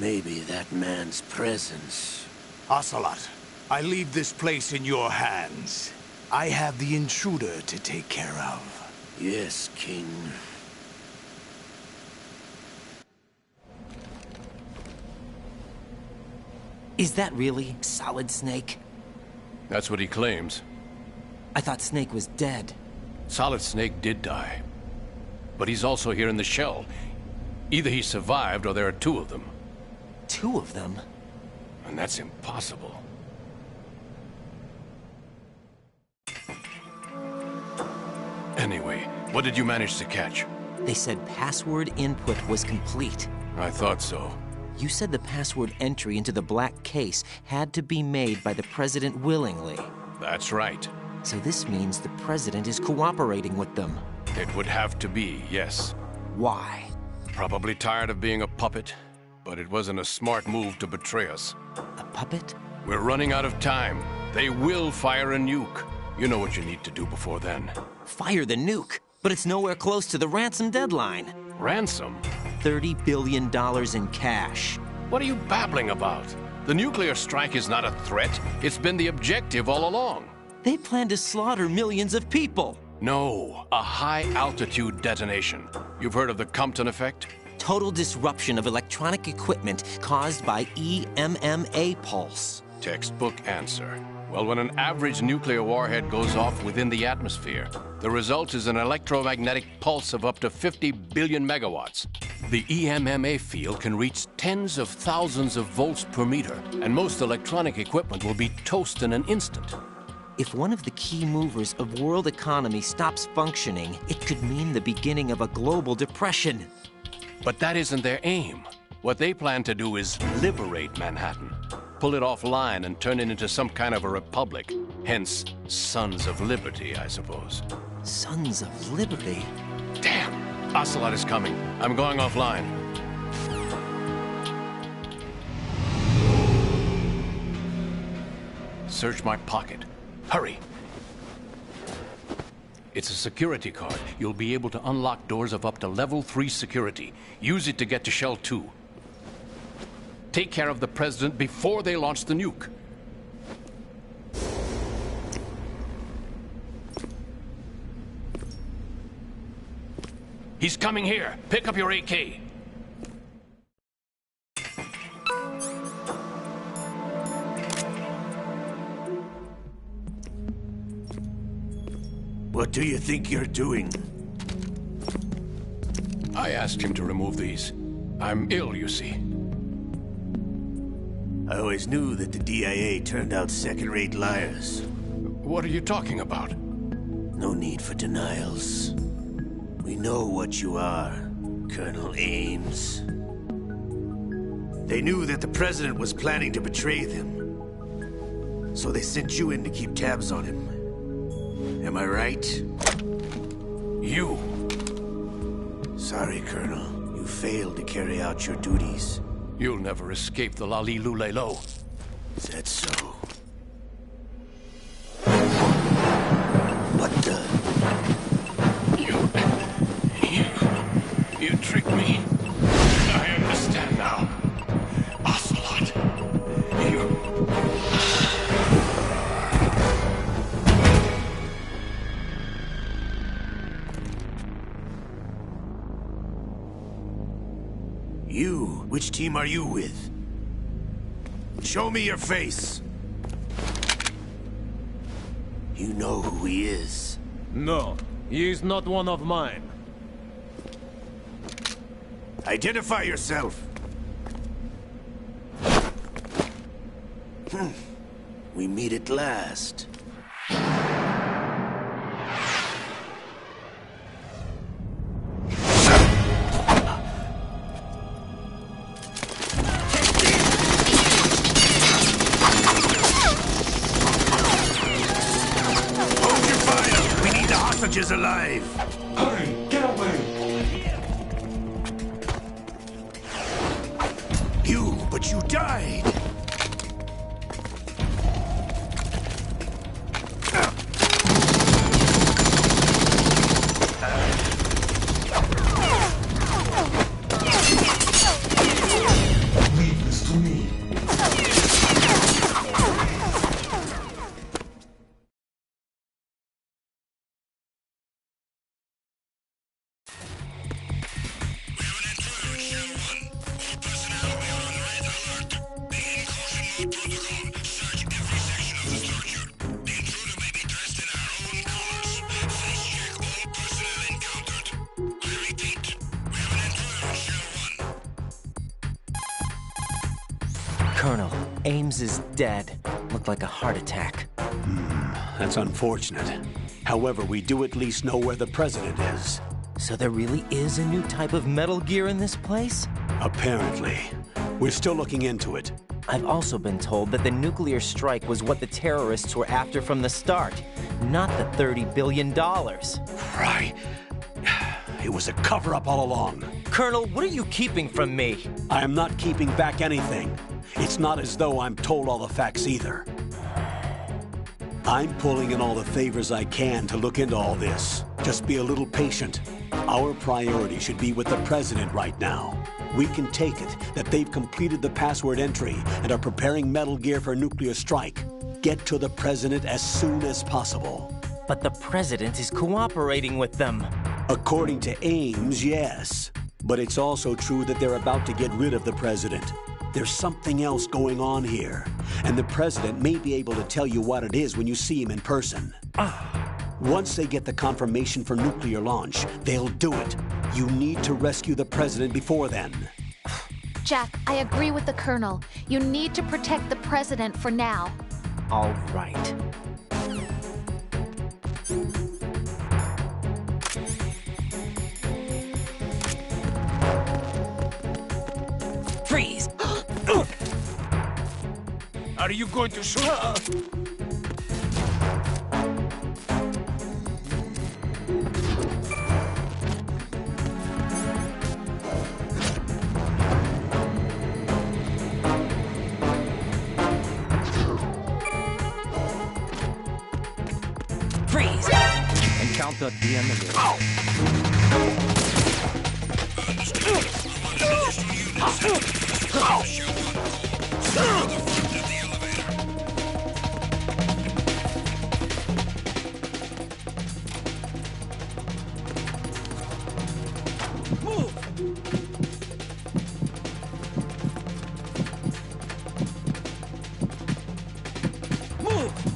Maybe that man's presence. Ocelot, I leave this place in your hands. I have the intruder to take care of. Yes, King. Is that really Solid Snake? That's what he claims. I thought Snake was dead. Solid Snake did die. But he's also here in the shell. Either he survived or there are two of them. Two of them? And that's impossible. Anyway, what did you manage to catch? They said password input was complete. I thought so. You said the password entry into the black case had to be made by the President willingly. That's right. So this means the President is cooperating with them. It would have to be, yes. Why? Probably tired of being a puppet, but it wasn't a smart move to betray us. A puppet? We're running out of time. They will fire a nuke. You know what you need to do before then. Fire the nuke? But it's nowhere close to the ransom deadline. Ransom? $30 billion in cash. What are you babbling about? The nuclear strike is not a threat. It's been the objective all along. They plan to slaughter millions of people. No, a high-altitude detonation. You've heard of the Compton effect? Total disruption of electronic equipment caused by EMMA pulse. Textbook answer. Well, when an average nuclear warhead goes off within the atmosphere, the result is an electromagnetic pulse of up to 50 billion megawatts. The EMMA field can reach tens of thousands of volts per meter, and most electronic equipment will be toast in an instant. If one of the key movers of world economy stops functioning, it could mean the beginning of a global depression. But that isn't their aim. What they plan to do is liberate Manhattan. Pull it offline and turn it into some kind of a republic. Hence, Sons of Liberty, I suppose. Sons of Liberty? Damn! Ocelot is coming. I'm going offline. Search my pocket. Hurry! It's a security card. You'll be able to unlock doors of up to level 3 security. Use it to get to Shell 2. Take care of the President before they launch the nuke. He's coming here. Pick up your AK. What do you think you're doing? I asked him to remove these. I'm ill, you see. I always knew that the DIA turned out second-rate liars. What are you talking about? No need for denials. We know what you are, Colonel Ames. They knew that the President was planning to betray them. So they sent you in to keep tabs on him. Am I right? You. Sorry, Colonel. You failed to carry out your duties. You'll never escape the Lali-Lu-Le-Lo. Is that so? What the? You tricked me. I understand now. Ocelot. You? Which team are you with? Show me your face. You know who he is. No, he is not one of mine. Identify yourself. We meet at last. alive! Hurry, get away! But you died! Leave this to me. Colonel, Ames is dead. Looked like a heart attack. That's unfortunate. However, we do at least know where the president is. So there really is a new type of Metal Gear in this place? Apparently. We're still looking into it. I've also been told that the nuclear strike was what the terrorists were after from the start, not the $30 billion. Right. It was a cover-up all along. Colonel, what are you keeping from me? I am not keeping back anything. It's not as though I'm told all the facts either. I'm pulling in all the favors I can to look into all this. Just be a little patient. Our priority should be with the president right now. We can take it that they've completed the password entry and are preparing Metal Gear for nuclear strike. Get to the president as soon as possible. But the president is cooperating with them. According to Ames, yes. But it's also true that they're about to get rid of the president. There's something else going on here, and the president may be able to tell you what it is when you see him in person. Once they get the confirmation for nuclear launch, they'll do it. You need to rescue the president before then. Jack, I agree with the Colonel. You need to protect the president for now. All right. Freeze! Are you going to shoot? Freeze! Encounter the Move!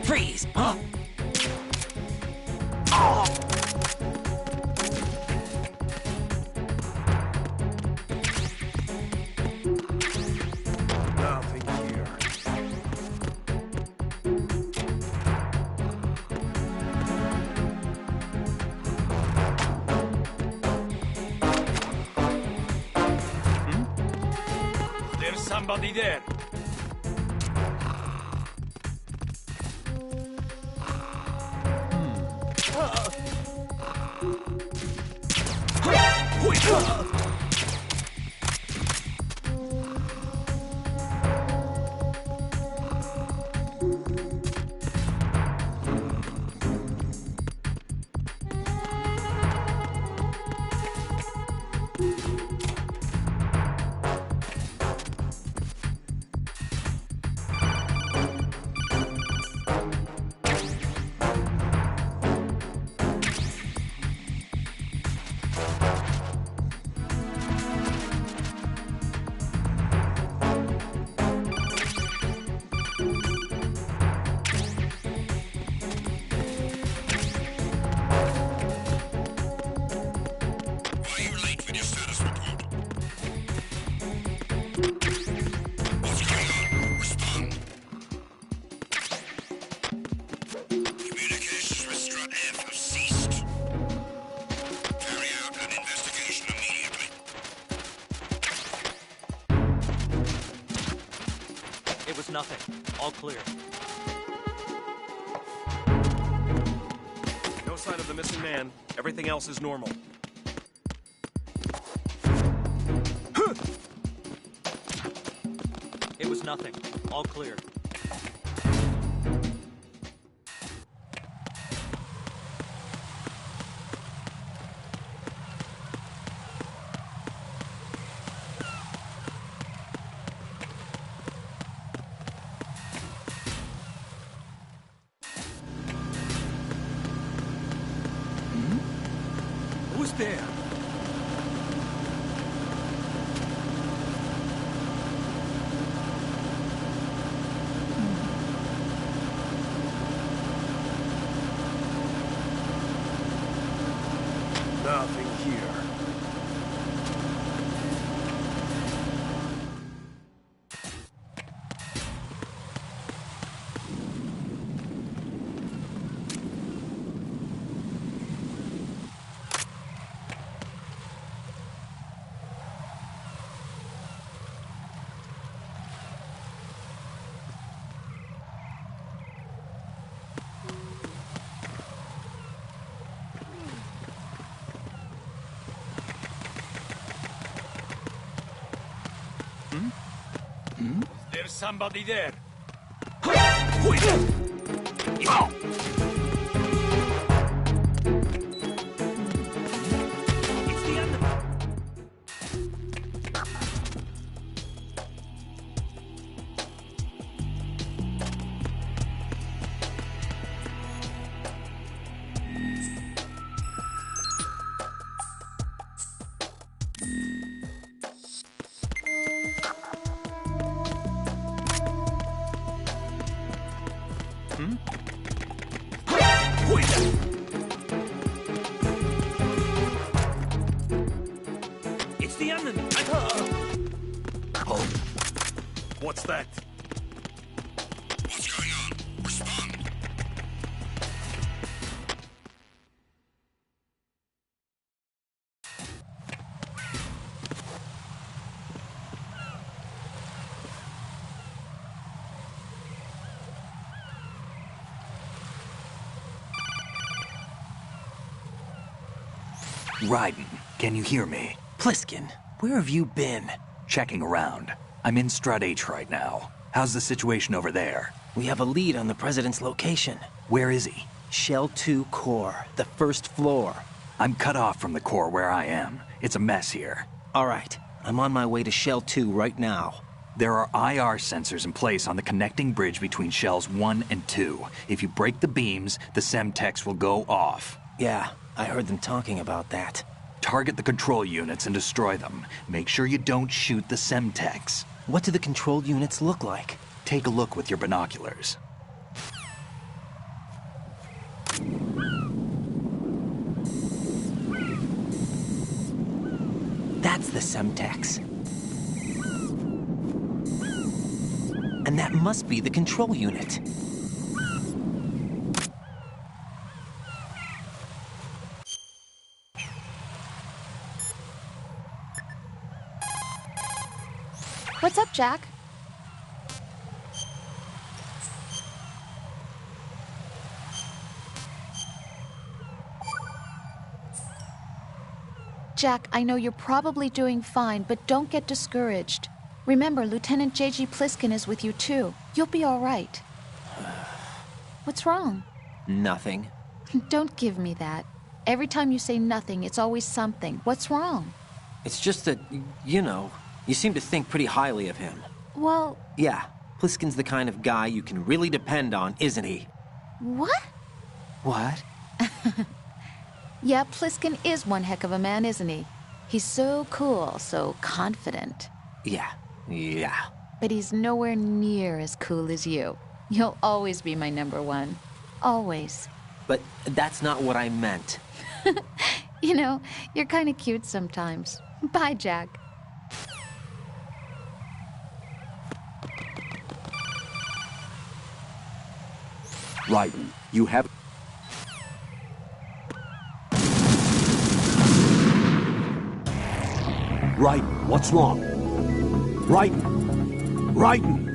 Freeze! Huh? Oh. Nothing here. There's somebody there. Nothing. All clear. No sign of the missing man. Everything else is normal. It was nothing. All clear. Who's there? Nothing here. There's somebody there. It's the enemy. Oh. What's that? What's going on? Respond. Raiden, can you hear me? Pliskin, where have you been? Checking around. I'm in Strut H right now. How's the situation over there? We have a lead on the President's location. Where is he? Shell 2 core, the first floor. I'm cut off from the core where I am. It's a mess here. All right, I'm on my way to Shell 2 right now. There are IR sensors in place on the connecting bridge between Shells 1 and 2. If you break the beams, the Semtex will go off. Yeah, I heard them talking about that. Target the control units and destroy them. Make sure you don't shoot the Semtex. What do the control units look like? Take a look with your binoculars. Semtex. And that must be the control unit. What's up, Jack? Jack, I know you're probably doing fine, but don't get discouraged. Remember, Lieutenant J.G. Pliskin is with you, too. You'll be all right. What's wrong? Nothing. Don't give me that. Every time you say nothing, it's always something. What's wrong? It's just that, you know, you seem to think pretty highly of him. Well... Yeah, Pliskin's the kind of guy you can really depend on, isn't he? What? What? Yeah, Pliskin is one heck of a man, isn't he? He's so cool, so confident. Yeah. But he's nowhere near as cool as you. You'll always be my number one. Always. But that's not what I meant. You know, you're kind of cute sometimes. Bye, Jack. Raiden, you have... Raiden, what's wrong? Raiden! Raiden!